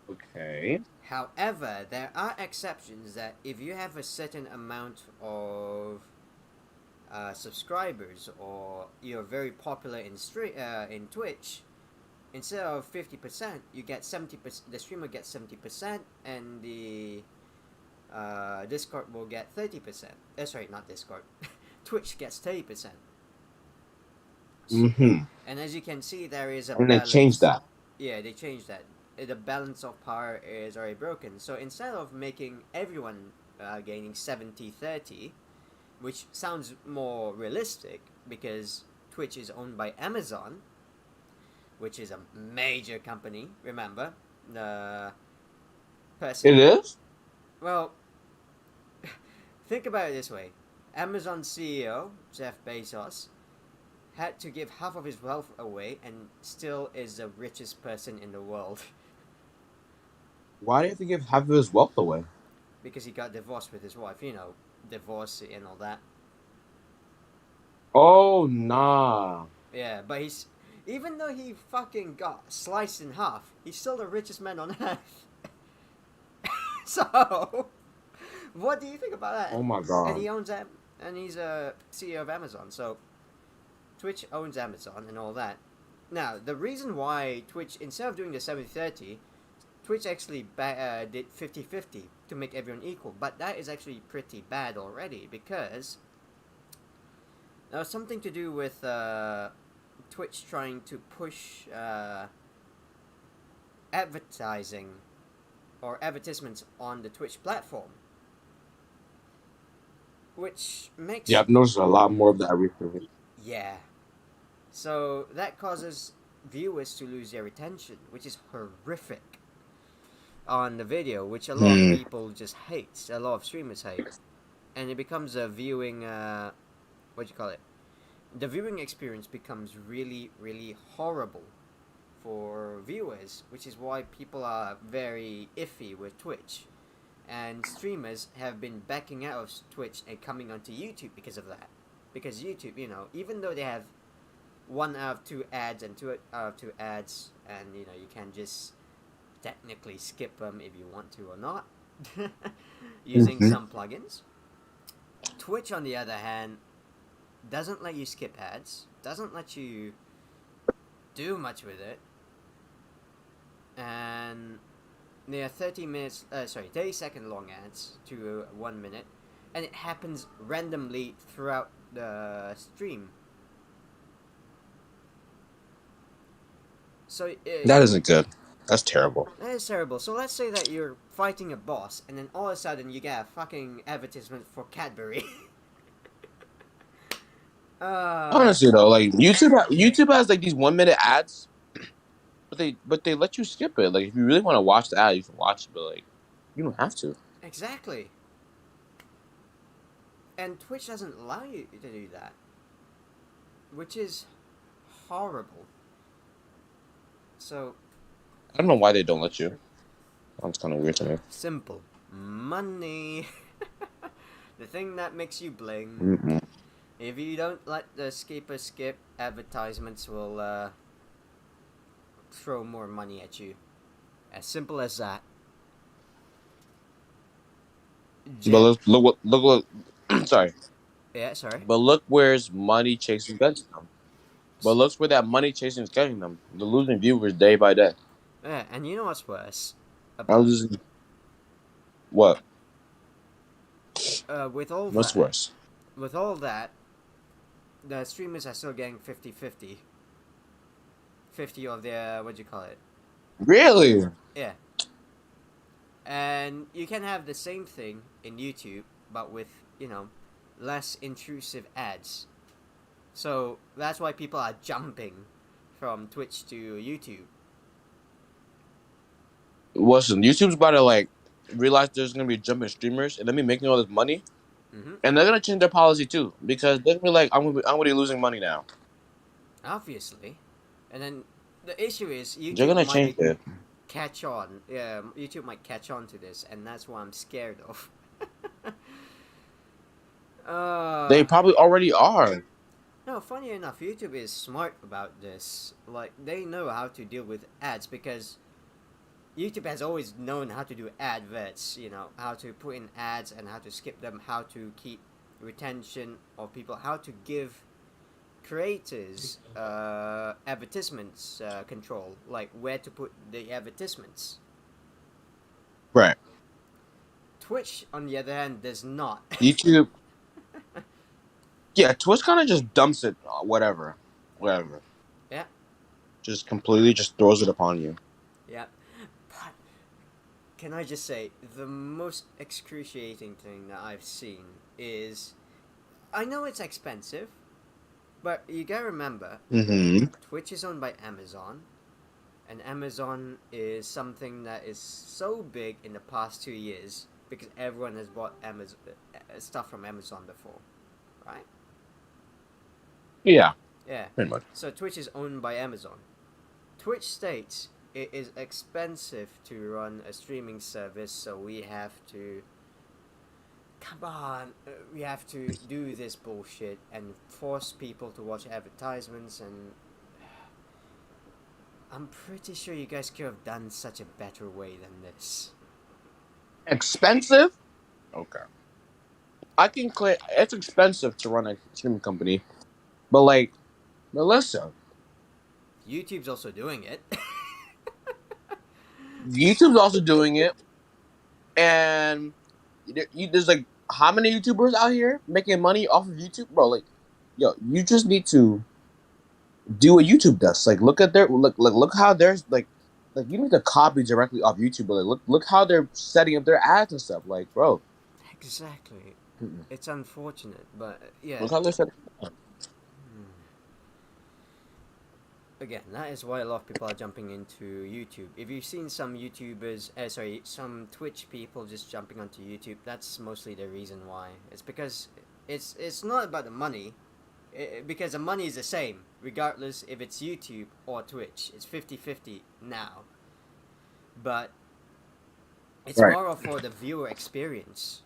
Okay. However, there are exceptions that if you have a certain amount of subscribers or you're very popular in Twitch, instead of 50%, you get 70%. The streamer gets 70%, and the Discord will get 30%. Sorry, not Discord. Twitch gets 30%. Mm-hmm. And as you can see, there is a And they balance. changed that. Yeah, they changed that. The balance of power is already broken. So instead of making everyone gaining 70-30, which sounds more realistic because Twitch is owned by Amazon, which is a major company, remember? The person. It is? Well, think about it this way. Amazon CEO, Jeff Bezos, had to give half of his wealth away and still is the richest person in the world. Why do you have to give half of his wealth away? Because he got divorced with his wife, divorce and all that. Oh, nah. Yeah, but even though he fucking got sliced in half, he's still the richest man on earth. So, what do you think about that? Oh my god. And he owns that, and he's a CEO of Amazon. So, Twitch owns Amazon and all that. Now, the reason why Twitch, instead of doing the 70-30, Twitch actually did 50-50 to make everyone equal. But that is actually pretty bad already because there was something to do with Twitch trying to push advertising or advertisements on the Twitch platform. Which makes... Yeah, I've noticed a lot more of that recently. Yeah. So that causes viewers to lose their attention, which is horrific on the video, which a lot of people just hate. A lot of streamers hate. And it becomes a viewing, the viewing experience becomes really, really horrible for viewers, which is why people are very iffy with Twitch. And streamers have been backing out of Twitch and coming onto YouTube because of that. Because YouTube, even though they have 1 out of 2 ads and 2 out of 2 ads, and you can just technically skip them if you want to or not, using some plugins. Twitch, on the other hand, doesn't let you skip ads, doesn't let you do much with it, and they are 30-second long ads to 1 minute, and it happens randomly throughout the stream. So that isn't good. That's terrible. That is terrible. So let's say that you're fighting a boss, and then all of a sudden you get a fucking advertisement for Cadbury. Honestly though, like YouTube has like these 1 minute ads, but they let you skip it. Like if you really want to watch the ad, you can watch it, but like you don't have to. Exactly. And Twitch doesn't allow you to do that, which is horrible. So I don't know why they don't let you. Sounds kind of weird to me. simple. Money. The thing that makes you bling. Mm-mm. If you don't let the skipper skip, advertisements will throw more money at you. As simple as that. But look, sorry. Yeah, sorry. But look where's money chasing getting them. But look where that money chasing is getting them. They're losing viewers day by day. Yeah, and you know what's worse? What? With all What's that, worse? With all that, the streamers are still getting 50-50. 50 of their, Really? Yeah. And you can have the same thing in YouTube, but with, less intrusive ads. So that's why people are jumping from Twitch to YouTube. Listen, YouTube's about to like realize there's gonna be jumping streamers and then be making all this money, Mm-hmm. and they're gonna change their policy too because they're gonna be like, I'm gonna be losing money now. Obviously. And then the issue is They're YouTube gonna might change it. catch on. Yeah, YouTube might catch on to this, and that's what I'm scared of. They probably already are. No, funny enough, YouTube is smart about this. Like, they know how to deal with ads because YouTube has always known how to do adverts, how to put in ads and how to skip them, how to keep retention of people, how to give creators advertisements control, like where to put the advertisements. Right. Twitch, on the other hand, does not. YouTube. Yeah, Twitch kind of just dumps it, whatever. Yeah. Just completely just throws it upon you. Yeah. But can I just say, the most excruciating thing that I've seen is, I know it's expensive, but you gotta remember, Mm-hmm. Twitch is owned by Amazon, and Amazon is something that is so big in the past 2 years because everyone has bought Amazon stuff from Amazon before, right? Yeah, Yeah. pretty much. So Twitch is owned by Amazon. Twitch states it is expensive to run a streaming service, so we have to. Come on, we have to do this bullshit and force people to watch advertisements, and I'm pretty sure you guys could have done such a better way than this. Expensive? Okay. I can claim it's expensive to run a streaming company, but like, Melissa, YouTube's also doing it. YouTube's also doing it, and there's like how many YouTubers out here making money off of YouTube, bro? Like, yo, you just need to do what YouTube does. Like, look at their look how there's like you need to copy directly off YouTube. But like, look how they're setting up their ads and stuff. Like, bro, Exactly. It's unfortunate, but yeah. look how they're setting. Again, that is why a lot of people are jumping into YouTube. If you've seen some YouTubers, some Twitch people just jumping onto YouTube, that's mostly the reason why. It's because it's not about the money, because the money is the same, regardless if it's YouTube or Twitch. It's 50-50 now. But it's Right. more for the viewer experience,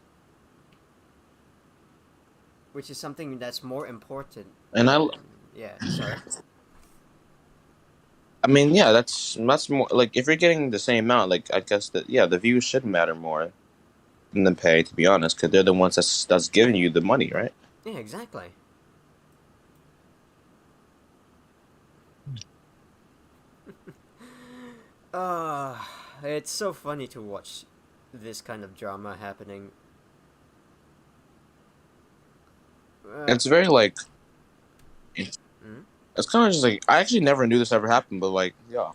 which is something that's more important. And Yeah, sorry. I mean, yeah, that's more like if you're getting the same amount, like I guess that the views should matter more than the pay, to be honest, because they're the ones that's giving you the money, right? Yeah, exactly. It's so funny to watch this kind of drama happening. It's very like Mhm. it's kind of just like I actually never knew this ever happened, but like Yeah,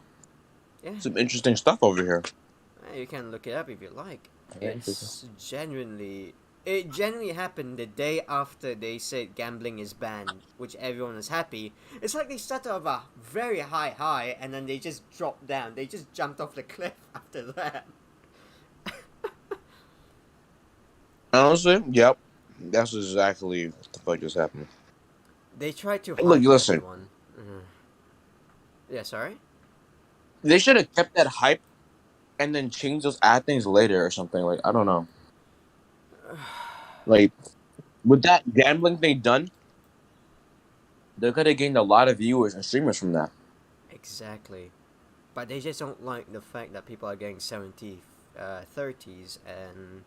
some interesting stuff over here. you can look it up if you like. Yeah, It genuinely happened the day after they said gambling is banned, which everyone was happy. It's like they started off a very high, and then they just dropped down. They just jumped off the cliff after that. Honestly, yep, that's exactly what the fuck just happened. They tried to Look, hype listen. everyone. Yeah, sorry? They should have kept that hype and then changed those ad things later or something. Like, I don't know. Like, with that gambling thing done, they could have gained a lot of viewers and streamers from that. Exactly. But they just don't like the fact that people are getting 70, 30s and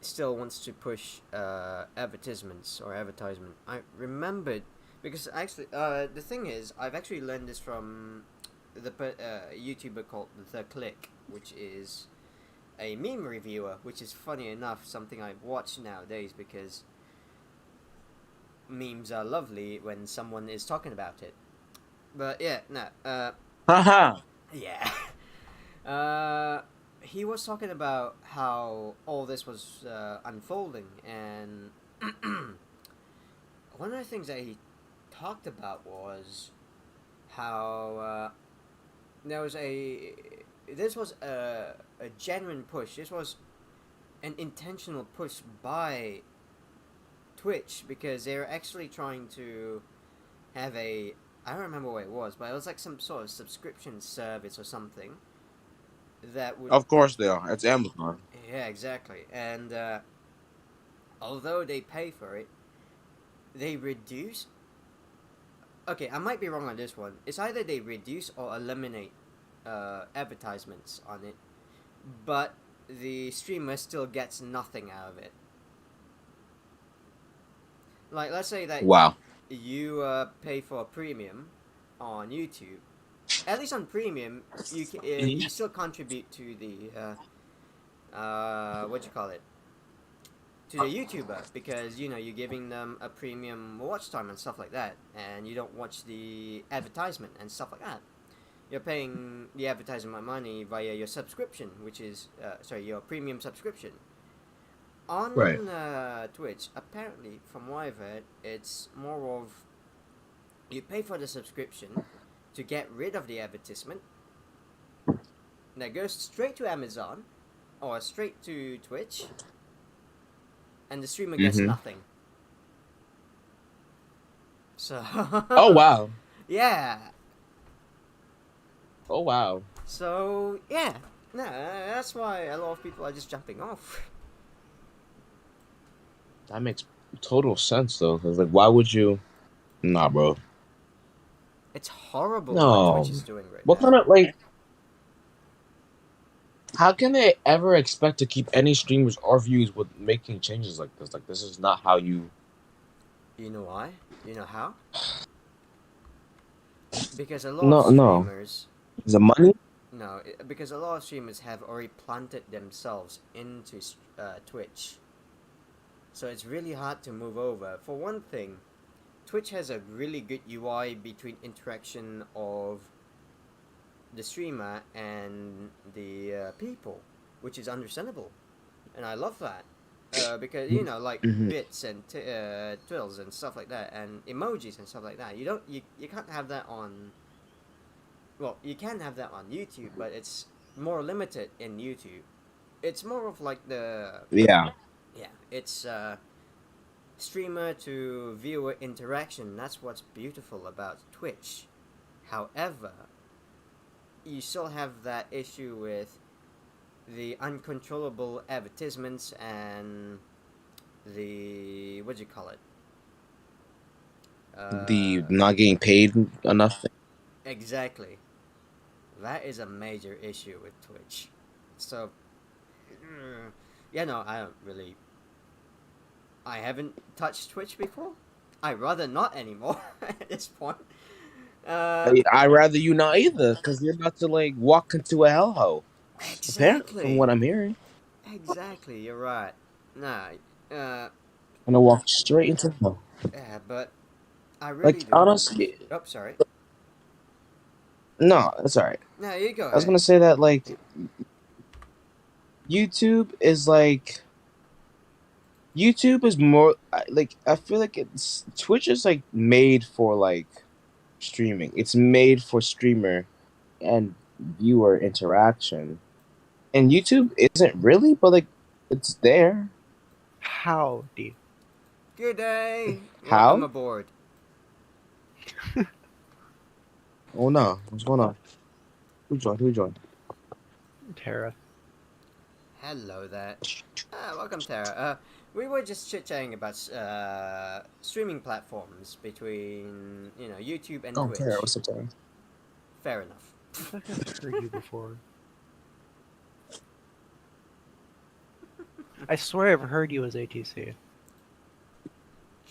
still wants to push advertisements or advertisement. I remembered, because actually, the thing is, I've actually learned this from the YouTuber called The Click, which is a meme reviewer, which is funny enough something I watch nowadays because memes are lovely when someone is talking about it. But yeah, no, Haha. yeah. He was talking about how all this was unfolding, and one of the things that he talked about was how there was a this was a genuine push. This was an intentional push by Twitch because they were actually trying to have a, I don't remember what it was, but it was like some sort of subscription service or something that would, Of course they are. It's Amazon. yeah, exactly. And although they pay for it, they reduce. Okay, I might be wrong on this one. It's either they reduce or eliminate advertisements on it, but the streamer still gets nothing out of it. Like, let's say that Wow. you pay for a premium on YouTube. At least on premium, you still contribute to the what you call it, to the YouTuber, because you know you're giving them a premium watch time and stuff like that, and you don't watch the advertisement and stuff like that. You're paying the advertisement money via your subscription, which is your premium subscription. On Right. Twitch, apparently, from what I've heard, it's more of you pay for the subscription to get rid of the advertisement. That goes straight to Amazon or straight to Twitch, and the streamer gets nothing. So. Oh wow. Yeah. Oh wow. So yeah, no, that's why a lot of people are just jumping off. That makes total sense though, because like, why would you? Nah, bro. It's horrible No. what Twitch is doing right What now. kind of like? How can they ever expect to keep any streamers or views with making changes like this? Like, this is not how you. You know why? You know how? Because a lot of No. streamers. Is it money? No, because a lot of streamers have already planted themselves into Twitch. So it's really hard to move over. For one thing, Twitch has a really good UI between interaction of the streamer and the people, which is understandable, and I love that because you know, like bits and twirls and stuff like that, and emojis and stuff like that. You can't have that on. Well, you can have that on YouTube, but it's more limited in YouTube. It's more of like the Yeah. it's streamer to viewer interaction. That's what's beautiful about Twitch. However, you still have that issue with the uncontrollable advertisements and the what do you call it? The not getting paid enough. Exactly. That is a major issue with Twitch. So, yeah, no, I haven't touched Twitch before. I rather not anymore at this point. I'd rather you not either, because you're about to like walk into a hellhole. Apparently, from what I'm hearing. Exactly, you're right. Nah, I'm gonna walk straight into hell. yeah, but I really Like do. honestly, Oh, sorry. no, that's alright. No, you go I was ahead. gonna say that like YouTube is more like, I feel like it's Twitch is like made for like streaming. It's made for streamer and viewer interaction, and YouTube isn't really, but like it's there. Howdy. Good day. How? Welcome aboard. Oh no, what's going on? Who joined? Tara. Hello there. Welcome, Tara. We were just chit-chatting about streaming platforms between, you know, YouTube and Twitch. Tara, what's up, Tara? Fair enough. I think I've heard you before. I swear I've heard you as ATC.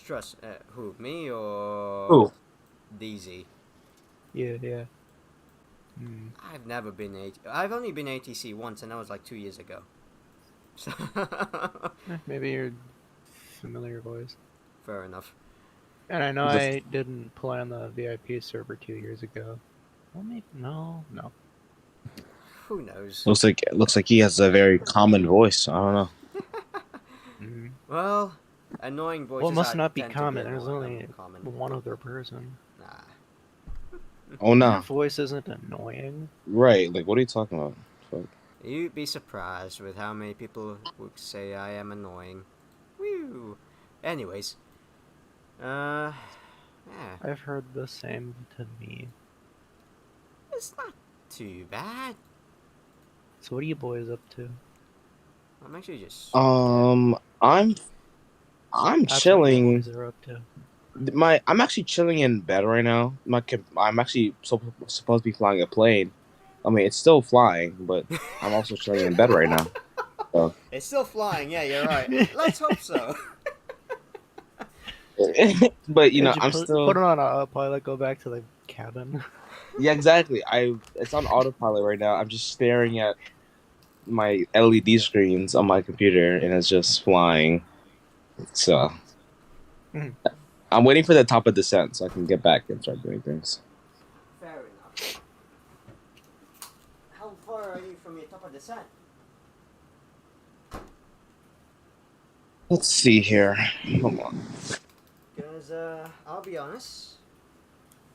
Trust, who, me or Who? DZ? Yeah. I've never been I've only been ATC once, and that was like 2 years ago. So Maybe you're familiar voice. fair enough. And I know I didn't play on the VIP server 2 years ago. Well, maybe no. who knows? Looks like he has a very common voice. I don't know. Mhm. Well, annoying Well, it voices must not be tend to common. There's only common. one other person. Nah. Oh Your no. voice isn't annoying. Right. Like, what are you talking about? Fuck. You'd be surprised with how many people would say I am annoying. Woo! Anyways. Yeah. I've heard the same to me. It's not too bad. So what are you boys up to? I'm actually just... I'm That's what you chilling. boys are up to. I'm actually chilling in bed right now. I'm actually supposed to be flying a plane. I mean, it's still flying, but I'm also chilling in bed right now. So. It's still flying, yeah, you're right. Let's hope so. But Did you I'm put still. it on autopilot, go back to the cabin? Yeah, exactly. It's on autopilot right now. I'm just staring at my LED screens on my computer, and it's just flying. So Mhm. I'm waiting for the top of descent so I can get back and start doing things. Fair enough. How far are you from your top of descent? Let's see here. Hold on. Because, I'll be honest.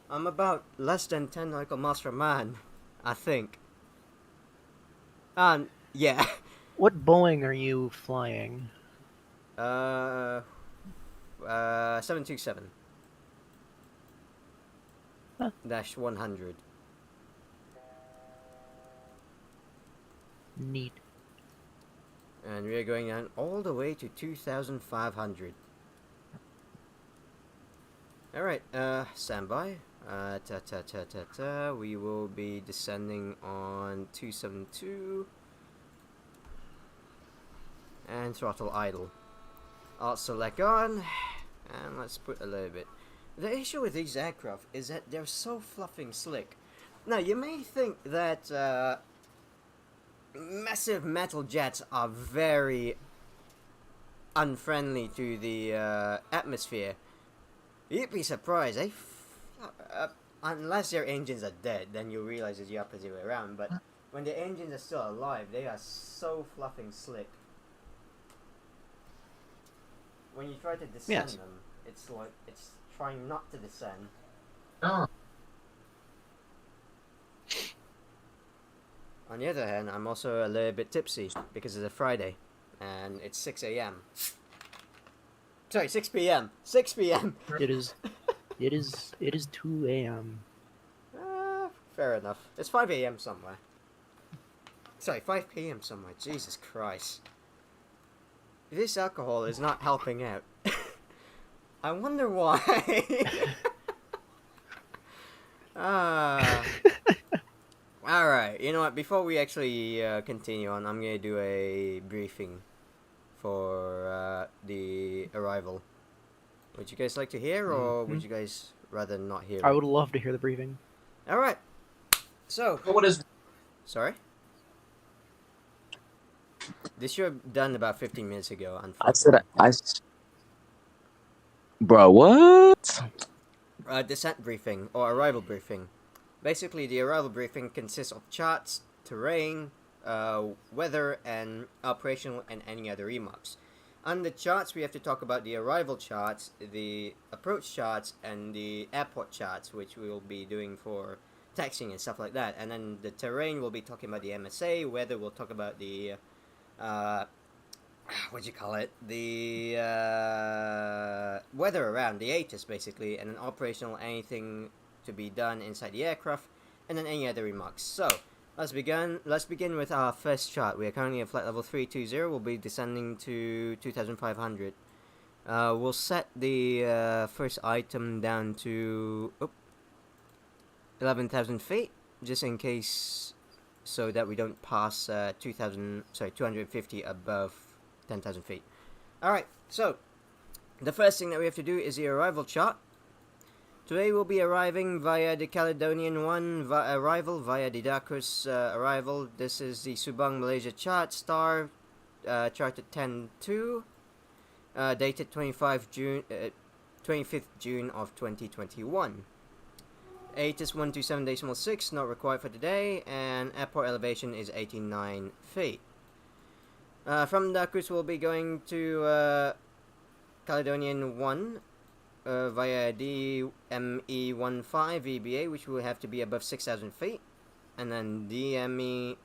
I'm about less than 10 nautical miles from man, I think. Yeah. What Boeing are you flying? 727. Huh. Dash 100. Neat. And we're going down all the way to 2,500. Alright, standby. We will be descending on 272. And throttle idle. Alt select on. And let's put a little bit. The issue with these aircraft is that they're so fluffing slick. Now, you may think that massive metal jets are very unfriendly to the atmosphere. You'd be surprised, unless their engines are dead, then you'll realize it's the opposite way around. But when the engines are still alive, they are so fluffing slick. When you try to descend Yes. them, it's like it's trying not to descend. On the other hand, I'm also a little bit tipsy because it's a Friday, and it's 6 a.m. Sorry, 6 p.m. 6 p.m. It is 2 a.m. Fair enough. It's 5 a.m. somewhere. Sorry, 5 p.m. somewhere. Jesus Christ. This alcohol is not helping out. I wonder why. Alright, you know what? Before we actually continue on, I'm gonna do a briefing for the arrival. Would you guys like to hear, or would you guys rather not hear I it? would love to hear the briefing. Alright. So, What is? sorry? This should have done about 15 minutes ago, I said unfortunately. Bro, what? Descent briefing, or arrival briefing. Basically, the arrival briefing consists of charts, terrain, weather, and operational and any other remarks. On the charts, we have to talk about the arrival charts, the approach charts, and the airport charts, which we will be doing for taxiing and stuff like that. And then the terrain, we'll be talking about the MSA. Weather, we'll talk about the the weather around the ATIS, basically, and then operational, anything to be done inside the aircraft, and then any other remarks. So let's begin with our first chart. We are currently at flight level 320. We'll be descending to 2,500. We'll set the first item down to 11,000 feet, just in case, so that we don't pass 250 above 10,000 feet. Alright, so the first thing that we have to do is the arrival chart. Today we'll be arriving via the Caledonian 1 arrival, via the Dakos arrival. This is the Subang, Malaysia chart, star charted 10-2, dated 25th June of 2021. ATIS 127.6 not required for today, and airport elevation is 89 feet. From the cruise, we'll be going to Caledonian 1 via DME15 VBA, which will have to be above 6,000 feet, and then DME3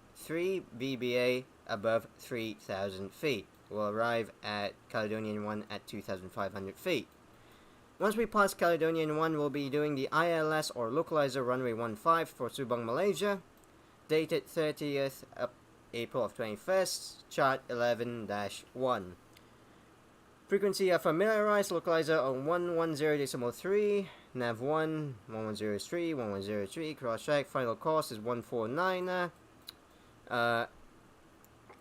VBA above 3,000 feet. We'll arrive at Caledonian 1 at 2,500 feet. Once we pass Caledonian 1, we'll be doing the ILS or localizer runway 15 for Subang, Malaysia, dated 30th April of 21st, chart 11-1. Frequency of familiarized localizer on 110.3, nav 1, 1103, 1103, cross track, final cost is 149.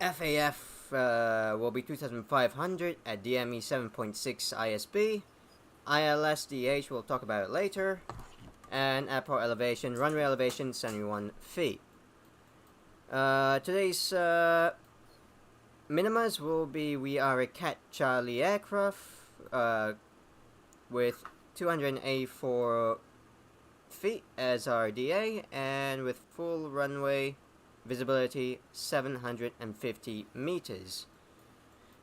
FAF will be 2,500 at DME 7.6 ISB. ILSDH, we'll talk about it later. And airport elevation, runway elevation, 71 feet. Today's minimas will be, we are a Cat Charlie aircraft with 284 feet as our DA, and with full runway visibility 750 meters.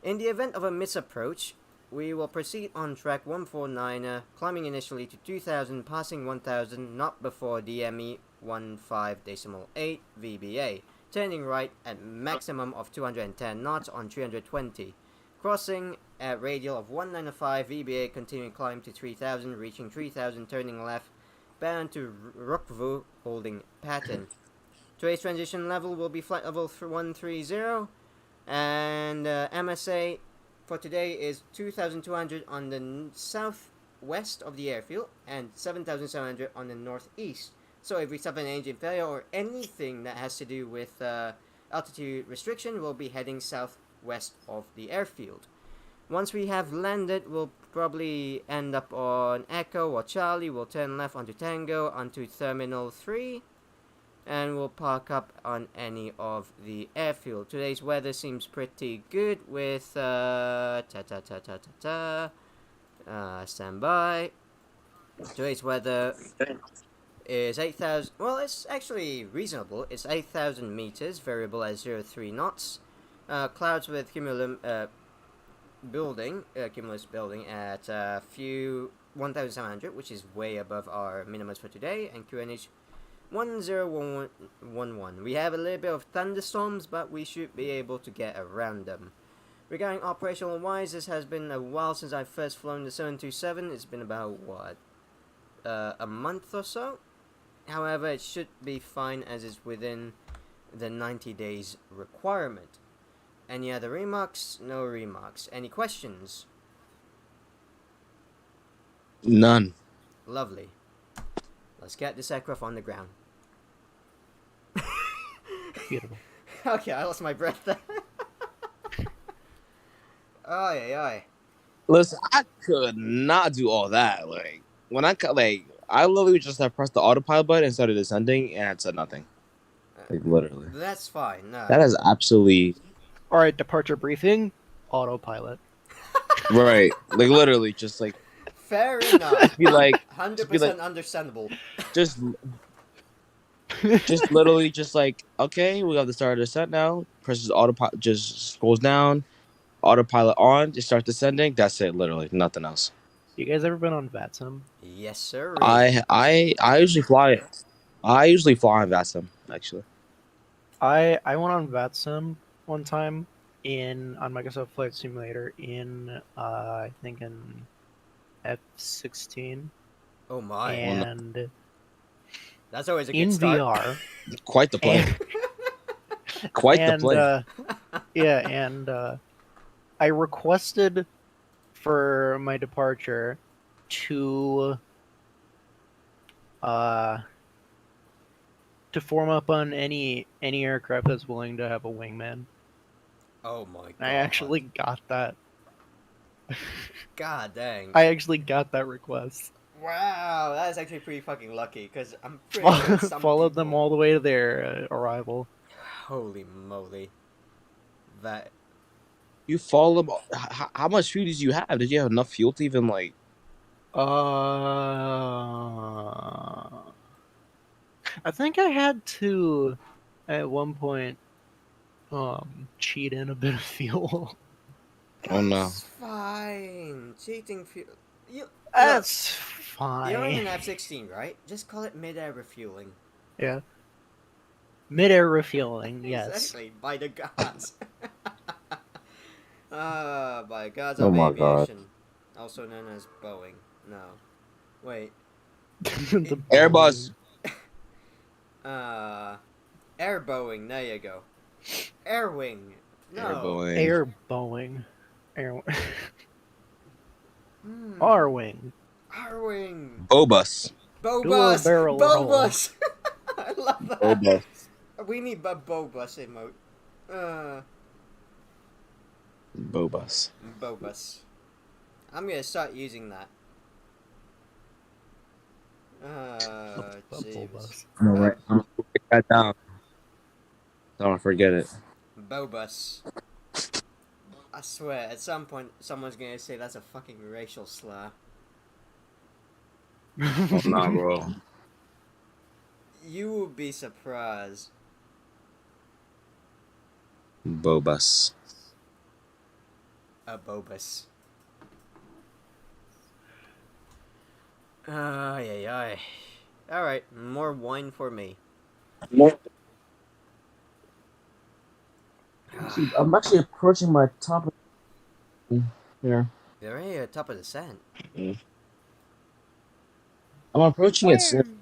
In the event of a misapproach, we will proceed on track 149, climbing initially to 2,000, passing 1,000, not before DME 15.8 VBA, turning right at maximum of 210 knots on 320, crossing at radial of 195 VBA, continuing climb to 3,000, reaching 3,000, turning left, bound to Rockville, holding pattern. Today's transition level will be flight level 130, and MSA for today is 2,200 on the southwest of the airfield and 7,700 on the northeast. So if we suffer an engine failure or anything that has to do with altitude restriction, we'll be heading southwest of the airfield. Once we have landed, we'll probably end up on Echo or Charlie. We'll turn left onto Tango, onto Terminal 3, and we'll park up on any of the airfield. Today's weather seems pretty good with stand by. Today's weather is 8,000, well, it's actually reasonable. It's 8,000 meters, variable at 0.3 knots. Clouds with cumulus building at few 1,700, which is way above our minimums for today, and QNH 10111. We have a little bit of thunderstorms, but we should be able to get around them. Regarding operational wise, this has been a while since I've first flown the 727. It's been about, what, a month or so? However, it should be fine as it's within the 90 days requirement. Any other remarks? No remarks. Any questions? None. Lovely. Let's get this aircraft on the ground. Beautiful. Okay, I lost my breath there. Aye. Listen, I could not do all that. Like when I literally just have pressed the autopilot button and started descending, and it said nothing. Like literally. That's fine. No. That is absolutely Alright, departure briefing. Autopilot. right. Like literally, just like Fair enough. be like 100% understandable. just literally just like, okay, we have the start of descent now. Presses autopilot, just scrolls down, autopilot on, just start descending. That's it, literally, nothing else. You guys ever been on VATSIM? Yes, sir. I usually fly. I usually fly on VATSIM, actually. I went on VATSIM one time on Microsoft Flight Simulator in I think in F16. Oh my. And that's always a good in start. VR. Quite the plane. Quite the plane. Yeah, and I requested for my departure to form up on any aircraft that's willing to have a wingman. Oh my god. I actually got that. God dang. I actually got that request. Wow, that is actually pretty fucking lucky, because I'm pretty sure some Followed people... them all the way to their arrival. Holy moly. That... You follow them. How much fuel did you have? Did you have enough fuel to even like? I think I had to, at one point, cheat in a bit of fuel. Oh no. That's fine. Cheating fuel. You That's you're in fine. an F-16, right? Just call it mid-air refueling. Yeah. Mid-air refueling, yes. Exactly. By the gods. By the gods Oh of my God. aviation, also known as Boeing. No, wait. The Airbus. Air Boeing. There you go. Air Wing. Air No. Boeing. Air Boeing. Air. Hmm. R-wing. R-Wing. Bobus. Bobus. barrel roll. Bobus. I love that. Bobus. We need a Bobus emote. Bobus. Bobus. I'm gonna start using that. Jeez. Bus. All right. Write that down. Don't forget it. Bobus. I swear, at some point, someone's gonna say that's a fucking racial slur. Oh, nah, bro. You will be surprised. Bobus. A Bobus. Ay, ay, ay. Alright, more wine for me. I'm actually approaching my top. Here. You're already at the top of the sand. I'm approaching it soon.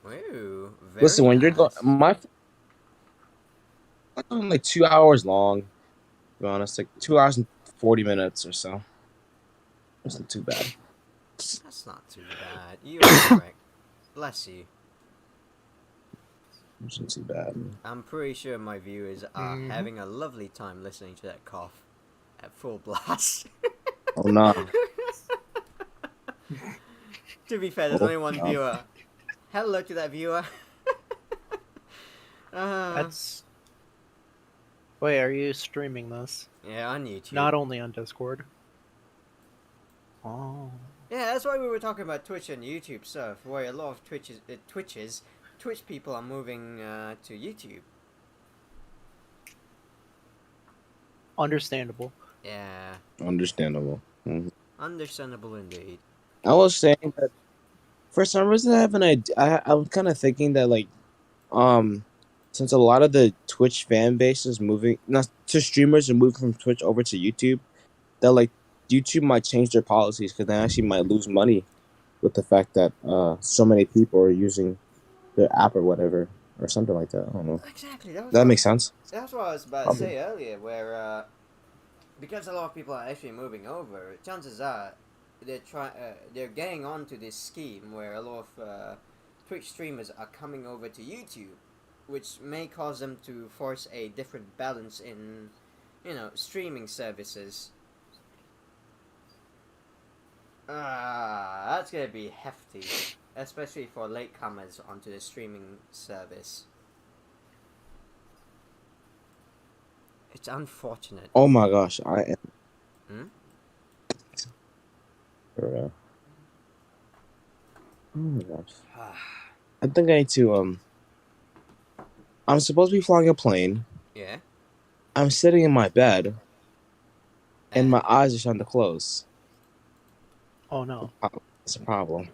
Ooh, very Listen, when you're nice. going, my I'm going like 2 hours long. To be honest, like 2 hours and 40 minutes or so. It's not too bad. That's not too bad. You are correct. Bless you. It's not too bad. I'm pretty sure my viewers are having a lovely time listening to that cough at full blast. Oh no. To be fair, there's only one viewer. Hello to that viewer. That's. Wait, are you streaming this? Yeah, on YouTube. Not only on Discord. Oh. Yeah, that's why we were talking about Twitch and YouTube stuff, where a lot of Twitch people are moving to YouTube. Understandable. Yeah, Understandable. understandable indeed. I was saying that for some reason I have an idea. I'm kind of thinking that like, since a lot of the Twitch fan base is moving, not to streamers are moving from Twitch over to YouTube, that like YouTube might change their policies because they actually might lose money with the fact that so many people are using their app or whatever or something like that. I don't know. Exactly. That makes sense. That's what I was about to say earlier, where because a lot of people are actually moving over, chances are they're getting onto this scheme where a lot of Twitch streamers are coming over to YouTube, which may cause them to force a different balance in, streaming services. That's gonna be hefty, especially for latecomers onto the streaming service. It's unfortunate. Oh my gosh, I am. Oh my gosh. I think I need to I'm supposed to be flying a plane. Yeah. I'm sitting in my bed and my eyes are starting to close. Oh no. It's a problem.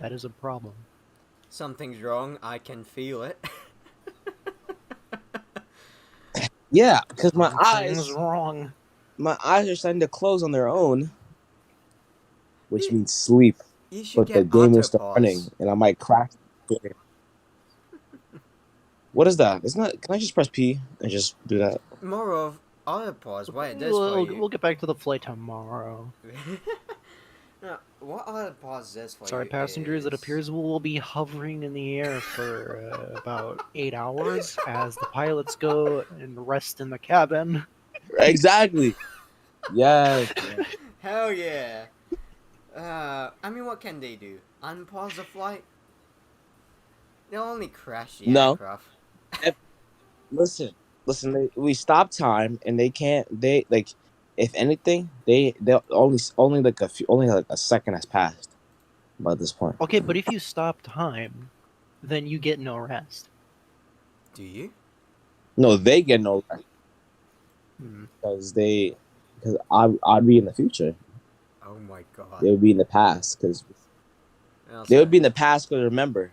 That is a problem. Something's wrong. I can feel it. Yeah, because my Something's wrong. eyes are starting to close on their own, which means sleep. You should But the get game will start autopause. running, and I might crash. What is that? It's not. Can I just press P and just do that? More of autopause. What it does for you. We'll get back to the flight tomorrow. No, what autopause does for you. Sorry, passengers. is... It appears we will be hovering in the air for about 8 hours as the pilots go and rest in the cabin. Exactly. Yes. Hell yeah. I mean, what can they do? Unpause the flight? They'll only crash the aircraft. Listen. We stop time, and they can't. They like, if anything, they'll only like a second has passed by this point. Okay, but if you stop time, then you get no rest. Do you? No, they get no rest because I'd be in the future. Oh my god. They would be in the past because they would be in the past. Because remember,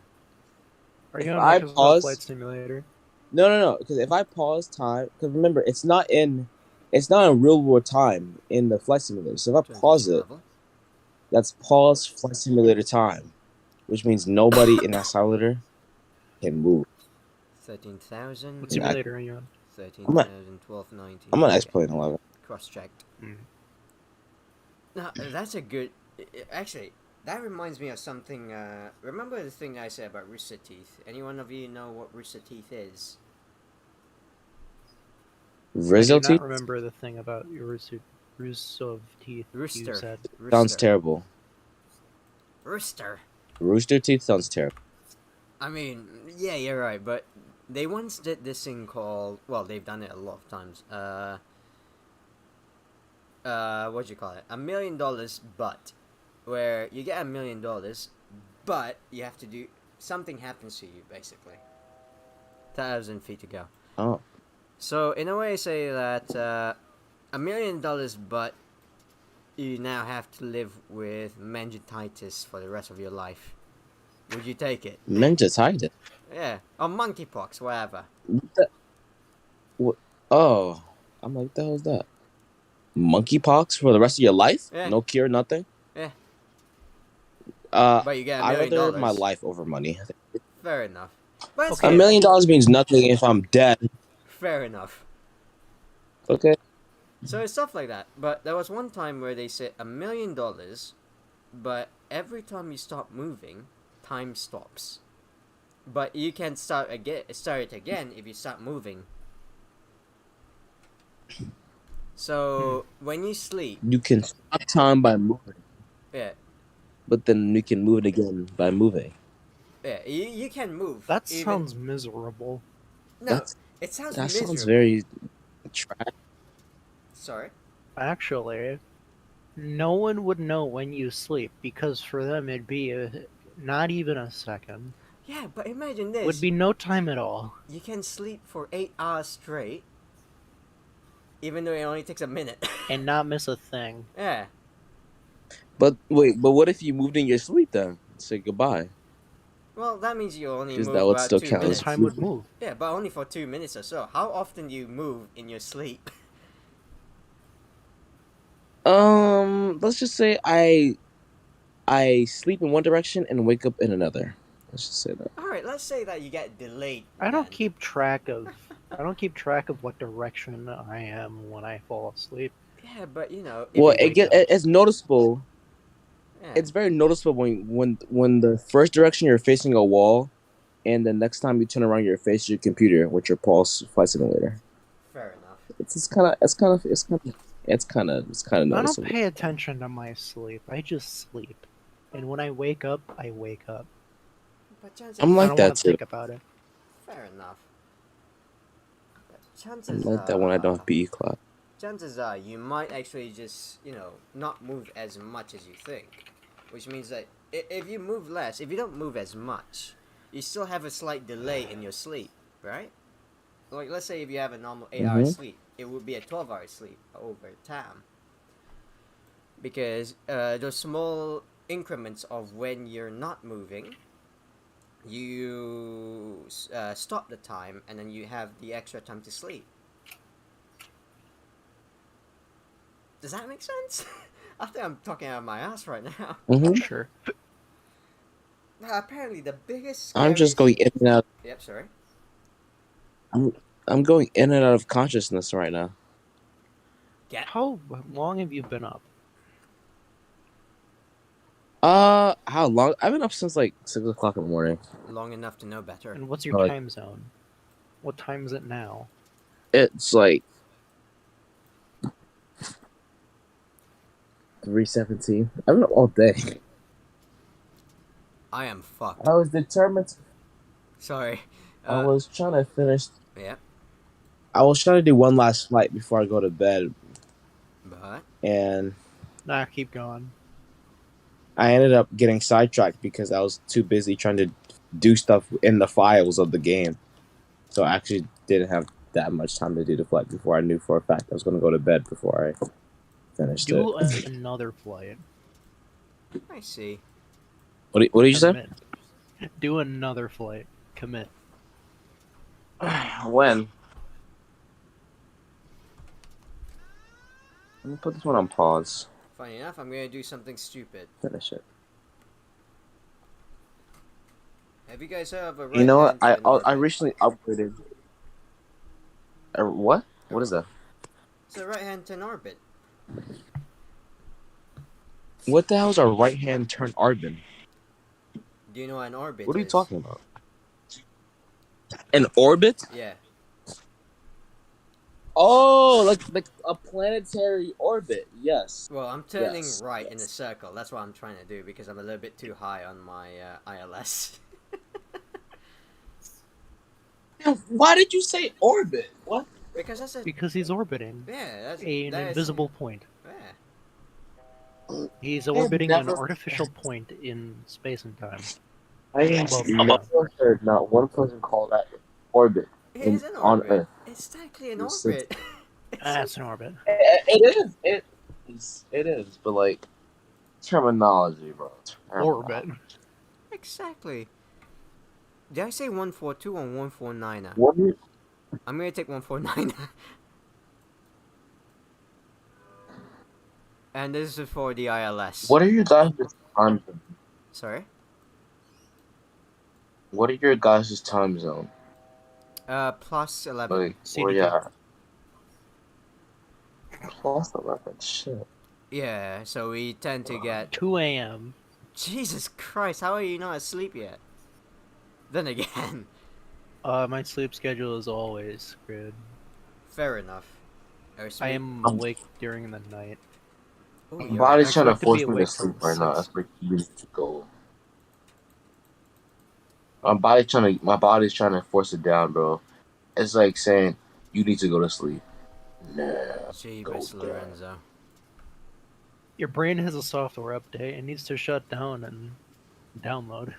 Are you if on I Microsoft pause, Flight Simulator? no. Because if I pause time, because remember, it's not in real world time in the flight simulator. So if I pause it, that's pause flight simulator time, which means nobody in that simulator can move. 13,000. What And simulator are you on? 13,000, 1290. I'm on X-Plane 11. Cross-checked. Mm. No, that's a good... Actually, that reminds me of something... remember the thing I said about rooster teeth? Any one of you know what rooster teeth is? I do Rizzo not teeth remember the thing about your Russo teeth you Rooster. said. sounds terrible. Rooster. Rooster teeth sounds terrible. I mean, yeah, you're right, but they once did this thing called... Well, they've done it a lot of times. What do you call it? $1 million, but... Where you get $1 million, but you have to do... Something happens to you, basically. 1,000 feet to go. Oh. So, in a way, say that $1 million, but you now have to live with meningitis for the rest of your life. Would you take it? Meningitis? Yeah. Or monkeypox, whatever. What? Oh. I'm like, what the hell is that? Monkeypox for the rest of your life? Yeah. No cure, nothing? Yeah. But you get $1 I'd million. rather my life over money. Fair enough. But it's Okay. $1 million means nothing if I'm dead. Fair enough. Okay. So it's stuff like that. But there was one time where they said $1 million, but every time you stop moving, time stops. But you can start it again if you start moving. So when you sleep, You can stop time by moving, yeah, but then you can move it again by moving. you can move. That even... sounds miserable. No, That's, it sounds that miserable. sounds very trash. Sorry? Actually, no one would know when you sleep because for them it'd be not even a second. Yeah, but imagine this. Would be no time at all. You can sleep for 8 hours straight, even though it only takes a minute. And not miss a thing. Yeah. But wait, what if you moved in your sleep then? Say goodbye. Well, that means you only Because move that would about still 2 count The minutes. as time would move. Yeah, but only for 2 minutes or so. How often do you move in your sleep? Let's just say I sleep in one direction and wake up in another. Let's just say that. Alright, let's say that you get delayed. I don't then. keep track of what direction I am when I fall asleep. Yeah, but you know. Well, you wake up. it's noticeable. Yeah. It's very noticeable when the first direction you're facing a wall, and the next time you turn around you're facing your computer with your Pulse Flight Simulator. Fair enough. It's kind of I don't noticeable. pay attention to my sleep. I just sleep. And when I wake up, I wake up. But chances I'm I like don't that want to too. think about it. Fair enough. But I'm chances like that when I don't have PE class. chances are you might actually just, not move as much as you think. Which means that if you move less, if you don't move as much, you still have a slight delay in your sleep, right? Like, let's say if you have a normal 8-hour sleep, it would be a 12-hour sleep over time. Because those small increments of when you're not moving, you stop the time, and then you have the extra time to sleep. Does that make sense? I think I'm talking out of my ass right now. Sure. Apparently, the biggest. I'm just going in and out. Yep, sorry. I'm going in and out of consciousness right now. How long have you been up? How long? I've been up since like 6 o'clock in the morning. Long enough to know better. And what's your Like- time zone? What time is it now? It's like 3:17. I've been up all day. I am fucked. I was determined. Sorry. I was trying to finish. Yeah, I was trying to do one last flight before I go to bed, but and Nah, keep going. I ended up getting sidetracked because I was too busy trying to do stuff in the files of the game. So I actually didn't have that much time to do the flight before I knew for a fact I was going to go to bed before I finished Do it. another flight. I see. What did you say? Commit. Do another flight. Commit. When? Let me put this one on pause. Funny enough, I'm gonna do something stupid. Finish it. Have you guys heard of a right You know what? hand turn I orbit? recently upgraded. What? What is that? It's a right hand turn orbit. What the hell is a right hand turn orbit? Do you know what an orbit What are you is? talking about? An orbit? Yeah. Oh, like a planetary orbit. Yes. Well, I'm turning Yes, right in a yes. circle. That's what I'm trying to do because I'm a little bit too high on my ILS. Why did you say orbit? What? Because that's a Because he's orbiting yeah, an that is- invisible point. Yeah. He's have orbiting an never- artificial point in space and time. I have Well, never heard not one person call that orbit. It is an on orbit. Earth. It's technically an It's- orbit. That's an orbit. It is. It is. But like terminology, bro. Orbit. Exactly. Did I say 142 or 149? What do you? I'm gonna take 149. And this is for the ILS. What are your guys' time zone? Sorry? What are your guys' time zone? Plus 11. Like, where CDT. you at? Plus 11. Shit. Yeah, so we tend to get... 2 a.m. Jesus Christ, how are you not asleep yet? Then again, My sleep schedule is always good. fair enough. I am awake during the night. Ooh, My you're body's I trying to have to force be me to awake sleep till right now. 6. That's like really to go. My body's trying to force it down, bro. It's like saying you need to go to sleep. Nah. Jeebus, Go Lorenzo. Your brain has a software update. It needs to shut down and download.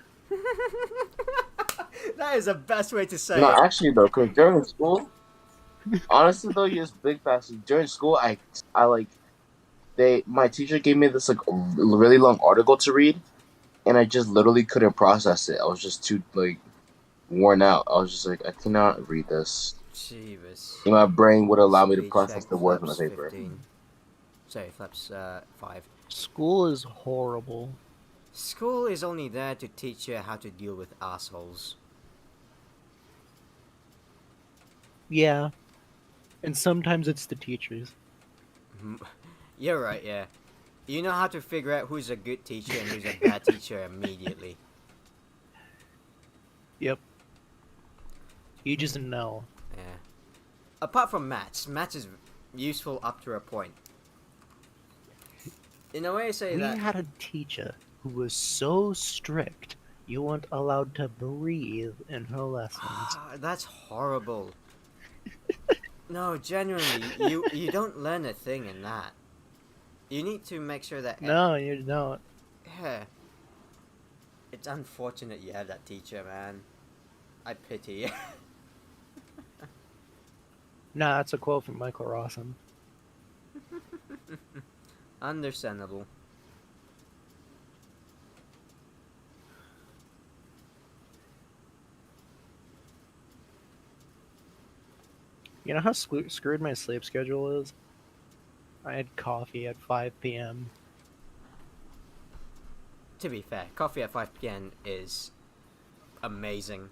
That is the best way to say No, it. actually though, cause during school, honestly though, yes, big facts. During school, my teacher gave me this like really long article to read, and I just literally couldn't process it. I was just too like worn out. I was just like, I cannot read this. Jeebus. And my brain would allow me to Speed process check, the words on the flaps paper. 15. Sorry, flaps 5. School is horrible. School is only there to teach you how to deal with assholes. Yeah. And sometimes it's the teachers. You're right, yeah. You know how to figure out who's a good teacher and who's a bad teacher immediately. Yep. You just know. Yeah. Apart from maths is useful up to a point. In a way, I say We that. had a teacher who was so strict you weren't allowed to breathe in her lessons. That's horrible. No, genuinely, you don't learn a thing in that. You need to make sure that. No, you don't. Yeah. It's unfortunate you have that teacher, man. I pity you. Nah, that's a quote from Michael Rawson. Understandable. You know how screwed my sleep schedule is? I had coffee at 5 p.m. To be fair, coffee at 5 p.m. is amazing.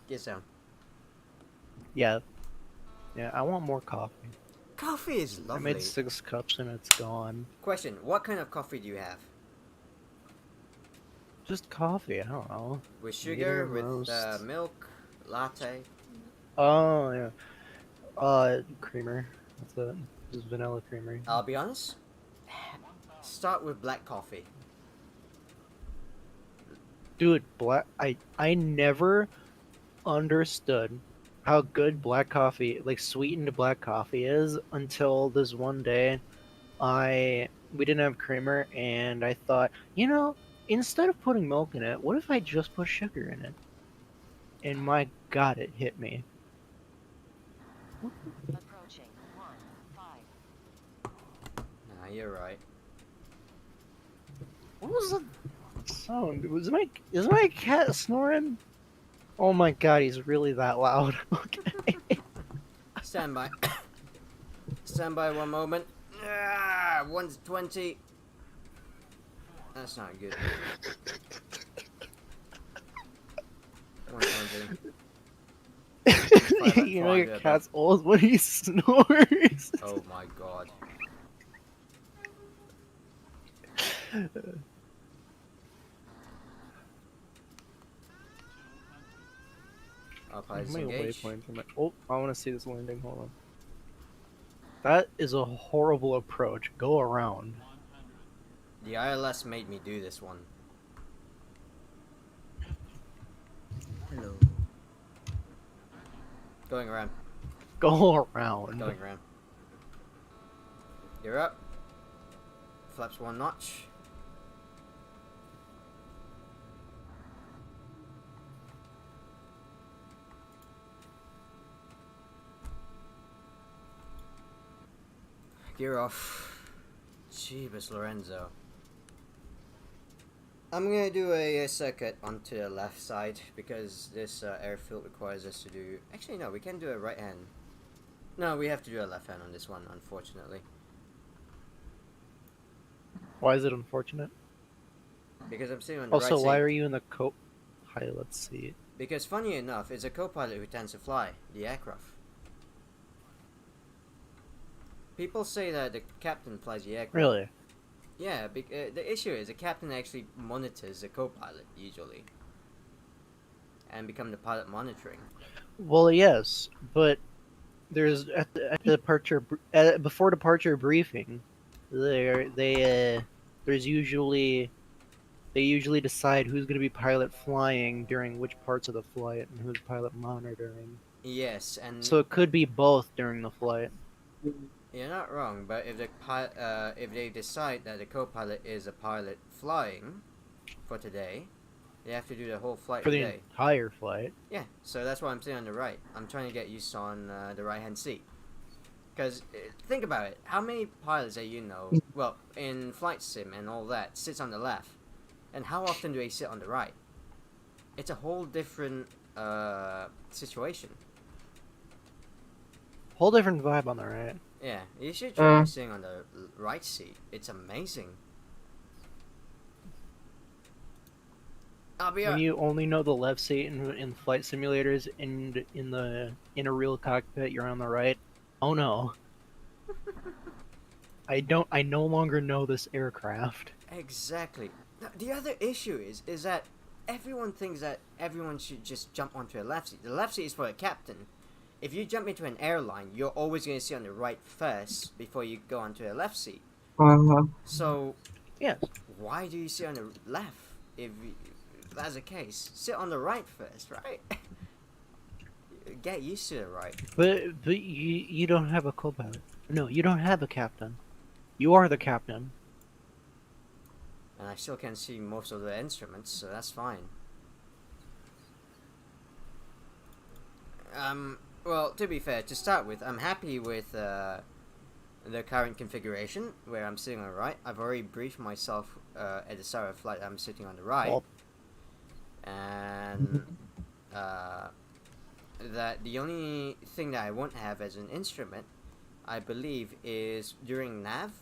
Get down. Yeah. Yeah, I want more coffee. Coffee is I lovely. made 6 cups and it's gone. Question, what kind of coffee do you have? Just coffee, I don't know. With sugar, Medium with roast. milk, latte? Oh, yeah. Creamer. That's it. Just vanilla creamer. I'll be honest. Start with black coffee. Dude, I never understood how good black coffee, like sweetened black coffee is until this one day we didn't have creamer and I thought, instead of putting milk in it, what if I just put sugar in it? and my god, it hit me. Approaching 1-5. Nah, you're right. What was that sound? Is my cat snoring? Oh my god, he's really that loud. Okay. Stand by. Stand by 1 moment. Ah, 120. That's not good. 120. You know your cat's old when he snores. Oh my god. Up How highs many engage. waypoints am I? Oh, I want to see this landing. Hold on. That is a horrible approach. Go around. The ILS made me do this one. Hello. Going around. Go around. Going around. You're up. Flaps 1 notch. Gear off. Jeebus Lorenzo. I'm gonna do a circuit onto the left side because this airfield requires us to do... Actually, no, we can do a right hand. No, we have to do a left hand on this one, unfortunately. Why is it unfortunate? Because I'm sitting on the Also, right why seat. are you in the co... Hi, let's see. Because funny enough, it's a co-pilot who tends to fly the aircraft. People say that the captain flies the aircraft. Really? Yeah, the issue is the captain actually monitors the co-pilot usually, and become the pilot monitoring. Well, yes, but there's at the departure before departure briefing, there's usually they usually decide who's going to be pilot flying during which parts of the flight and who's pilot monitoring. Yes, and So it could be both during the flight. you're not wrong. But if if they decide that the co-pilot is a pilot flying for today, they have to do the whole flight For the today. entire flight. Yeah, so that's why I'm sitting on the right. I'm trying to get used on the right-hand seat. Because think about it, how many pilots that you know, well, in flight sim and all that, sits on the left, and how often do they sit on the right? It's a whole different situation. Whole different vibe on the right. Yeah, you should try sitting on the right seat. It's amazing. I'll be When you only know the left seat in flight simulators and in a real cockpit, you're on the right. Oh no. I no longer know this aircraft. Exactly. Now, the other issue is that everyone thinks that everyone should just jump onto a left seat. The left seat is for a captain. If you jump into an airline, you're always going to sit on the right first before you go onto a left seat. So, Yes. why do you sit on the left? If that's the case, sit on the right first, right? Get used to the right. But you don't have a co-pilot. No, you don't have a captain. You are the captain. And I still can see most of the instruments, so that's fine. Well, to be fair, to start with, I'm happy with the current configuration, where I'm sitting on the right. I've already briefed myself at the start of the flight I'm sitting on the right. Well, And that the only thing that I won't have as an instrument, I believe, is during nav,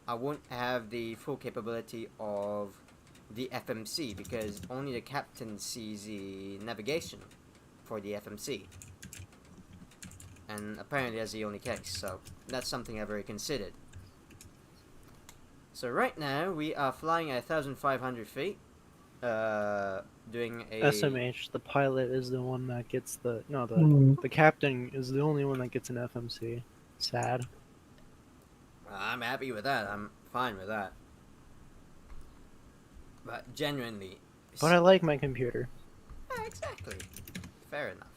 I won't have the full capability of the FMC, because only the captain sees the navigation for the FMC. And apparently that's the only case, so that's something I've already considered. So right now, we are flying at 1,500 feet, doing a... SMH, the pilot is the one that gets the captain is the only one that gets an FMC. Sad. I'm happy with that. I'm fine with that. But genuinely... But I like my computer. Yeah, exactly. Fair enough.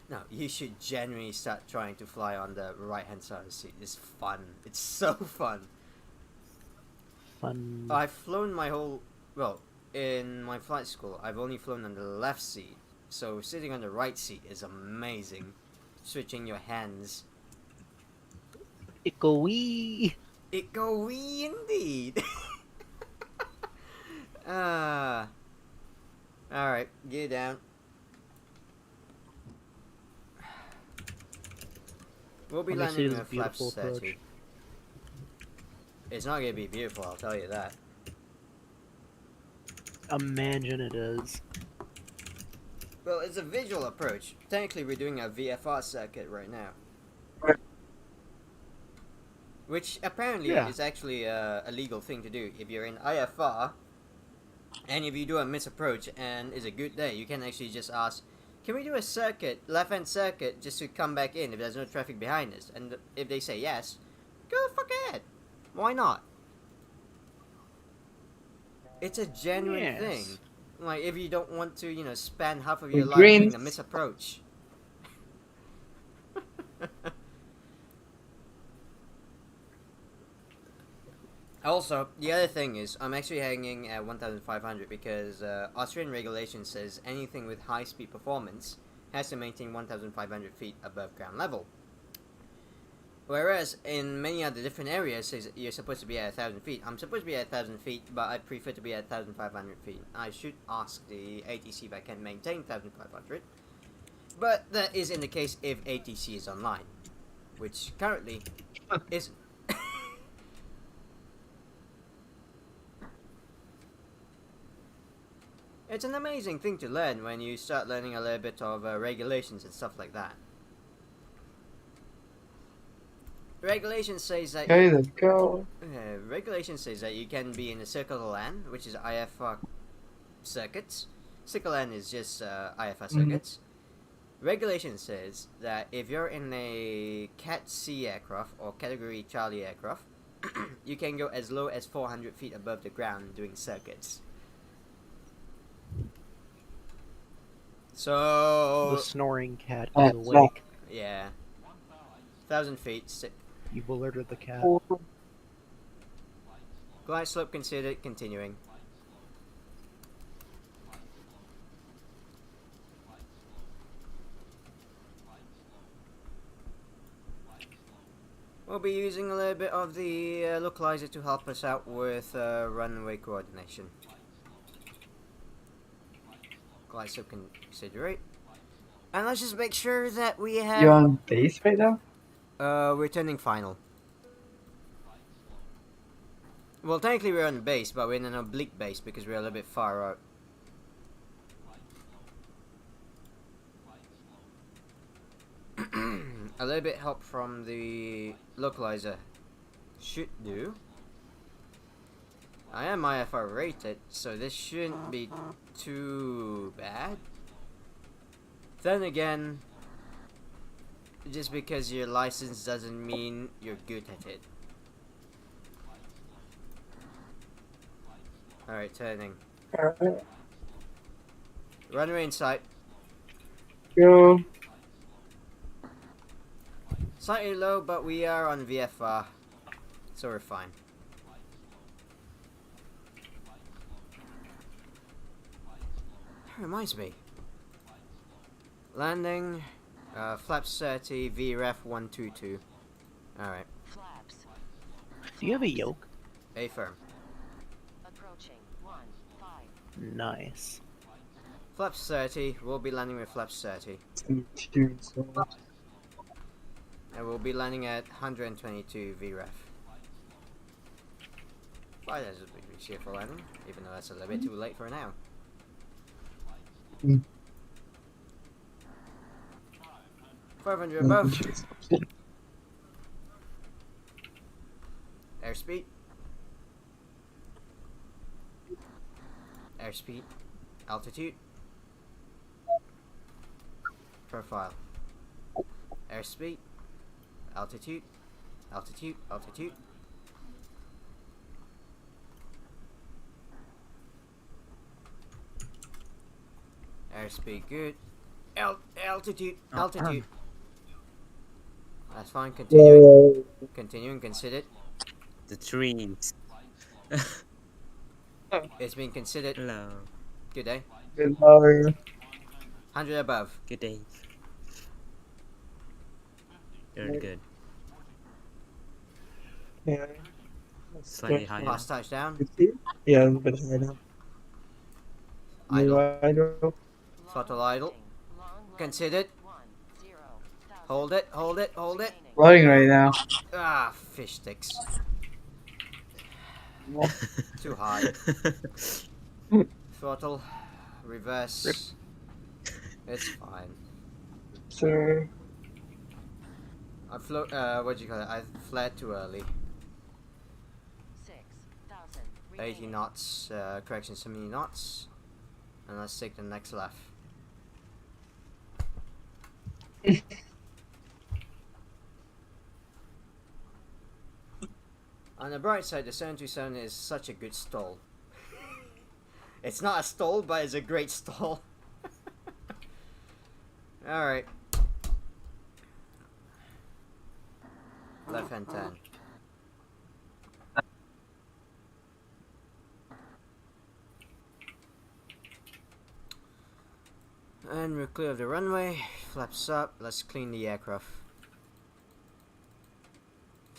No, you should genuinely start trying to fly on the right-hand side of the seat. It's fun. It's so fun. Fun. I've flown my whole... Well, in my flight school, I've only flown on the left seat So sitting on the right seat is amazing. Switching your hands. It go wee. It go wee indeed. Alright, get down. We'll be Let me see landing this with flaps beautiful 30. approach. It's not gonna be beautiful, I'll tell you that. Imagine it is. Well, it's a visual approach. Technically, we're doing a VFR circuit right now. Which apparently Yeah. is actually a legal thing to do. If you're in IFR, and if you do a misapproach and it's a good day, you can actually just ask, can we do a circuit, left-hand circuit, just to come back in if there's no traffic behind us? And if they say yes, go the fuck ahead. Why not? It's a genuine Yes. thing. Like, if you don't want to, you know, spend half of your life Greens. doing a misapproach. Also, the other thing is, I'm actually hanging at 1,500 because Austrian regulation says anything with high-speed performance has to maintain 1,500 feet above ground level. Whereas in many other different areas, says you're supposed to be at 1,000 feet. I'm supposed to be at 1,000 feet, but I prefer to be at 1,500 feet. I should ask the ATC if I can maintain 1,500. But that is in the case if ATC is online, which currently isn't. It's an amazing thing to learn when you start learning a little bit of regulations and stuff like that. Regulation says that Okay, let's go. regulation says that you can be in a circle LAN, which is IFR circuits. Circle LAN is just IFR circuits. Regulation says that if you're in a Cat C aircraft or Category Charlie aircraft, you can go as low as 400 feet above the ground doing circuits. So The snoring cat Oh, is awake. yeah, 1,000 feet. You've alerted the cat. Glide slope considered. Continuing. We'll be using a little bit of the localizer to help us out with runway coordination. Glide slope considerate. And let's just make sure that we have... You're on base right now? we're turning final. Well, technically we're on base, but we're in an oblique base because we're a little bit far out. A little bit help from the localizer should do. I am IFR rated, so this shouldn't be too bad. Then again, just because you're licensed doesn't mean you're good at it. Alright, turning. Alright. Runway in sight. Go. Slightly low, but we are on VFR, so we're fine. That reminds me. Landing, flaps 30, VREF 122. Alright, Flaps. Do you have a yoke? A firm. Approaching 1-5. Nice. Flaps 30, we'll be landing with flaps 30. And we'll be landing at 122 VREF. Why that's a bit easier for landing, even though that's a little bit too late for now. Mm. 500 above. Airspeed. Airspeed. Altitude. Profile. Airspeed. Altitude. Altitude. Altitude. Airspeed good. Altitude. Altitude. That's fine. Continuing. Continuing. Considered. The trees. It's been considered. Hello. Good day. Good morning. 100 above. Good day. Very good. Yeah. Slightly higher. Pass touchdown. 50? Yeah, a bit higher now. Idle. Idle. Throttle idle. Considered. Hold it, hold it, hold it. Loading right now. Ah, fish sticks. Too high. Throttle. Reverse. It's fine. Sir. I what do you call it? I fled too early. 80 knots, correction, 70 knots. And let's take the next left. On the bright side, the 727 is such a good stall. It's not a stall, but it's a great stall. Alright. Left hand turn. And we're clear of the runway. Flaps up. Let's clean the aircraft.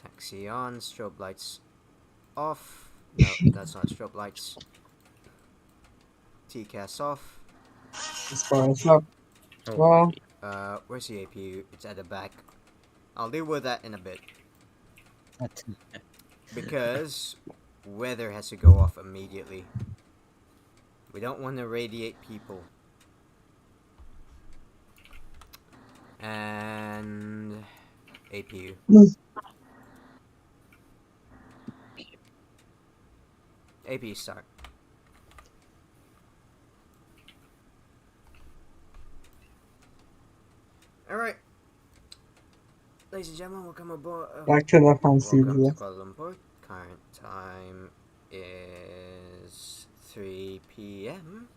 Taxi on. Strobe lights off. No, that's not strobe lights. TCAS off. As far as up. Oh, Well, Where's the APU? It's at the back. I'll deal with that in a bit. Because weather has to go off immediately. We don't want to radiate people. And APU. APU start. Alright. Ladies and gentlemen, welcome aboard. back to the front seat. Welcome Yeah. to Kuala Lumpur. Current time is 3 p.m.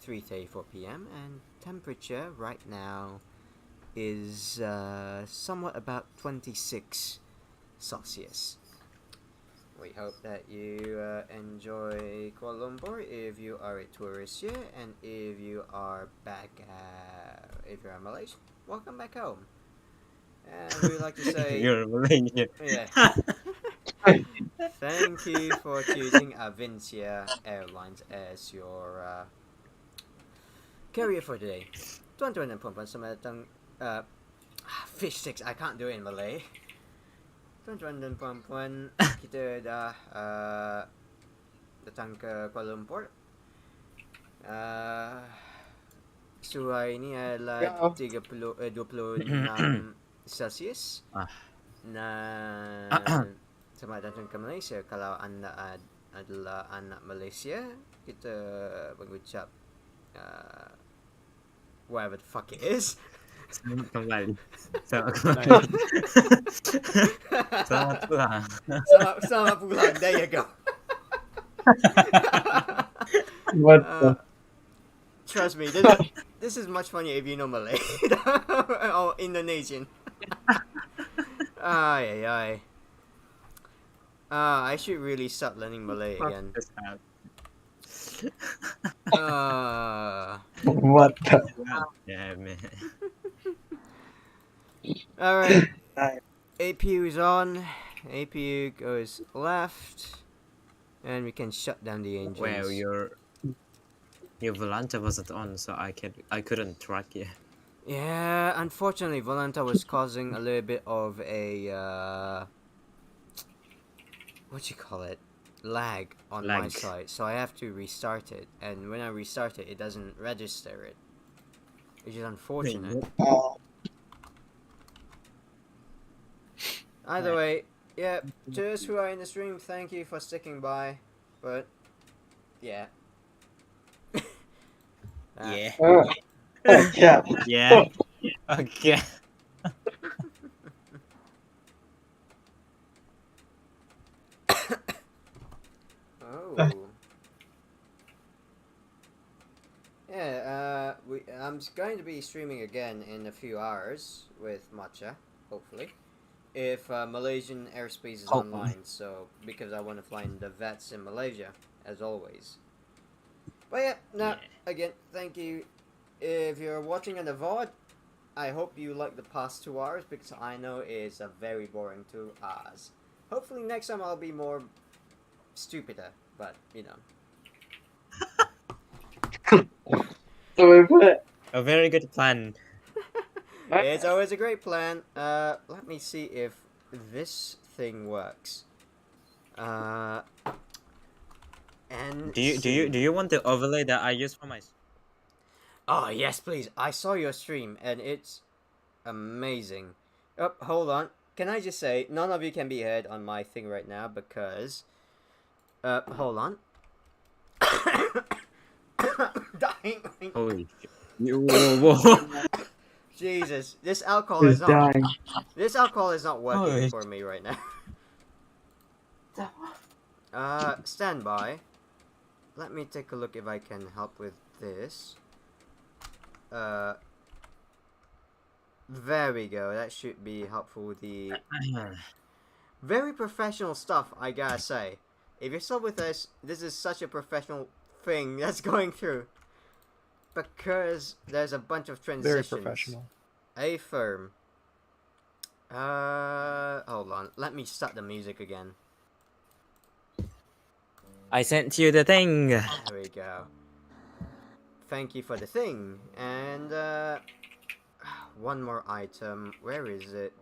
3:34 p.m. and temperature right now is somewhat about 26 Celsius. We hope that you enjoy Kuala Lumpur if you are a tourist here, and if you are back, if you're a Malaysian, welcome back home. And we would like to say, You're Malaysian. yeah, thank you for choosing Avincia Airlines as your carrier for today. Tuan-tuan dan puan-puan, selamat datang. Fish sticks, I can't do it in Malay. Tuan-tuan dan puan-puan, kita dah datang ke Kuala Lumpur. Suhu hari ini adalah 26 Celsius. Dan selamat datang ke Malaysia. Kalau anda adalah anak Malaysia, kita mengucap whatever the fuck it is. Selamat kembali. Selamat kembali. Selamat pulang. Selamat pulang. There you go. What the? Trust me, this is much funnier if you know Malay or Indonesian. Ay, ay, ay. I should really start learning Malay again. What the? Yeah, man. Alright. APU is on. APU goes left. And we can shut down the engines. Well, your Volanta wasn't on, so I couldn't track you. Yeah, unfortunately, Volanta was causing a little bit of a what you call it, lag on my side. So I have to restart it, and when I restart it, it doesn't register it, which is unfortunate. Either way, yeah. To those who are in the stream, thank you for sticking by. But yeah. Yeah. Yeah. Yeah. Okay. Oh. Yeah, I'm going to be streaming again in a few hours with Matcha, hopefully. If Malaysian airspace is online, so because I want to fly in the VETs in Malaysia, as always. But yeah, no, again, thank you if you're watching on the VOD, I hope you like the past 2 hours because I know it's a very boring 2 hours. Hopefully next time I'll be more stupider, but you know. So we put A very good plan. It's always a great plan. Let me see if this thing works. And Do you want the overlay that I use for my? Oh yes, please. I saw your stream and it's amazing. Oh, hold on. Can I just say none of you can be heard on my thing right now because hold on. Dying. Holy shit. Whoa. Jesus, this alcohol is is not. dying. This alcohol is not working Holy for me right now. Stand by. Let me take a look if I can help with this. There we go. That should be helpful with the very professional stuff, I gotta say. If you're still with us, this is such a professional thing that's going through. Because there's a bunch of Very transitions. professional. A firm. Hold on. Let me start the music again. I sent you the thing. There we go. Thank you for the thing. And, one more item. Where is it?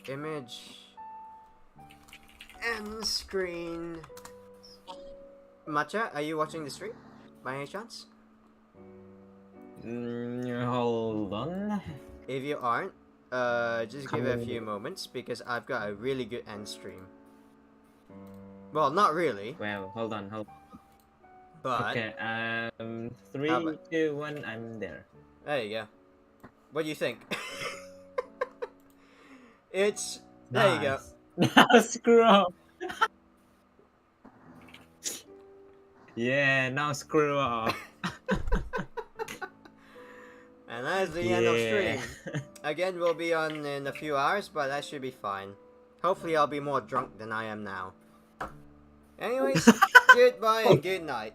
Image. End screen. Matcha, are you watching the stream? By any chance? Hold on. If you aren't, just give it a few moments because I've got a really good end stream. Well, not really, Well, hold on. but Okay. Three, How about- 2, 1. I'm there. there you go. What do you think? It's there you go. Now screw up. Yeah, now screw up. And that's the end of stream. Again, we'll be on in a few hours, but that should be fine. Hopefully, I'll be more drunk than I am now. Anyways, goodbye and good night.